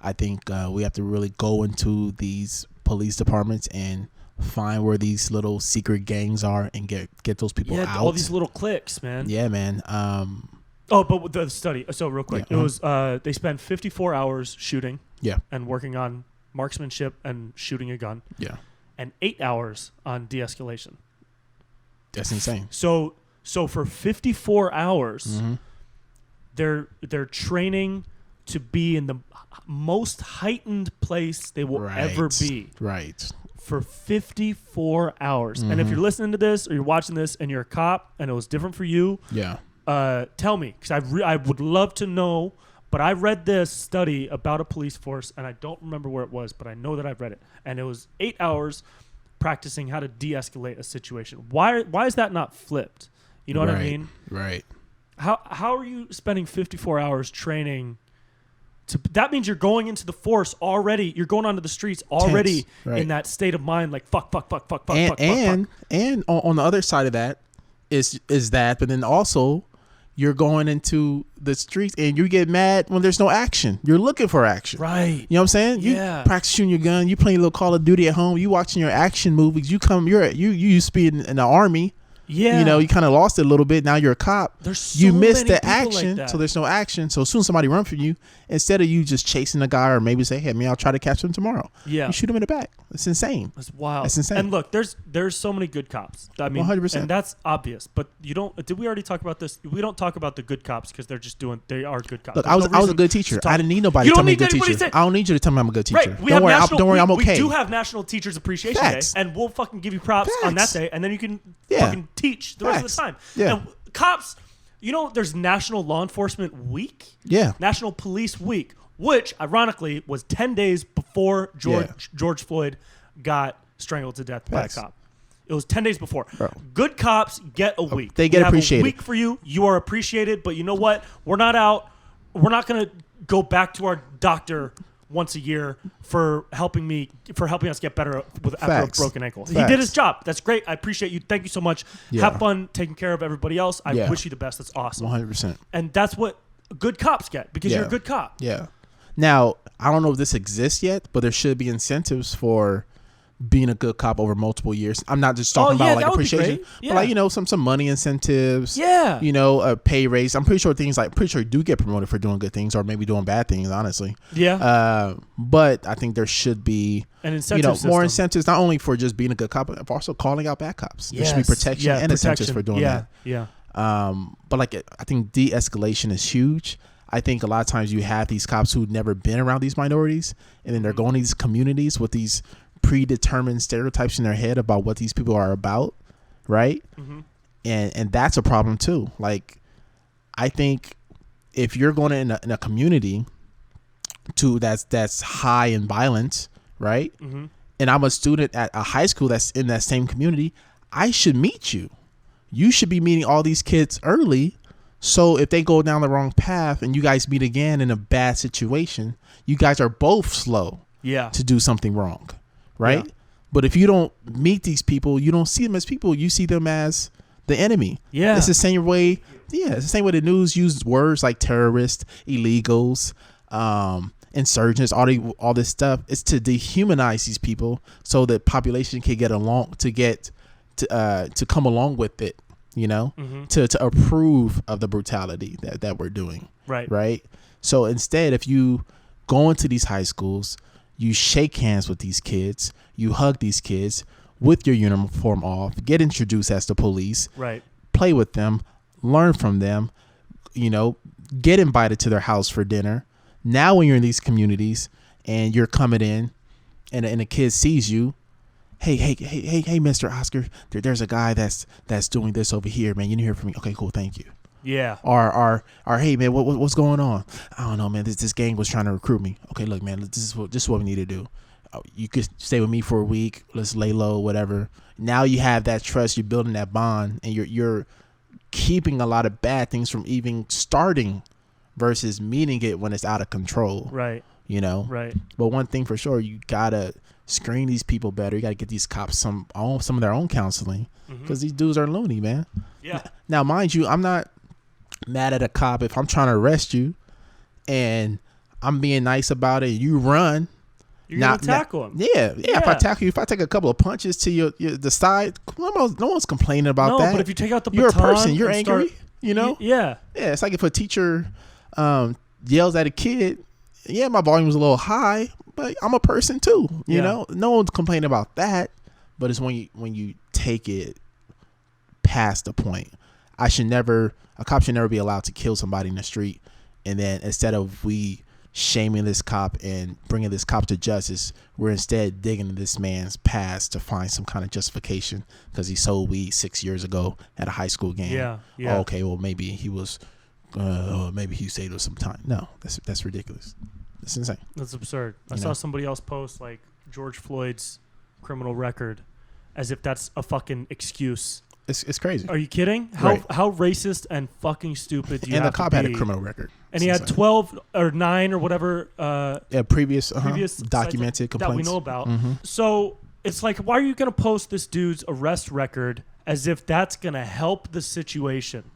I think we have to really go into these police departments and find where these little secret gangs are and get those people out. All these little cliques, man. Yeah, man. But with the study. So real quick, it was they spend 54 hours shooting. Yeah. And working on marksmanship and shooting a gun. Yeah. And 8 hours on de-escalation. That's insane. So for 54 hours, they're training to be in the most heightened place they will ever be. Right. For 54 hours. And if you're listening to this or you're watching this and you're a cop and it was different for you, tell me, because I would love to know. But I read this study about a police force, and I don't remember where it was, but I know that I've read it. And it was 8 hours practicing how to de-escalate a situation. Why is that not flipped? You know what I mean? Right. How are you spending 54 hours training? That means you're going into the force already. You're going onto the streets already in that state of mind, like fuck. And on the other side of that is that, but then also you're going into the streets and you get mad when there's no action. You're looking for action. Right. You know what I'm saying? You practice shooting your gun. You playing a little Call of Duty at home. You watching your action movies. You used to be in the army. Yeah. You know, you kind of lost it a little bit. Now you're a cop. There's so you missed many the people action, like so there's no action. So as soon as somebody run from you, instead of you just chasing the guy or maybe say, hey, man, I'll try to catch him tomorrow. Yeah. You shoot him in the back. It's insane. That's wild. That's insane. And look, there's so many good cops. I mean, 100%. And that's obvious. But you don't. Did we already talk about this? We don't talk about the good cops because they're just doing. They are good cops. Look, I was a good teacher. I didn't need nobody to tell me I'm a good teacher. I don't need you to tell me I'm a good teacher. Right. Don't worry, I'm okay. We do have National Teachers Appreciation Day, and we'll fucking give you props on that day, and then you can fucking teach the rest of the time. Yeah. And cops, there's National Law Enforcement Week. Yeah. National Police Week, which ironically was 10 days before George Floyd got strangled to death by a cop. It was 10 days before. Bro. Good cops get a week. They get appreciated. We have a week for you. You are appreciated, but you know what? We're not out. We're not going to go back to our doctor once a year for helping us get better after a broken ankle. He did his job. That's great. I appreciate you. Thank you so much. Yeah. Have fun taking care of everybody else. I wish you the best. That's awesome. 100%. And that's what good cops get because you're a good cop. Yeah. Now, I don't know if this exists yet, but there should be incentives for being a good cop over multiple years. I'm not just talking about like appreciation, yeah. but like, you know, some money incentives, yeah, you know, a pay raise. I'm pretty sure you do get promoted for doing good things or maybe doing bad things, honestly. Yeah. But I think there should be an incentive more incentives, not only for just being a good cop, but also calling out bad cops. There should be protection and incentives for doing that. Yeah. But like, I think de-escalation is huge. I think a lot of times you have these cops who've never been around these minorities, and then they're going to these communities with these predetermined stereotypes in their head about what these people are about, right? Mm-hmm. And that's a problem too. Like, I think if you're going in a community that's high in violence, right? Mm-hmm. And I'm a student at a high school that's in that same community, I should meet you. You should be meeting all these kids early. So if they go down the wrong path and you guys meet again in a bad situation, you guys are both slow to do something wrong, right? Yeah. But if you don't meet these people, you don't see them as people. You see them as the enemy. Yeah, it's the same way. Yeah, it's the same way the news uses words like terrorists, illegals, insurgents, all this stuff. It's to dehumanize these people so that population can get along to come along with it. You know, to approve of the brutality that we're doing. Right. So instead, if you go into these high schools, you shake hands with these kids, you hug these kids with your uniform off, get introduced as the police, play with them, learn from them, you know, get invited to their house for dinner. Now, when you're in these communities and you're coming in and a kid sees you, Hey, Mr. Oscar, there's a guy that's doing this over here, man. You didn't hear from me. Okay, cool. Thank you. Yeah. Or hey, man, what's going on? I don't know, man. This gang was trying to recruit me. Okay, look, man, this is what we need to do. You could stay with me for a week. Let's lay low, whatever. Now you have that trust. You're building that bond, and you're keeping a lot of bad things from even starting versus meeting it when it's out of control. Right. You know. Right. But one thing for sure, you gotta screen these people better. You got to get these cops some of their own counseling because these dudes are loony, man. Yeah. Now, mind you, I'm not mad at a cop if I'm trying to arrest you and I'm being nice about it. You run. You're going to tackle him. Yeah. If I tackle you, if I take a couple of punches to the side, no one's complaining about that. No, but if you take out the you're baton, a person. You're angry. You know. Yeah. Yeah. It's like if a teacher yells at a kid. Yeah, my volume was a little high, but I'm a person too. You know, no one's complaining about that. But it's when you take it past the point. A cop should never be allowed to kill somebody in the street, and then instead of we shaming this cop and bringing this cop to justice, we're instead digging into this man's past to find some kind of justification because he sold weed 6 years ago at a high school game. Yeah. Oh, okay, well maybe he was. Maybe he saved us some time. No, that's ridiculous. It's insane. That's absurd. I saw somebody else post like George Floyd's criminal record as if that's a fucking excuse. It's crazy. Are you kidding? How racist and fucking stupid do you have to be? And the cop had a criminal record. And he had 12 or 9 or whatever previous documented complaints that we know about. Mm-hmm. So it's like, why are you going to post this dude's arrest record as if that's going to help the situation?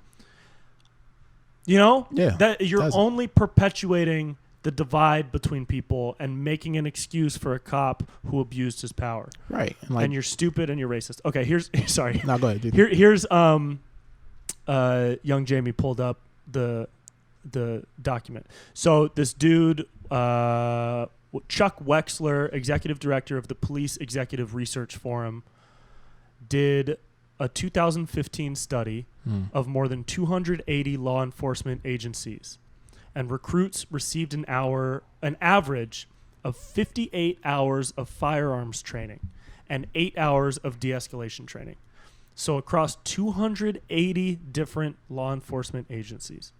You know? Yeah. That you're only perpetuating the divide between people and making an excuse for a cop who abused his power. Right. And you're stupid and you're racist. Okay, sorry. No, go ahead, dude. Here's young Jamie pulled up the document. So this dude, Chuck Wexler, executive director of the Police Executive Research Forum, did a 2015 study of more than 280 law enforcement agencies. And recruits received an average of 58 hours of firearms training and 8 hours of de-escalation training. So across 280 different law enforcement agencies,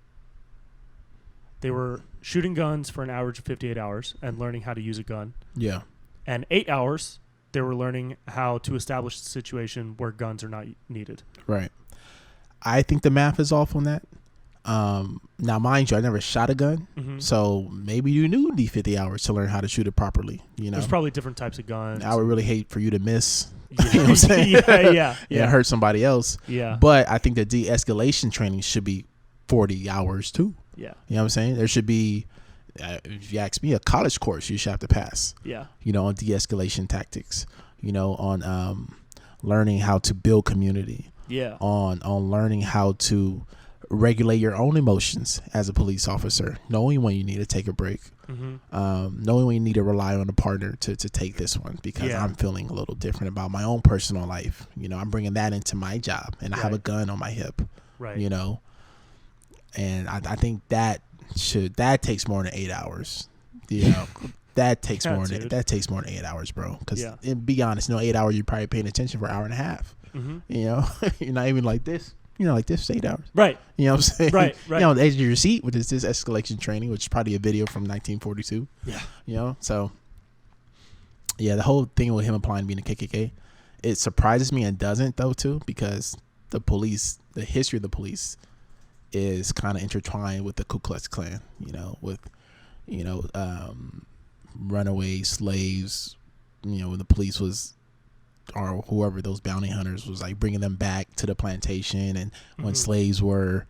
they were shooting guns for an average of 58 hours and learning how to use a gun. Yeah. And 8 hours, they were learning how to establish a situation where guns are not needed. Right. I think the math is off on that. Now, mind you, I never shot a gun, so maybe you do need 50 hours to learn how to shoot it properly. You know, there's probably different types of guns. I would really hate for you to miss. Yeah. You know what I'm saying? Yeah. Hurt somebody else. Yeah. But I think the de-escalation training should be 40 hours too. Yeah. You know what I'm saying? There should be, if you ask me, a college course you should have to pass. Yeah. You know, on de-escalation tactics. on learning how to build community. Yeah. On learning how to regulate your own emotions as a police officer, knowing when you need to take a break, knowing when you need to rely on a partner to take this one because I'm feeling a little different about my own personal life. I'm bringing that into my job, and I have a gun on my hip. Right. And I think that takes more than 8 hours. That takes more than 8 hours, bro. Because be honest, 8 hours you're probably paying attention for an hour and a half. You're not even like this. Like this 8 hours. Right. You know what I'm saying? Right. The edge of your seat, which is this escalation training, which is probably a video from 1942. Yeah. So the whole thing with him applying to be in the KKK, it surprises me and doesn't though too, because the history of the police is kind of intertwined with the Ku Klux Klan, with runaway slaves, when the police was, or whoever, those bounty hunters, was like bringing them back to the plantation. And when slaves were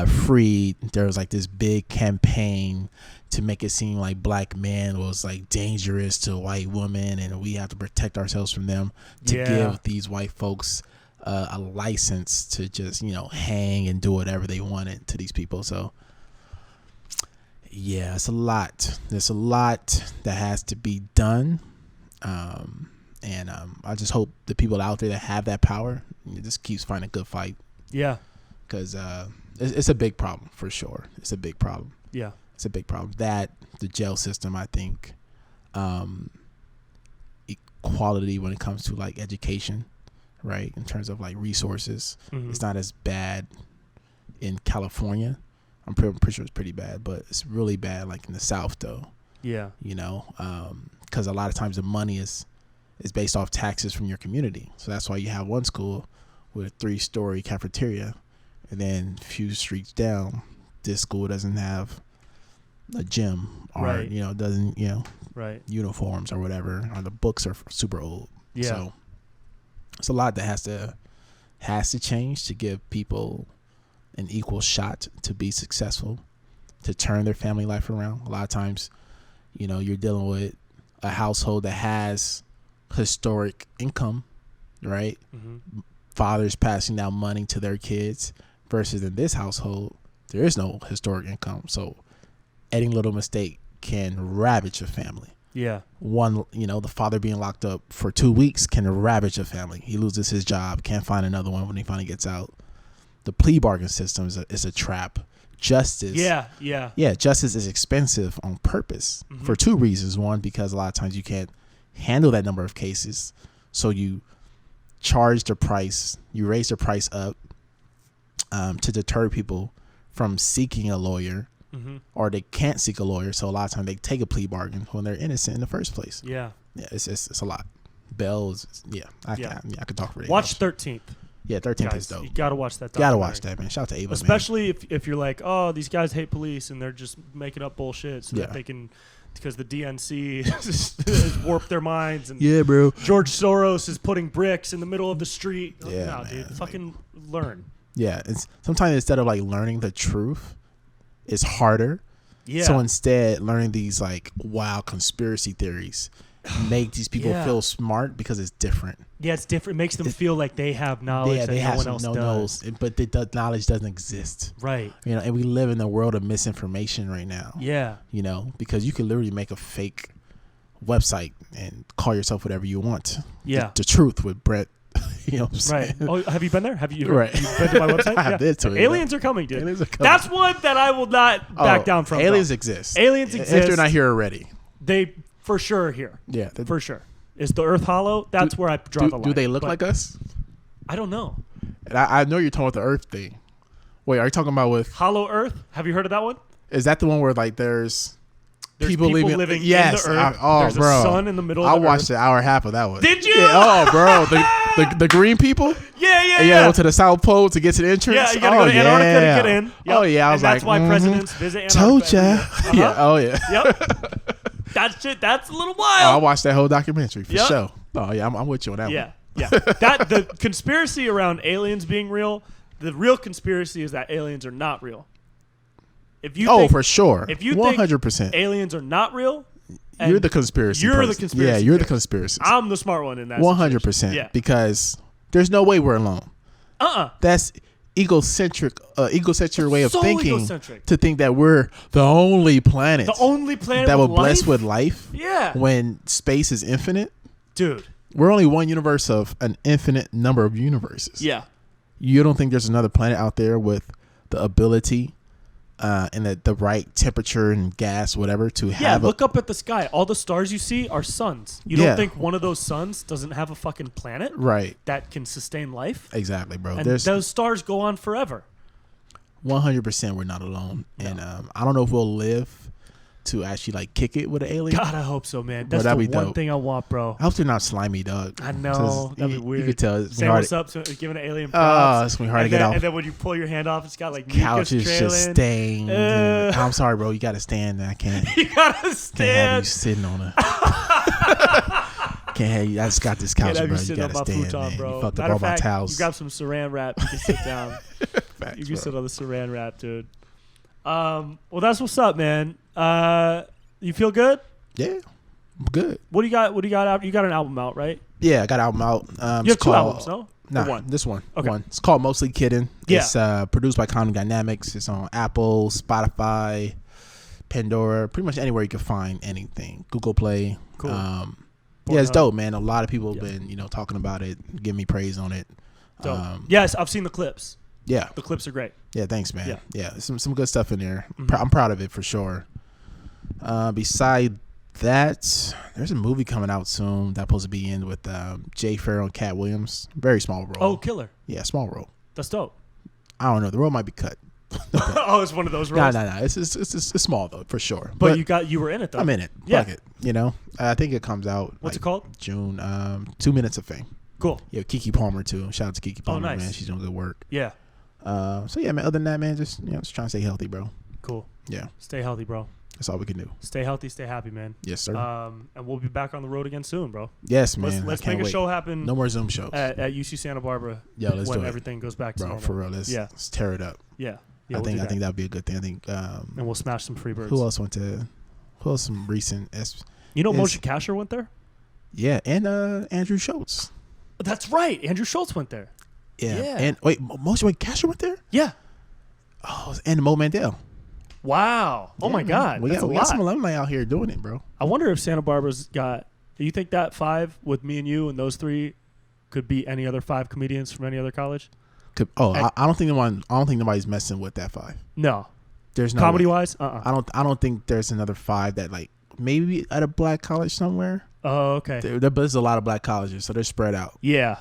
freed, there was like this big campaign to make it seem like black men was like dangerous to white women, and we have to protect ourselves from them, to give these white folks a license to just hang and do whatever they wanted to these people. So it's a lot. There's a lot that has to be done. And I just hope the people out there that have that power just keeps fighting a good fight. Yeah. Because it's a big problem for sure. It's a big problem. Yeah. It's a big problem. That, the jail system, I think, equality when it comes to like education, right? In terms of like resources, it's not as bad in California. I'm pretty sure it's pretty bad, but it's really bad like in the South though. Yeah. Because a lot of times the money is based off taxes from your community. So that's why you have one school with a 3-story cafeteria, and then a few streets down, this school doesn't have a gym, or doesn't uniforms or whatever, or the books are super old. Yeah. So it's a lot that has to change to give people an equal shot to be successful, to turn their family life around. A lot of times, you're dealing with a household that has historic income, right? Fathers passing down money to their kids, versus in this household there is no historic income. So any little mistake can ravage a family. Yeah. One, the father being locked up for 2 weeks can ravage a family. He loses his job, can't find another one when he finally gets out. The plea bargain system is a trap. Justice. Justice is expensive on purpose for 2 reasons. One, because a lot of times you can't handle that number of cases, so you raise the price up to deter people from seeking a lawyer, or they can't seek a lawyer, so a lot of times they take a plea bargain when they're innocent in the first place. It's a lot. Bells. I could talk for 8 Watch 13th. Yeah, 13th is dope. You gotta watch that. Gotta watch that, man. Shout out to Ava, especially if you're like, oh, these guys hate police and they're just making up bullshit so that they can, because the DNC has warped their minds, and bro, George Soros is putting bricks in the middle of the street. No, dude, fucking learn. Yeah, sometimes instead of like learning the truth, it's harder. Yeah. So instead, learning these like wild conspiracy theories make these people feel smart because it's different. Yeah, it's different. It makes them feel like they have knowledge that no one else does. But the knowledge doesn't exist. Right. And we live in a world of misinformation right now. Yeah. Because you can literally make a fake website and call yourself whatever you want. Yeah. The truth with Brent. You know what I'm saying? Right. Oh, have you been there? Have you been to my website? I have been to it. Aliens are coming, dude. Aliens are coming. That's one that I will not back down from. Aliens exist. Aliens exist. If they're not here already. They for sure are here. Yeah. For sure. Is the Earth hollow? That's where I draw the line. Do they look like us? I don't know. And I know you're talking about the Earth thing. Wait, are you talking about with Hollow Earth? Have you heard of that one? Is that the one where like there's people living in the Earth. There's bro. A sun in the middle of the Earth. I watched an hour and a half of that one. Did you? Yeah, bro. The green people? Yeah. You go to the South Pole to get to the entrance? Yeah, you gotta go to Antarctica to get in. Yep. Oh, yeah. I was that's why presidents visit Antarctica. Told ya. Yeah. Oh, yeah. Yep. That's a little wild. I watched that whole documentary for sure. Oh, yeah. I'm with you on that one. Yeah. The conspiracy around aliens being real, the real conspiracy is that aliens are not real. If you think, for sure. If you 100%. think aliens are not real, And you're the conspiracy. You're the person. conspiracy. Yeah, you're the theorist. conspiracy. I'm the smart one in that. 100%. Yeah. Because there's no way we're alone. That's egocentric way of thinking egocentric. To think that we're the only planet that will bless with life. Yeah. When space is infinite. Dude. We're only one universe of an infinite number of universes. Yeah. You don't think there's another planet out there with the ability and the right temperature and gas, whatever, to have. Look up at the sky. All the stars you see are suns. You don't think one of those suns doesn't have a fucking planet, right, that can sustain life? Exactly, bro. And those stars go on forever. 100%, we're not alone, and I don't know if we'll live to actually like kick it with an alien. God, I hope so, man. That's the one thing I want, bro. I hope they're not slimy, dog. I know. That'd be weird. You could tell. Say what's up, so giving an alien props. It's gonna be hard to get off. And then when you pull your hand off, it's got like couch is trailing. just stained. I'm sorry, bro. You gotta stand. I can't. You gotta stand. Can't have you sitting on a. Can't have you. I just got this couch, bro. You gotta stand, futon, man. bro. You fucked up Matter all of my fact, towels. You grab some saran wrap. You can sit down. Facts, you can bro. sit on the saran wrap, dude. Well, that's what's up, man. You feel good? Yeah, I'm good. What do you got? What do you got out? You got an album out, right? Yeah, I got an album out. You have two albums, no? Nah, one. This one. Okay. One. It's called Mostly Kidding. Yeah. It's produced by Common Dynamics. It's on Apple, Spotify, Pandora, pretty much anywhere you can find anything. Google Play. Cool. Yeah, it's dope, man. A lot of people have been, talking about it, giving me praise on it. Dope. Yes, I've seen the clips. Yeah. The clips are great. Yeah, thanks, man. Yeah. Yeah, some good stuff in there. Mm-hmm. I'm proud of it for sure. Beside that, there's a movie coming out soon that's supposed to be in with Jay Farrell and Cat Williams. Very small role. Oh, killer. Yeah, small role. That's dope. I don't know. The role might be cut. Oh, it's one of those roles. No. It's small though, for sure. But you were in it though. I'm in it. Yeah. Fuck it. I think it comes out. What's it called? June. 2 Minutes of Fame. Cool. Yeah, Keke Palmer too. Shout out to Keke Palmer, nice. man. She's doing good work. Yeah. So yeah, man. Other than that, man, just trying to stay healthy, bro. Cool. Yeah. Stay healthy, bro. That's all we can do. Stay healthy, stay happy, man. Yes, sir. And we'll be back on the road again soon, bro. Yes, man. Let's make a show happen. No more Zoom shows at UC Santa Barbara. Yo, let's when do it. Everything goes back to bro. normal. For real, let's tear it up. Yeah. I think that'd be a good thing. I think. And we'll smash some free birds. Who else some recent? Moshe Kasher went there. Yeah, and Andrew Schultz. That's right. Andrew Schultz went there. Yeah. And wait, Moshe Kasher went there? Yeah. Oh, and Mo Mandel. Wow. Oh my God. We got some alumni out here doing it, bro. I wonder if Santa Barbara's got. Do you think that 5 with me and you and those 3 could be any other 5 comedians from any other college? I don't think nobody's messing with that 5. No. There's no comedy way. wise. I don't think there's another 5 that like maybe at a black college somewhere. Oh, okay. There's a lot of black colleges, so they're spread out. Yeah.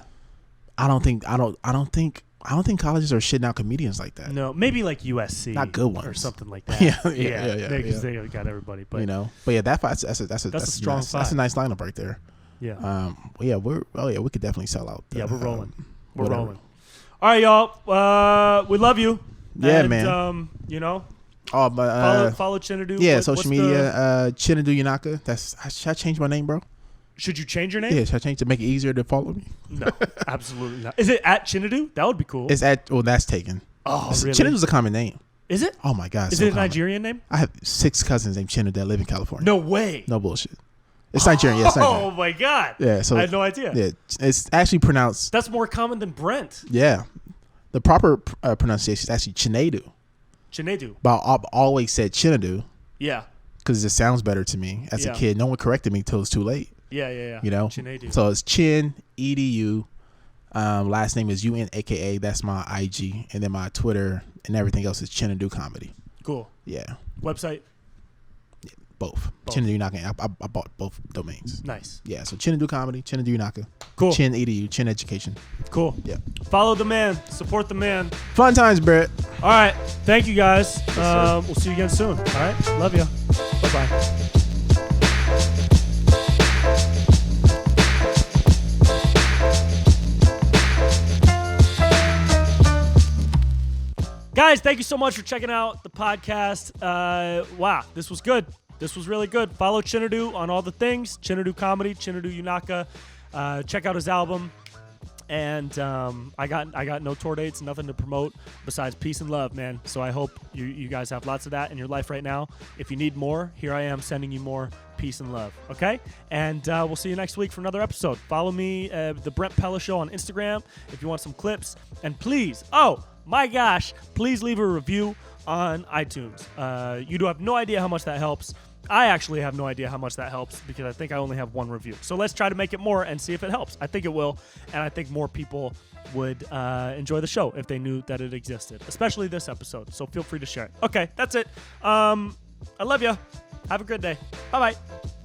I don't think colleges are shitting out comedians like that. No, maybe like USC, not good ones or something like that. Yeah. Because they got everybody. But but yeah, that 5 that's a strong 5. That's a nice lineup right there. Yeah. We could definitely sell out. We're rolling. We're rolling. All right, y'all. We love you. Yeah, and, man. Follow Chinedu. Yeah, social media. Chinedu Unaka. Should I change my name, bro? Should you change your name? Yeah, should I change to make it easier to follow me? No, absolutely not. Is it at Chinedu? That would be cool. That's taken. Oh, really? Chinedu's a common name. Is it? Oh my God. Is it a Nigerian name? I have 6 cousins named Chinedu that live in California. No way. No bullshit. It's Nigerian. Yeah, it's Nigerian. Oh my God. Yeah, so I had no idea. Yeah, it's actually pronounced. That's more common than Brent. Yeah, the proper pronunciation is actually Chinedu. Chinedu. But I've always said Chinedu. Yeah. Because it sounds better to me. As a kid, no one corrected me till it's too late. Yeah. Chinedu. So it's Chin Edu. Last name is UNAKA. That's my IG, and then my Twitter and everything else is Chinedu Comedy. Cool. Yeah. Website. Both. Chinedu Unaka. I bought both domains. Nice. Yeah. So Chinedu Comedy, Chinedu Unaka. Cool. Chin Edu, Chin Education. Cool. Yeah. Follow the man. Support the man. Fun times, Brett. All right. Thank you guys. We'll see you again soon. All right. Love you. Bye-bye. Guys, thank you so much for checking out the podcast. Wow, this was good. This was really good. Follow Chinedu on all the things. Chinedu Comedy, Chinedu Unaka. Check out his album. And I got no tour dates, nothing to promote besides peace and love, man. So I hope you guys have lots of that in your life right now. If you need more, here I am sending you more peace and love, okay? And we'll see you next week for another episode. Follow me, the Brent Pella Show on Instagram if you want some clips. And please, oh my gosh, please leave a review on iTunes. You do have no idea how much that helps. I actually have no idea how much that helps because I think I only have one review. So let's try to make it more and see if it helps. I think it will, and I think more people would enjoy the show if they knew that it existed, especially this episode. So feel free to share it. Okay, that's it. I love you. Have a good day. Bye-bye.